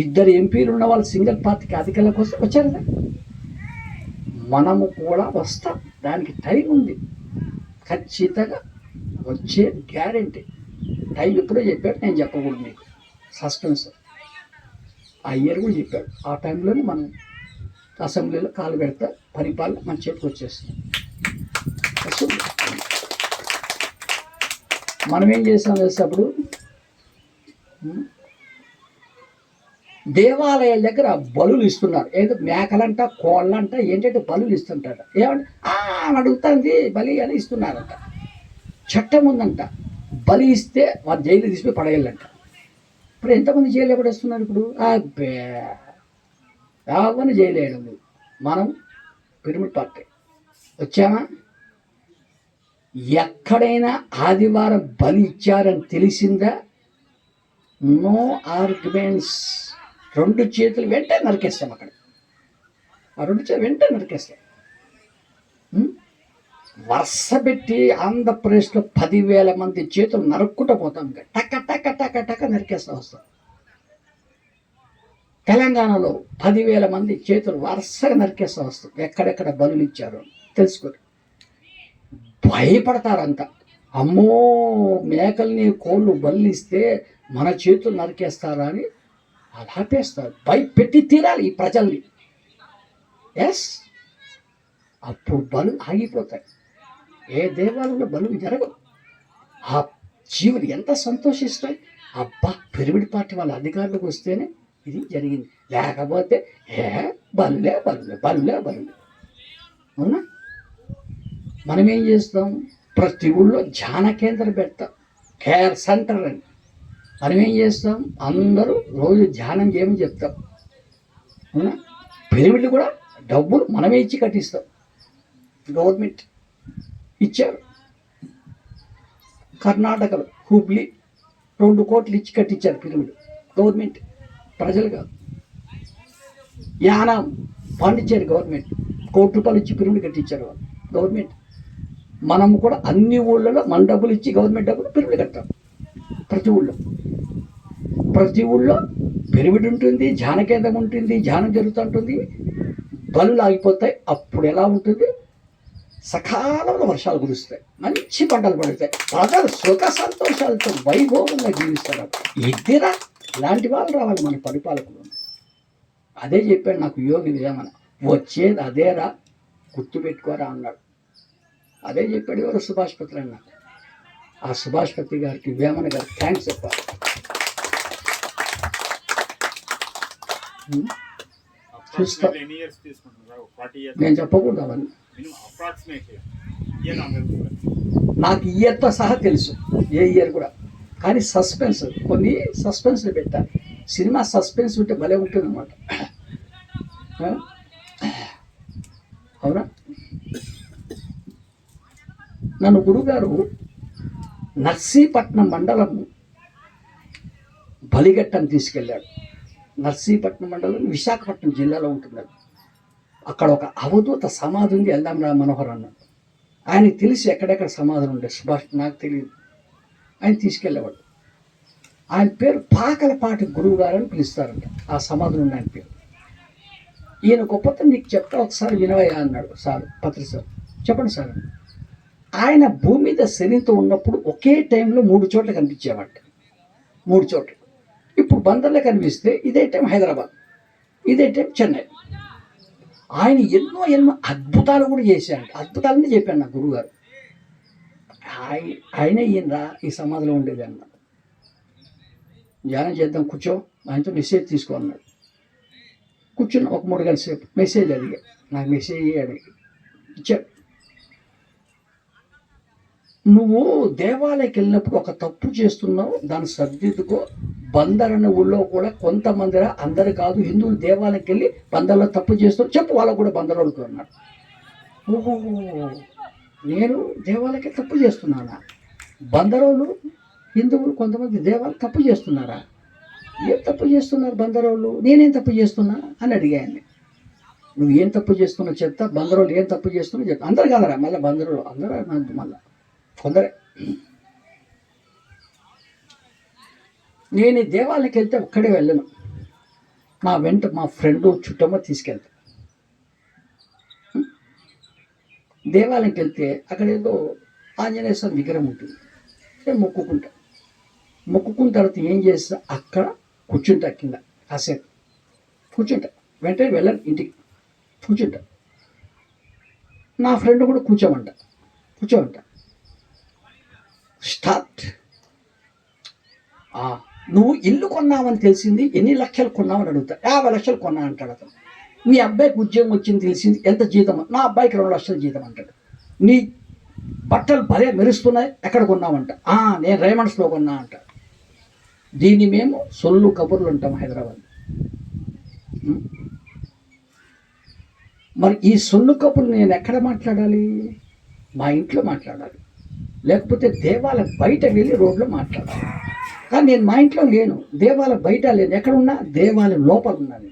ఇద్దరు ఎంపీలు ఉన్న వాళ్ళు సింగిల్ పార్టీకి అధికారంలోకి వస్తే వచ్చారు. మనము కూడా వస్తాం, దానికి టైం ఉంది, ఖచ్చితంగా వచ్చే గ్యారెంటీ. టైం ఎప్పుడో చెప్పాడు, నేను చెప్పకూడదు, మీకు సస్పెన్స్. ఆ ఇయర్ కూడా చెప్పాడు. ఆ టైంలోనే మనం అసెంబ్లీలో కాలు పెడతా, పరిపాలన మన చేతికి వచ్చేస్తుంది. మనం ఏం చేసాం చేసేటప్పుడు దేవాలయాల దగ్గర బలులు ఇస్తున్నారు. ఏదో మేకలంట, కోళ్ళంట, ఏంటంటే బలులు ఇస్తుంటారు. ఏమంటే అడుగుతుంది బలి అని ఇస్తున్నారంట. చట్టం ఉందంట, బలి ఇస్తే వాళ్ళు జైలు తీసిపోయి పడేయాలంట. ఇప్పుడు ఎంతమంది జైలు పడేస్తున్నారు? ఇప్పుడు ఎవరిని జైలు వేయడం లేదు. మనం పిరమిడ్ పార్టీ వచ్చామా, ఎక్కడైనా ఆదివారం బలి ఇచ్చారని తెలిసిందా, నో ఆర్గ్యుమెంట్స్, 2 చేతులు వెంటనే నరికేస్తాం. అక్కడ ఆ 2 చేతులు వెంటనే నరికేస్తాం. వరుస పెట్టి ఆంధ్రప్రదేశ్లో 10,000 మంది చేతులు నరుక్కుంటూ పోతాం. ఇంకా టక్క టక్క టక్క టక్క నరికేస్తూ వస్తాం. తెలంగాణలో 10,000 మంది చేతులు వరుసగా నరికేస్తూ వస్తాం. ఎక్కడెక్కడ బలులు ఇచ్చారో తెలుసుకొని భయపడతారంతా. అమ్మో, మేకల్ని కోళ్ళు బలిస్తే మన చేతులు నరికేస్తారా అని ఆపేస్తారు. భయపెట్టి తీరాలి ఈ ప్రజల్ని. ఎస్, అప్పుడు బలు ఆగిపోతాయి. ఏ దేవాలయంలో బలు జరగవు. ఆ జీవులు ఎంత సంతోషిస్తాయి. అబ్బా, పిరమిడ్ పార్టీ వాళ్ళ అధికారులకు వస్తేనే ఇది జరిగింది, లేకపోతే బల్లే బల్లే బల్లే బల్లే. అవునా? మనం ఏం చేస్తాం? ప్రతి ఊళ్ళో ధ్యాన కేంద్రం పెడతాం, కేర్ సెంటర్ అని. మనం ఏం చేస్తాం? అందరూ రోజు ధ్యానం చేయమని చెప్తాం. అవునా? పిరమిడ్లు కూడా డబ్బులు మనమే ఇచ్చి కట్టిస్తాం. గవర్నమెంట్ ఇచ్చారు. కర్ణాటకలో హుబ్లీ 2 కోట్లు ఇచ్చి కట్టించారు పిరమిడ్, గవర్నమెంట్, ప్రజలు కాదు. యానాం పాండిచ్చేరి గవర్నమెంట్ ₹1 కోటి ఇచ్చి పిరమిడ్ కట్టించారు వాళ్ళు, గవర్నమెంట్. మనము కూడా అన్ని ఊళ్ళలో మన డబ్బులు ఇచ్చి గవర్నమెంట్ డబ్బులు పిరమిడ్ కట్టాం. ప్రతి ఊళ్ళో పిరమిడ్ ఉంటుంది, ధ్యాన కేంద్రం ఉంటుంది, ధ్యానం జరుగుతుంటుంది, బలులు ఆగిపోతాయి. అప్పుడు ఎలా ఉంటుంది? సకాలంలో వర్షాలు కురుస్తాయి, మంచి పంటలు పడతాయి, ప్రజలు సుఖ సంతోషాలతో వైభోగంగా జీవిస్తారు. ఇద్దరా ఇలాంటి వాళ్ళు రావాలి మన పరిపాలకులు. అదే చెప్పాడు నాకు యోగి వేమన, వచ్చేది అదేరా, గుర్తుపెట్టుకోరా అన్నాడు. అదే చెప్పాడు ఎవరు? సుభాష్ పత్రి అన్న. ఆ సుభాష్ పత్రి గారికి, వేమన గారికి థ్యాంక్స్ చెప్పాలి. చూస్తా, నేను చెప్పకూడదు అవన్నీ. నాకు ఇయర్తో సహా తెలుసు, ఏ ఇయర్ కూడా. కానీ సస్పెన్స్, కొన్ని సస్పెన్స్లు పెట్టాలి. సినిమా సస్పెన్స్ ఉంటే భలే ఉంటుంది అన్నమాట. అవునా? నన్ను గురుగారు నర్సీపట్నం మండలం బలిగట్టని తీసుకెళ్ళాడు. నర్సీపట్నం మండలం విశాఖపట్నం జిల్లాలో ఉంటుంది. అక్కడ ఒక అవధూత సమాధి ఉంది, వెళ్దాం రా మనోహర్ అన్నాడు. ఆయనకి తెలిసి ఎక్కడెక్కడ సమాధులు ఉండే, సుభాష్ నాకు తెలియదు. ఆయన తీసుకెళ్ళేవాడు. ఆయన పేరు పాకలపాటి గురువు గారు అని పిలుస్తారంట. ఆ సమాధులు ఉన్న ఆయన పేరు. ఈయన గొప్పతనం నీకు చెప్తా, ఒకసారి వినవయ్యా అన్నాడు సార్, పత్రి సార్. చెప్పండి సార్. ఆయన భూమి మీద శనితో ఉన్నప్పుడు ఒకే టైంలో 3 చోట్ల కనిపించేవాట. 3 చోట్ల. ఇప్పుడు బందర్లో కనిపిస్తే ఇదే టైం హైదరాబాద్, ఇదే టైం చెన్నై. ఆయన ఎన్నో ఎన్నో అద్భుతాలు కూడా చేశాడు. అద్భుతాలని చెప్పాను నా గురువుగారు. ఆయనే ఈయనరా ఈ సమాధిలో ఉండేది అన్నాడు. ధ్యానం చేద్దాం కూర్చో, ఆయనతో మెసేజ్ తీసుకో అన్నాడు. కూర్చున్నా ఒక 3 గంటల సేపు. మెసేజ్ అడిగా, నాకు మెసేజ్ అడిగి ఇచ్చాడు. నువ్వు దేవాలయకి వెళ్ళినప్పుడు ఒక తప్పు చేస్తున్నావు, దాన్ని సర్దిద్దుకో. బందర్ అనే ఊళ్ళో కూడా కొంతమంది, అందరు కాదు, హిందువులు దేవాలయకి వెళ్ళి బందర్లో తప్పు చేస్తారు, చెప్పు వాళ్ళకు కూడా బందర్ వాళ్ళకు అన్నాడు. ఓహో, నేను దేవాలయకి తప్పు చేస్తున్నానా? బందరోళ్ళు హిందువులు కొంతమంది దేవాలయం తప్పు చేస్తున్నారా? ఏం తప్పు చేస్తున్నారు బందరోళ్ళు? నేనేం తప్పు చేస్తున్నా అని అడిగాయన్ని. నువ్వు ఏం తప్పు చేస్తున్నావు చెప్తా, బందరోళ్ళు ఏం తప్పు చేస్తున్నావు చెప్తా. అందరు కాదరా, మళ్ళీ బందరోళ్ళు అందరూ మళ్ళీ కొందరే. నేను ఈ దేవాలయకి వెళ్తే ఒక్కడే వెళ్ళను, నా వెంట మా ఫ్రెండ్ చుట్టమ్మ తీసుకెళ్తా. దేవాలయంకి వెళ్తే అక్కడ ఏదో ఆంజనేయ స్వామి విగ్రహం ఉంటుంది, నేను మొక్కుకున్న తర్వాత ఏం చేస్తా, అక్కడ కూర్చుంటా, కింద కాసేపు కూర్చుంటా, వెంటనే వెళ్ళను ఇంటికి, కూర్చుంటా. నా ఫ్రెండ్ కూడా కూర్చోమంట. స్టార్ట్. నువ్వు ఇల్లు కొన్నావని తెలిసింది, ఎన్ని లక్షలు కొన్నావని అడుగుతా. 50 లక్షలు కొన్నా అంటాడు అతను. మీ అబ్బాయికి ఉద్యోగం వచ్చింది తెలిసింది, ఎంత జీతం? నా అబ్బాయికి 2 లక్షల జీతం అంటాడు. నీ బట్టలు భలే మెరుస్తున్నాయి, ఎక్కడ కొన్నావంట? నేను రేమండ్స్లో కొన్నా అంట. దీన్ని మేము సొల్లు కబుర్లు అంటాం హైదరాబాద్. మరి ఈ సొల్లు కబుర్లు నేను ఎక్కడ మాట్లాడాలి? మా ఇంట్లో మాట్లాడాలి, లేకపోతే దేవాలయం బయట వెళ్ళి రోడ్లో మాట్లాడాలి. కానీ నేను మా ఇంట్లో లేను, దేవాలయం బయట లేను, ఎక్కడ ఉన్నా దేవాలయం లోపల ఉన్నాను.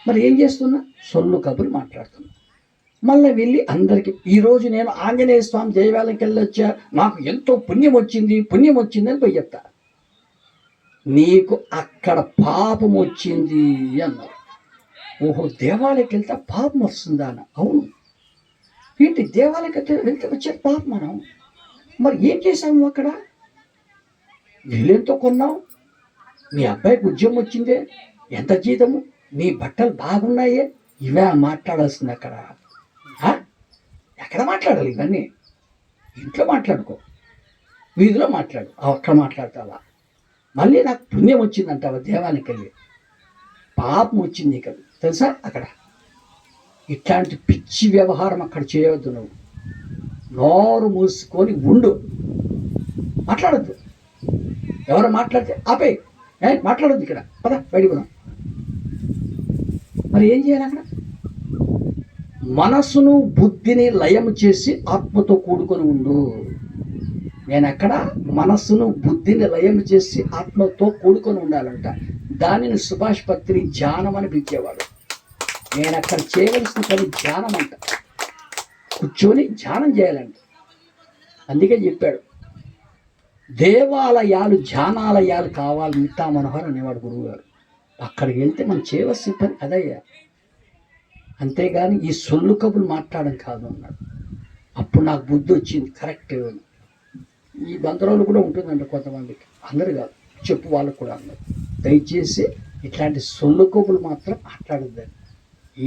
మరి ఏం చేస్తున్నా? సొల్లు కబుర్లు మాట్లాడుతున్నా. మళ్ళీ వెళ్ళి అందరికీ, ఈరోజు నేను ఆంజనేయ స్వామి దేవాలయంకి వెళ్ళొచ్చా, నాకు ఎంతో పుణ్యం వచ్చింది అని పోయి చెప్తా. నీకు అక్కడ పాపం వచ్చింది అన్నారు. ఓహో, దేవాలయకి వెళ్తే పాపం వస్తుందా అన్న? అవును. ఏంటి దేవాలయకి వెళ్తే వచ్చే పాపం మనం? మరి ఏం చేశాము అక్కడ? ఇల్లెంతో కొన్నావు, మీ అబ్బాయికి ఉద్యోగం వచ్చిందే, ఎంత జీతము, నీ బట్టలు బాగున్నాయే, ఇవే మాట్లాడాల్సింది అక్కడ. ఎక్కడ మాట్లాడాలి ఇవన్నీ? ఇంట్లో మాట్లాడుకో, వీధిలో మాట్లాడు, అక్కడ మాట్లాడతావా? మళ్ళీ నాకు పుణ్యం వచ్చిందంటావా? దేవాలయకి వెళ్ళి పాపం వచ్చింది కదా తెలుసా అక్కడ. ఇట్లాంటి పిచ్చి వ్యవహారం అక్కడ చేయవద్దు. నువ్వు నోరు మూసుకొని ఉండు, మాట్లాడద్దు. ఎవరు మాట్లాడితే ఆపే, మాట్లాడద్దు ఇక్కడ, పద బయటికి పోదాం. మరి ఏం చేయాలి అక్కడ? మనసును బుద్ధిని లయం చేసి ఆత్మతో కూడుకొని ఉండు. నేను అక్కడ మనస్సును బుద్ధిని లయం చేసి ఆత్మతో కూడుకొని ఉండాలంట. దానిని సుభాష్ పత్రి ధ్యానం అని పిలిచేవాడు. నేను అక్కడ చేయవలసిన పని ధ్యానం అంట, కూర్చొని ధ్యానం చేయాలంట. అందుకే చెప్పాడు, దేవాలయాలు ధ్యానాలయాలు కావాలి మిట్టా మనోహర్ అనేవాడు గురువుగారు. అక్కడికి వెళ్తే మనం చేయవలసిన పని అదయ్యా, అంతేగాని ఈ సొల్లు కబులు మాట్లాడడం కాదు అన్నాడు. అప్పుడు నాకు బుద్ధి వచ్చింది, కరెక్ట్. ఈ బందరోళ్ళు కూడా ఉంటుందండి కొంతమందికి, అందరు కాదు, చెప్పు వాళ్ళకు కూడా అన్నారు. దయచేసి ఇట్లాంటి సొల్లు కబులు మాత్రం మాట్లాడద్దని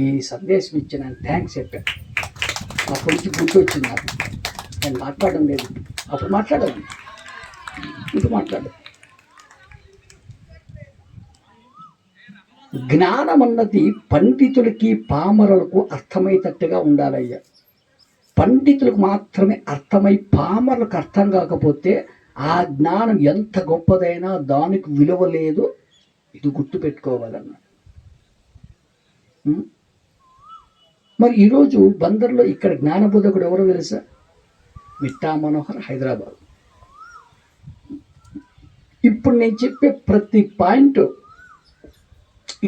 ఈ సందేశం ఇచ్చిన థ్యాంక్స్ చెప్పాను. అప్పటి నుంచి బుద్ధి వచ్చింది నాకు. నేను మాట్లాడడం లేదు, అప్పుడు మాట్లాడాలి, ఇప్పుడు మాట్లాడు. జ్ఞానం అన్నది పండితులకి పామరులకు అర్థమయ్యేటట్టుగా ఉండాలయ్యా. పండితులకు మాత్రమే అర్థమై పామరులకు అర్థం కాకపోతే ఆ జ్ఞానం ఎంత గొప్పదైనా దానికి విలువ లేదు. ఇది గుర్తుపెట్టుకోవాలన్నా. మరి ఈరోజు బందర్లో ఇక్కడ జ్ఞానబోధకుడు ఎవరో తెలుసా? మిట్టా మనోహర్, హైదరాబాద్. ఇప్పుడు నేను చెప్పే ప్రతి పాయింట్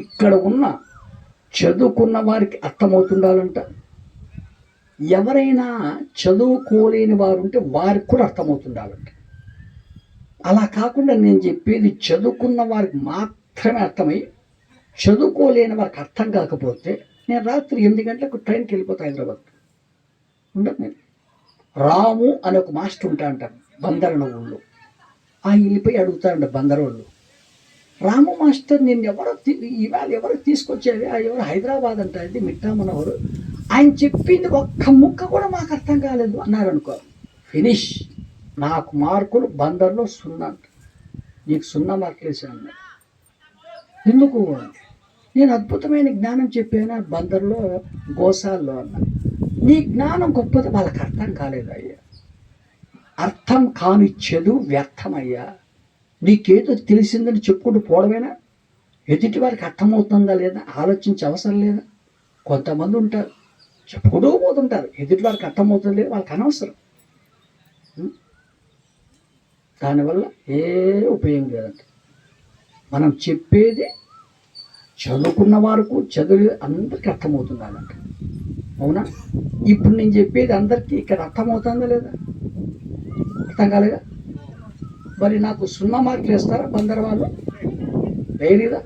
ఇక్కడ ఉన్న చదువుకున్న వారికి అర్థమవుతుండాలంట. ఎవరైనా చదువుకోలేని వారు ఉంటే వారికి కూడా అర్థమవుతుండాలంట. అలా కాకుండా నేను చెప్పేది చదువుకున్న వారికి మాత్రమే అర్థమై చదువుకోలేని వారికి అర్థం కాకపోతే నేను రాత్రి 8 గంటలకు ట్రైన్కి వెళ్ళిపోతా హైదరాబాద్కి. ఉండదు. నేను రాము అనే ఒక మాస్టర్ ఉంటా అంటారు బందర్ అనే ఊళ్ళో. ఆ వెళ్ళిపోయి అడుగుతారంట బందర్ వాళ్ళు, రాము మాస్టర్ నిన్ను ఇవాళ ఎవరు తీసుకొచ్చేది, ఎవరు హైదరాబాద్ అంటే అది మిట్టా మనోహర్, ఆయన చెప్పింది ఒక్క ముక్క కూడా మాకు అర్థం కాలేదు అన్నారు అనుకో, ఫినిష్. నాకు మార్కులు బందర్లో 0 అంట. నీకు 0 మార్కులు వేసాను. ఎందుకు? నేను అద్భుతమైన జ్ఞానం చెప్పాను బందర్లో, గోసాల్లో అన్నా. నీ జ్ఞానం గొప్పది, వాళ్ళకి అర్థం కాలేదయ్యా. అర్థం కాని చదువు వ్యర్థమయ్యా. నీకేదో తెలిసిందని చెప్పుకుంటూ పోవడమేనా? ఎదుటి వారికి అర్థమవుతుందా లేదా ఆలోచించే అవసరం లేదా? కొంతమంది ఉంటారు చెప్పుకుంటూ పోతుంటారు, ఎదుటి వారికి అర్థమవుతుందా లేదా వాళ్ళకి అనవసరం. దానివల్ల ఏ ఉపయోగం లేదంట. మనం చెప్పేది చదువుకున్న వారికి, చదువు అందరికీ అర్థమవుతుందంట. అవునా? ఇప్పుడు నేను చెప్పేది అందరికీ ఇక్కడ అర్థమవుతుందా లేదా? అర్థం కాలేదా? మరి నాకు 0 మార్కులు వేస్తారా బందర్ వాళ్ళు? వేయలేదా?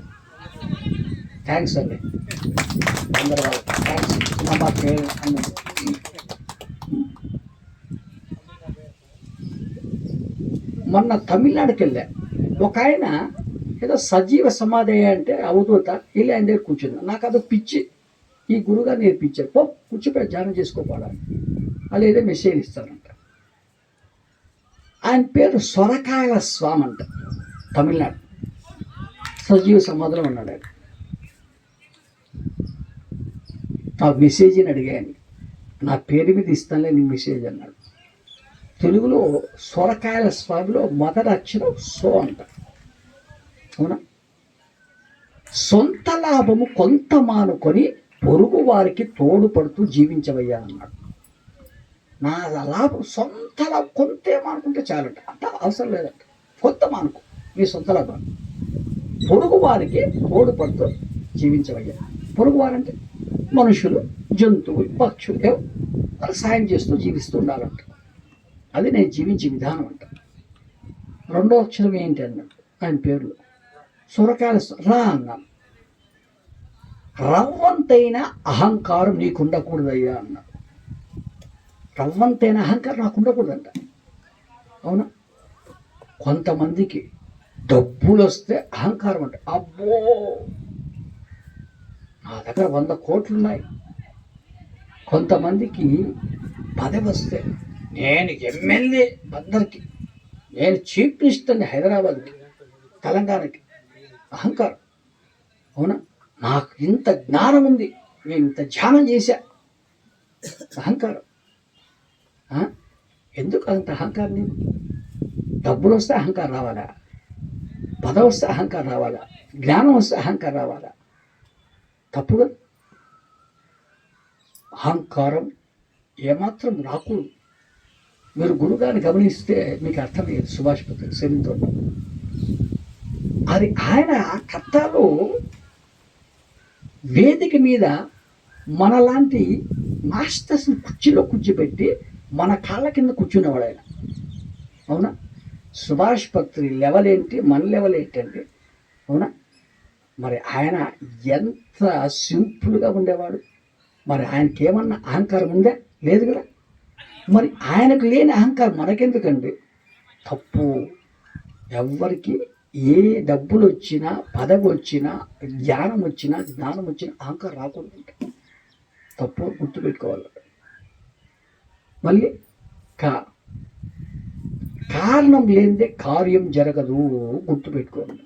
థ్యాంక్స్ అండి బందర్ వాళ్ళు, థ్యాంక్స్. 0 మార్కులు అన్నది. మొన్న తమిళనాడుకి వెళ్ళా. ఒక ఆయన ఏదో సజీవ సమాధి అంటే అవధూత వెళ్ళి ఆయన దగ్గర కూర్చుంది. నాకు అది పిచ్చి. ఈ గురువుగారు నేర్పించారు, పో కూర్చోపోయి ధ్యానం చేసుకోపోవడానికి. వాళ్ళు ఏదో మెసేజ్ ఇస్తారంట. ఆయన పేరు సొరకాయల స్వామి అంట, తమిళనాడు. సజీవ సమాధిలో ఉన్నాడు ఆయన. ఆ మెసేజ్ని అడిగాను, నా పేరు మీద ఇస్తానులే నీ మెసేజ్ అన్నాడు. తెలుగులో సొరకాయల స్వామిలో మొదటి అక్షరం సో అంట. అవునా? సొంత లాభము కొంత మానుకొని పొరుగు వారికి తోడుపడుతూ జీవించవయ్యా అన్నాడు. నా లాభం సొంత లాభం కొంతే మానుకుంటే చాలంట, అంత అవసరం లేదంట. కొంత మానుకో నీ సొంత లాభం, పొరుగు వారికి తోడుపడుతూ జీవించవయ్యా. పొరుగు వారంటే మనుషులు, జంతువులు, పక్షులు, వాళ్ళు సాయం చేస్తూ జీవిస్తూ ఉండాలంట. అది నేను జీవించే విధానం అంట. 2వ అక్షరం ఏంటి అన్నాడు ఆయన పేరులో, సొరకాయల రా అన్నాను. రవ్వంతైన అహంకారం నీకు ఉండకూడదయ్యా అన్నాడు. రవ్వంతైన అహంకారం నాకు ఉండకూడదంట. అవునా? కొంతమందికి డబ్బులు వస్తే అహంకారం అంట. అబ్బో నా దగ్గర 100 కోట్లు ఉన్నాయి. కొంతమందికి పదవి వస్తే నేను ఎమ్మెల్యే, అందరికి నేను చీఫ్ మినిస్టర్ని, హైదరాబాద్కి, తెలంగాణకి, అహంకారం. అవునా? నాకు ఇంత జ్ఞానం ఉంది, నేను ఇంత ధ్యానం చేశా, అహంకారం. ఎందుకు అంత అహంకారం? నీకు డబ్బులు వస్తే అహంకారం రావాలా? పదవి వస్తే అహంకారం రావాలా? జ్ఞానం వస్తే అహంకారం రావాలా? తప్పుగా అహంకారం ఏమాత్రం రాకూడదు. మీరు గురుగారిని గమనిస్తే మీకు అర్థమయ్యేది. సుభాష్ పత్రిక శరీరంతో అది ఆయన కర్తాలో వేదిక మీద మనలాంటి మాస్టర్స్ని కుర్చీలో కూర్చోబెట్టి మన కాళ్ళ కింద కూర్చునేవాడు ఆయన. అవునా? సుభాష్ పత్రి లెవెల్ ఏంటి, మన లెవెల్ ఏంటండి? అవునా? మరి ఆయన ఎంత సింపుల్గా ఉండేవాడు. మరి ఆయనకి ఏమన్నా అహంకారం ఉందా? లేదు కదా. మరి ఆయనకు లేని అహంకారం మనకెందుకండి? తప్పు. ఎవరికి ఏ డబ్బులు వచ్చినా, పదవి వచ్చినా, జ్ఞానం వచ్చినా, జ్ఞానం వచ్చినా అహంకారం రాకూడదు. తప్పు గుర్తుపెట్టుకోవాలి. మళ్ళీ కారణం లేనిదే కార్యం జరగదు. గుర్తుపెట్టుకోవాలి.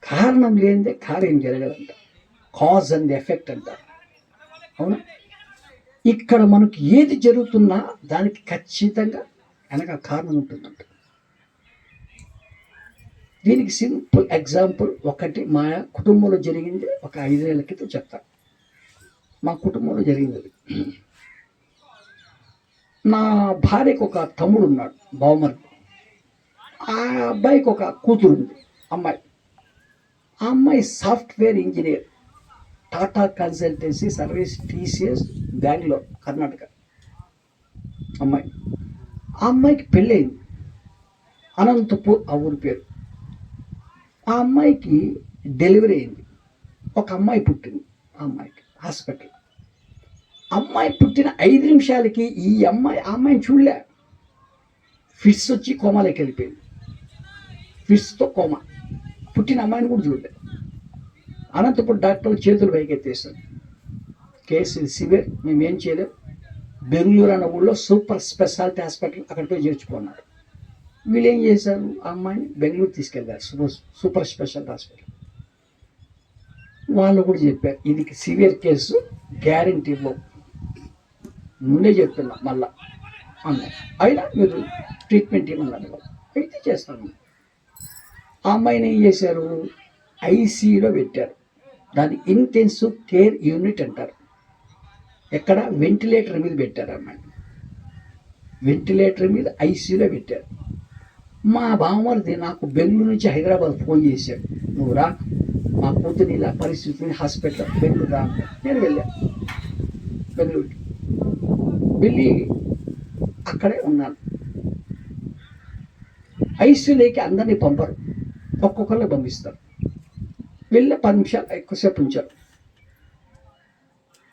కారణం లేనిదే కార్యం జరగదంట. కాజ్ అండ్ ఎఫెక్ట్ అంటారు. అవునా? ఇక్కడ మనకి ఏది జరుగుతున్నా దానికి ఖచ్చితంగా వెనక కారణం ఉంటుందంట. దీనికి సింపుల్ ఎగ్జాంపుల్ ఒకటి మా కుటుంబంలో జరిగింది. ఒక 5 ఏళ్ల క్రితం చెప్తాను. మా కుటుంబంలో జరిగింది. నా భార్యకు ఒక తమ్ముడు ఉన్నాడు, బావమరిది. ఆ అబ్బాయికి ఒక కూతురు ఉంది, అమ్మాయి. ఆ అమ్మాయి software engineer, Tata consultancy service, TCS, Bengaluru, Karnataka అమ్మాయి. ఆ అమ్మాయికి పెళ్ళయింది. అనంతపూర్ ఆ ఊరి పేరు. ఆ అమ్మాయికి డెలివరీ అయింది. ఒక అమ్మాయి పుట్టింది ఆ అమ్మాయికి హాస్పిటల్. అమ్మాయి పుట్టిన 5 నిమిషాలకి ఈ అమ్మాయి ఆ అమ్మాయిని చూడలే. ఫిట్స్ వచ్చి కోమాలోకి వెళ్ళిపోయింది. ఫిట్స్తో కోమా. పుట్టిన అమ్మాయిని కూడా చూడలేదు. అనంతపురం డాక్టర్లు చేతులు పైకెత్తేస్తారు, కేసు సివియర్, మేము ఏం చేయలేం, బెంగళూరు అన్న ఊళ్ళో సూపర్ స్పెషాలిటీ హాస్పిటల్ అక్కడితో చేర్చుకున్నారు. వీళ్ళు ఏం చేశారు, ఆ అమ్మాయిని బెంగళూరు తీసుకెళ్ళారు సూపర్ స్పెషాలిటీ హాస్పిటల్. వాళ్ళు కూడా చెప్పారు ఇది సివియర్ కేసు, గ్యారెంటీ ఇవ్వవు, ముందే చెప్తున్నా మళ్ళా అన్నారు. అయినా మీరు ట్రీట్మెంట్ ఇవ్వమన్నారు, అయితే చేస్తాను. ఆ అమ్మాయిని ఏం చేశారు, ఐసీయూలో పెట్టారు. దాన్ని ఇంటెన్సివ్ కేర్ యూనిట్ అంటారు. ఎక్కడ, వెంటిలేటర్ మీద పెట్టారు అమ్మాయి, వెంటిలేటర్ మీద ఐసీయూలో పెట్టారు. మా బావమరిది నాకు బెంగళూరు నుంచి హైదరాబాద్ ఫోన్ చేశాడు, నువ్వు రా మా కూతురు ఇలా పరిస్థితిని హాస్పిటల్ బెంగళూరు రా అంటే నేను వెళ్ళాను. బెంగళూరుకి వెళ్ళి అక్కడే ఉన్నాను. ఐసీయూలోకి అందరినీ పంపరు, ఒక్కొక్కరిని పంపిస్తారు. వెళ్ళే 10 నిమిషాలు ఎక్కువసేపు ఉంచారు.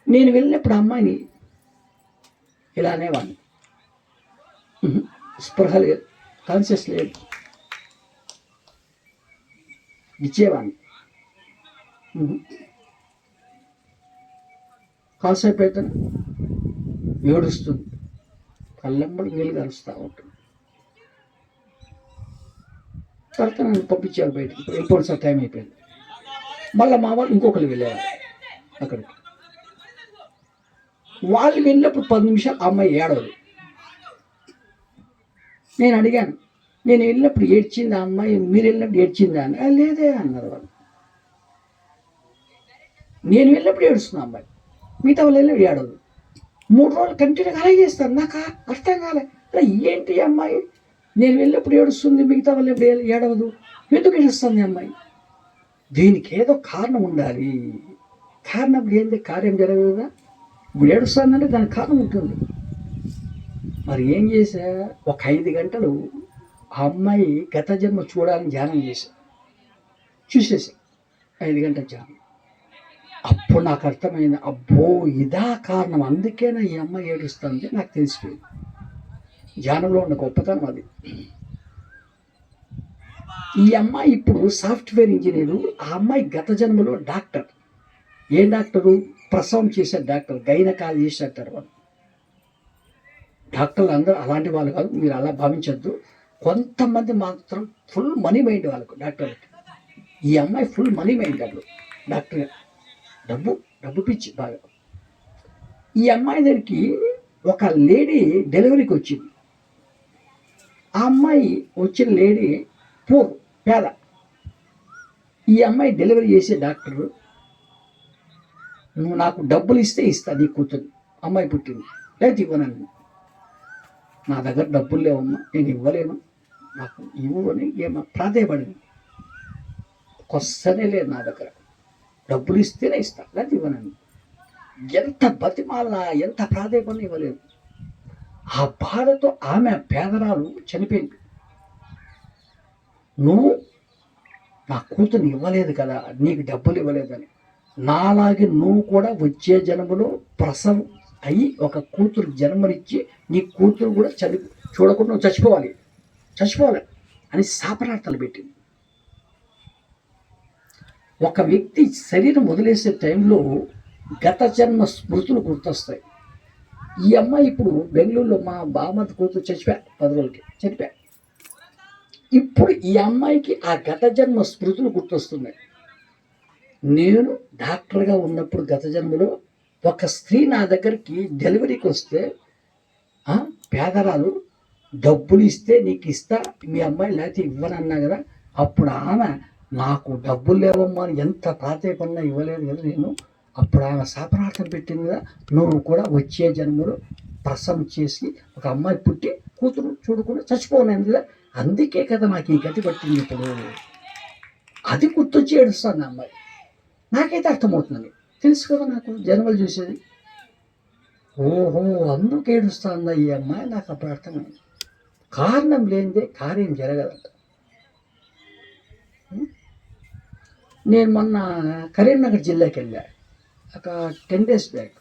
నేను వెళ్ళినప్పుడు ఆ అమ్మాయిని ఇలానే వాడిని, స్పృహ లేదు, కాన్షియస్ లేదు, ఇచ్చేవాడిని. కాసేపు అయితే ఏడుస్తుంది, కళ్ళెంబడి నీళ్ళు కలుస్తూ ఉంటుంది. తర్వాత నన్ను పంపించారు బయటికి, వెళ్ళిపోవడం సార్ టైం అయిపోయింది. మళ్ళీ మా వాళ్ళు ఇంకొకరు వెళ్ళారు అక్కడికి. వాళ్ళు వెళ్ళినప్పుడు 10 నిమిషాలు అమ్మాయి ఏడవదు. నేను అడిగాను, నేను వెళ్ళినప్పుడు ఏడ్చింది ఆ అమ్మాయి, మీరు వెళ్ళినప్పుడు ఏడ్చిందా అని. లేదే అన్నారు వాళ్ళు. నేను వెళ్ళినప్పుడు ఏడుస్తున్నా అమ్మాయి, మిగతా వాళ్ళు వెళ్ళినప్పుడు ఏడవదు. 3 రోజులు కంటిన్యూగా అలాగే చేస్తాను. నాకు అర్థం కాలే, ఏంటి అమ్మాయి నేను వెళ్ళినప్పుడు ఏడుస్తుంది, మిగతా వాళ్ళు ఎప్పుడు ఏడవదు, ఎందుకు ఏడుస్తుంది అమ్మాయి? దీనికి ఏదో కారణం ఉండాలి. కారణం ఏంది, కార్యం జరగదా? ఇప్పుడు ఏడుస్తుందంటే దానికి కారణం ఉంటుంది. మరి ఏం చేశా, ఒక 5 గంటలు ఆ అమ్మాయి గత జన్మ చూడాలని ధ్యానం చేశా, చూసేసా 5 గంటల ధ్యానం. అప్పుడు నాకు అర్థమైంది, అబ్బో ఇదా కారణం, అందుకేనా ఈ అమ్మాయి ఏడుస్తుంది నాకు తెలిసిపోయింది. ధ్యానంలో ఉన్న గొప్పతనం అది. ఈ అమ్మాయి ఇప్పుడు సాఫ్ట్వేర్ ఇంజనీరు, ఆ అమ్మాయి గత జన్మలో డాక్టర్. ఏ డాక్టరు, ప్రసవం చేసే డాక్టర్, గైనకాలజిస్ట్ అంటారు వాళ్ళు. డాక్టర్లు అందరూ అలాంటి వాళ్ళు కాదు, మీరు అలా భావించద్దు. కొంతమంది మాత్రం ఫుల్ మనీ మైండ్ వాళ్ళకు డాక్టర్లకి. ఈ అమ్మాయి ఫుల్ మనీ మైండ్ అప్పుడు డాక్టర్, డబ్బు పిచ్చి బాగా. ఈ అమ్మాయి దగ్గరికి ఒక లేడీ డెలివరీకి వచ్చింది. ఆ అమ్మాయి వచ్చిన లేడీ పేద. ఈ అమ్మాయి డెలివరీ చేసే డాక్టరు, నువ్వు నాకు డబ్బులు ఇస్తే ఇస్తా నీ కూతురు, అమ్మాయి పుట్టింది, లేదు ఇవ్వనని. నా దగ్గర డబ్బులు లేవమ్మా, నేను ఇవ్వలేను, నాకు ఇవ్వు అని ఏమో ప్రాధేయపడింది. కొస్తనే లేదు నా దగ్గర, డబ్బులు ఇస్తేనే ఇస్తా, లేదు ఇవ్వనని. ఎంత బతిమాలా, ఎంత ప్రాధేయపడినా ఇవ్వలేదు. ఆ బాధతో ఆమె పేదరాలు చనిపోయింది. నువ్వు నా కూతురు ఇవ్వలేదు కదా, నీకు డబ్బులు ఇవ్వలేదని, నాలాగే నువ్వు కూడా వచ్చే జన్మలో ప్రసవం అయ్యి ఒక కూతురు జన్మనిచ్చి నీ కూతురు కూడా చూడకుండా నువ్వు చచ్చిపోవాలి అని శాపనార్థాలు పెట్టింది. ఒక వ్యక్తి శరీరం వదిలేసే టైంలో గత జన్మ స్మృతులు గుర్తొస్తాయి. ఈ అమ్మాయి ఇప్పుడు బెంగళూరులో మా బామ్మర్ది కూతురు 10 రోజులకి చనిపోయా. ఇప్పుడు ఈ అమ్మాయికి ఆ గత జన్మ స్మృతులు గుర్తొస్తున్నాయి. నేను డాక్టర్గా ఉన్నప్పుడు గత జన్మలో ఒక స్త్రీ నా దగ్గరికి డెలివరీకి వస్తే, పేదరాలు, డబ్బులు ఇస్తే నీకు ఇస్తా మీ అమ్మాయి లేకపోతే ఇవ్వనన్నా కదా, అప్పుడు ఆమె నాకు డబ్బులు లేవమ్మా అని ఎంత ప్రాధేయపడినా ఇవ్వలేదు కదా నేను. అప్పుడు ఆమె శాపనార్థం పెట్టింది కదా, నువ్వు కూడా వచ్చే జన్మలో ప్రసవం చేసి ఒక అమ్మాయి పుట్టి కూతురు చూడకుండా చచ్చిపోనేది కదా, అందుకే కదా నాకు ఈ గతి పట్టింది. ఇప్పుడు అది గుర్తొచ్చి ఏడుస్తాను అమ్మాయి. నాకైతే అర్థమవుతుంది, తెలుసు కదా నాకు జన్మలు చూసేది. ఓహో అందుకు ఏడుస్తుందా ఈ అమ్మాయి, నాకు అప్పుడు అర్థమైంది. కారణం లేనిదే కార్యం జరగదంట. నేను మొన్న కరీంనగర్ జిల్లాకి వెళ్ళా, ఒక 10 days బ్యాక్.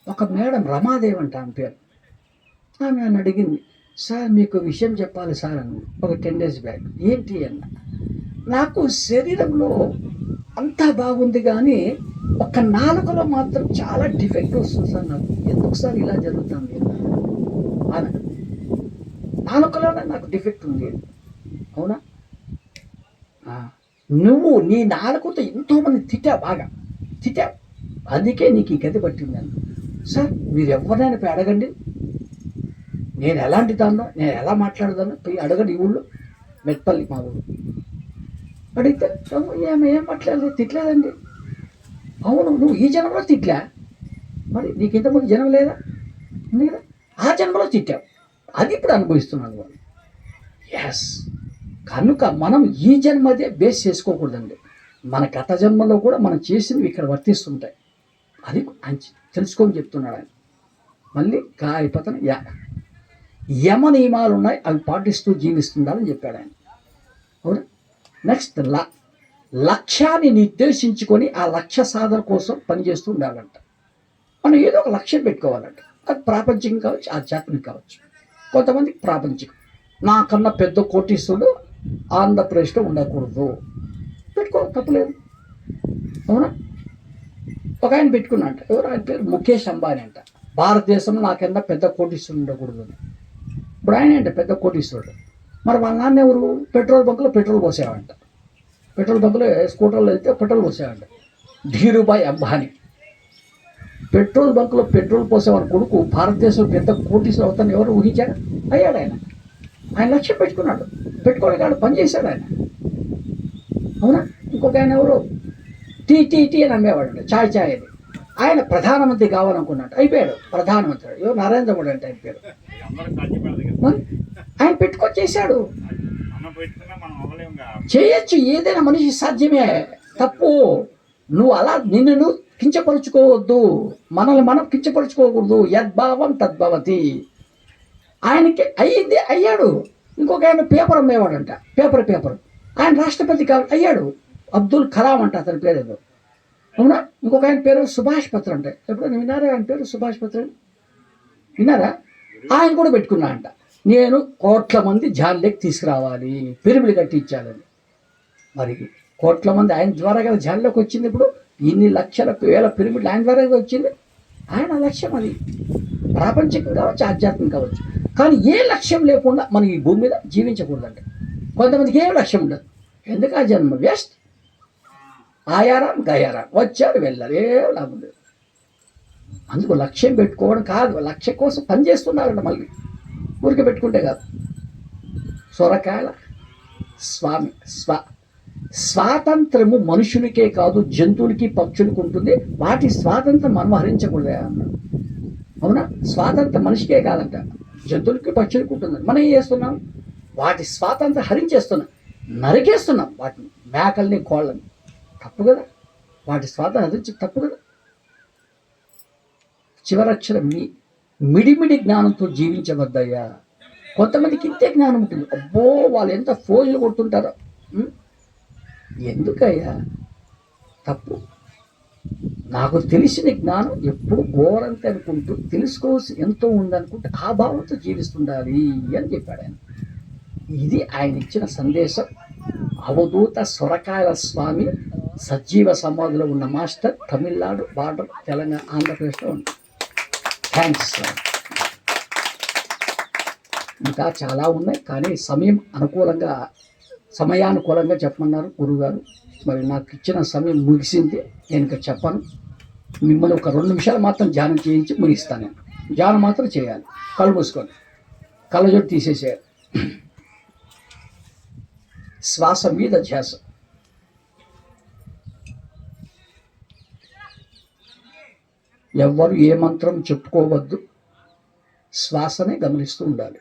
ఒక మేడం రమాదేవి అంట ఆమె పేరు. ఆమె నన్ను అడిగింది, సార్ మీకు విషయం చెప్పాలి సార్ అని, ఒక 10 days బ్యాక్. ఏంటి అన్న, నాకు శరీరంలో అంతా బాగుంది కానీ ఒక్క నాలుకలో మాత్రం చాలా డిఫెక్ట్ వస్తుంది సార్. నాకు ఎందుకు సార్ ఇలా జరుగుతుంది? నాలుకలోనే నాకు డిఫెక్ట్ ఉంది. అవునా? నువ్వు నీ నాలుకతో ఎంతోమంది బాగా తిట్టావు, అందుకే నీకు ఈ గతి పట్టిందని. సార్ మీరు ఎవరినైనా పోయి అడగండి, నేను ఎలాంటి దాన్నో, నేను ఎలా మాట్లాడదానో పోయి అడగండి. ఈ ఊళ్ళో మెట్పల్లి మా ఊరు అడిగితే ఏం మాట్లాడలేదు, తిట్టలేదండి. అవును, నువ్వు ఈ జన్మలో తిట్లా, మరి నీకు ఇంతకుముందు జన్మ లేదా? ఉంది కదా, ఆ జన్మలో తిట్టావు, అది ఇప్పుడు అనుభవిస్తున్నాను వాళ్ళు. ఎస్, కనుక మనం ఈ జన్మదే బేస్ చేసుకోకూడదండి. మన గత జన్మలో కూడా మనం చేసినవి ఇక్కడ వర్తిస్తుంటాయి. అది ఆయన తెలుసుకొని చెప్తున్నాడు ఆయన. మళ్ళీ కాయపతన యమ నియమాలు ఉన్నాయి, అవి పాటిస్తూ జీవిస్తుండాలని చెప్పాడు ఆయన. అవునా? నెక్స్ట్ లక్ష్యాన్ని నిర్దేశించుకొని ఆ లక్ష్య సాధన కోసం పనిచేస్తూ ఉండాలంట. మనం ఏదో ఒక లక్ష్యం పెట్టుకోవాలంట. అది ప్రాపంచికం కావచ్చు, ఆధ్యాత్మికం కావచ్చు. కొంతమంది ప్రాపంచికం, నాకన్నా పెద్ద కోటీశ్వరుడు ఆంధ్రప్రదేశ్లో ఉండకూడదు, పెట్టుకో, తప్పులేదు. అవునా? ఒక ఆయన పెట్టుకున్నాంట, ఎవరు ఆయన పేరు ముఖేష్ అంబానీ అంట. భారతదేశంలో నాకన్నా పెద్ద కోటీశ్వరుడు ఉండకూడదు అని. ఇప్పుడు ఆయన అంటే పెద్ద కోటీశ్వరుడు. మరి వాళ్ళ నాన్న ఎవరు? పెట్రోల్ బంకులో పెట్రోల్ పోసేవాడంట. పెట్రోల్ బంకులో స్కూటర్లో వెళ్తే పెట్రోల్ పోసేవాడంట. ధీరుభాయ్ అంబానీ పెట్రోల్ బంకులో పెట్రోల్ పోసేవాడి కొడుకు భారతదేశంలో పెద్ద కోటీశ్వరుడు అవుతాను ఎవరు ఊహించాడు? అయ్యాడు ఆయన. ఆయన లక్ష్యం పెట్టుకున్నాడు, పెట్టుకోవడానికి పని చేశాడు ఆయన. అవునా? ఇంకొక ఆయన ఎవరు టీ అని అమ్మేవాడు, చాయ్ అది. ఆయన ప్రధానమంత్రి కావాలనుకున్నాడు, అయిపోయాడు ప్రధానమంత్రి. ఎవరు? నరేంద్ర మోడీ అంటే ఆయన పేరు. మరి ఆయన పెట్టుకొని చేశాడు. చేయొచ్చు, ఏదైనా మనిషి సాధ్యమే. తప్పు నువ్వు అలా నిన్ను కించపరుచుకోవద్దు, మనల్ని మనం కించపరుచుకోకూడదు. యద్భావం తద్భవతి. ఆయనకి అయ్యింది, అయ్యాడు. ఇంకొక ఆయన పేపర్ అమ్మేవాడంట, పేపర్ ఆయన రాష్ట్రపతి అయ్యాడు. అబ్దుల్ కలాం అంట అతని పేరు ఏదో. అవునా? ఇంకొక ఆయన పేరు సుభాష్ పత్ర అంటే. ఎప్పుడైనా విన్నారా ఆయన పేరు? సుభాష్ పత్ర విన్నారా? ఆయన కూడా పెట్టుకున్నా అంట, నేను కోట్ల మంది జాన్లోకి తీసుకురావాలి, పిరమిడ్ కట్టించాలని. మరి కోట్ల మంది ఆయన ద్వారా కదా జాన్లోకి వచ్చింది. ఇప్పుడు ఇన్ని లక్షల వేల పిరమిడ్లు ఆయన ద్వారా వచ్చింది. ఆయన లక్ష్యం అది. ప్రాపంచికం కావచ్చు, ఆధ్యాత్మికం కావచ్చు. కానీ ఏ లక్ష్యం లేకుండా మనం ఈ భూమి మీద జీవించకూడదండి. కొంతమందికి ఏం లక్ష్యం ఉండదు. ఎందుకు? ఆ జన్మ వేస్ట్. ఆయారాం గయారాం, వచ్చారు వెళ్ళారు, ఏం లాభం లేదు. అందుకు లక్ష్యం పెట్టుకోవడం కాదు, లక్ష్యం కోసం పనిచేస్తున్నారంట. మళ్ళీ ఊరికే పెట్టుకుంటే కాదు. సొరకాయల స్వామి స్వాతంత్రము మనుషునికే కాదు, జంతువులకి పక్షులకు ఉంటుంది. వాటి స్వాతంత్రం మనం హరించకూడదే అన్నాడు. అవునా? స్వాతంత్రం మనిషికే కాదంట, జంతువులకి పక్షులకు ఉంటుంది. మనం ఏం చేస్తున్నాం? వాటి స్వాతంత్రం హరించేస్తున్నాం, నరికేస్తున్నాం వాటిని, మేకల్ని కోళ్ళని. తప్పు కదా? వాటి స్వాతంత్రం హరించి తప్పు కదా? చివరక్షరం మిడిమిడి జ్ఞానంతో జీవించవద్దయ్యా. కొంతమందికి ఇంతే జ్ఞానం ఉంటుంది. అబ్బో, వాళ్ళు ఎంత ఫోజులు కొడుతుంటారో. ఎందుకయ్యా? తప్పు. నాకు తెలిసిన జ్ఞానం ఎప్పుడు ఘోరంతే అనుకుంటూ, తెలుసుకోవాల్సి ఎంతో ఉందనుకుంటే ఆ భావంతో జీవిస్తుండాలి అని చెప్పాడు ఆయన. ఇది ఆయన ఇచ్చిన సందేశం. అవధూత సొరకాయల స్వామి సజీవ సమాధిలో ఉన్న మాస్టర్, తమిళనాడు బార్డర్, తెలంగాణ, ఆంధ్రప్రదేశ్లో ఉంది. థ్యాంక్స్. ఇంకా చాలా ఉన్నాయి, కానీ సమయానుకూలంగా చెప్పమన్నారు గురువుగారు. మరి నాకు ఇచ్చిన సమయం ముగిసింది, నేను ఇంకా చెప్పను. మిమ్మల్ని ఒక 2 నిమిషాలు మాత్రం ధ్యానం చేయించి ముగిస్తాను. నేను ధ్యానం మాత్రం చేయాలి. కళ్ళు మూసుకొని కళ్ళజోడు తీసేసేయాలి. శ్వాస మీద ధ్యాస. ఎవ్వరు ఏ మంత్రం చెప్పుకోవద్దు, శ్వాసనే గమనిస్తూ ఉండాలి.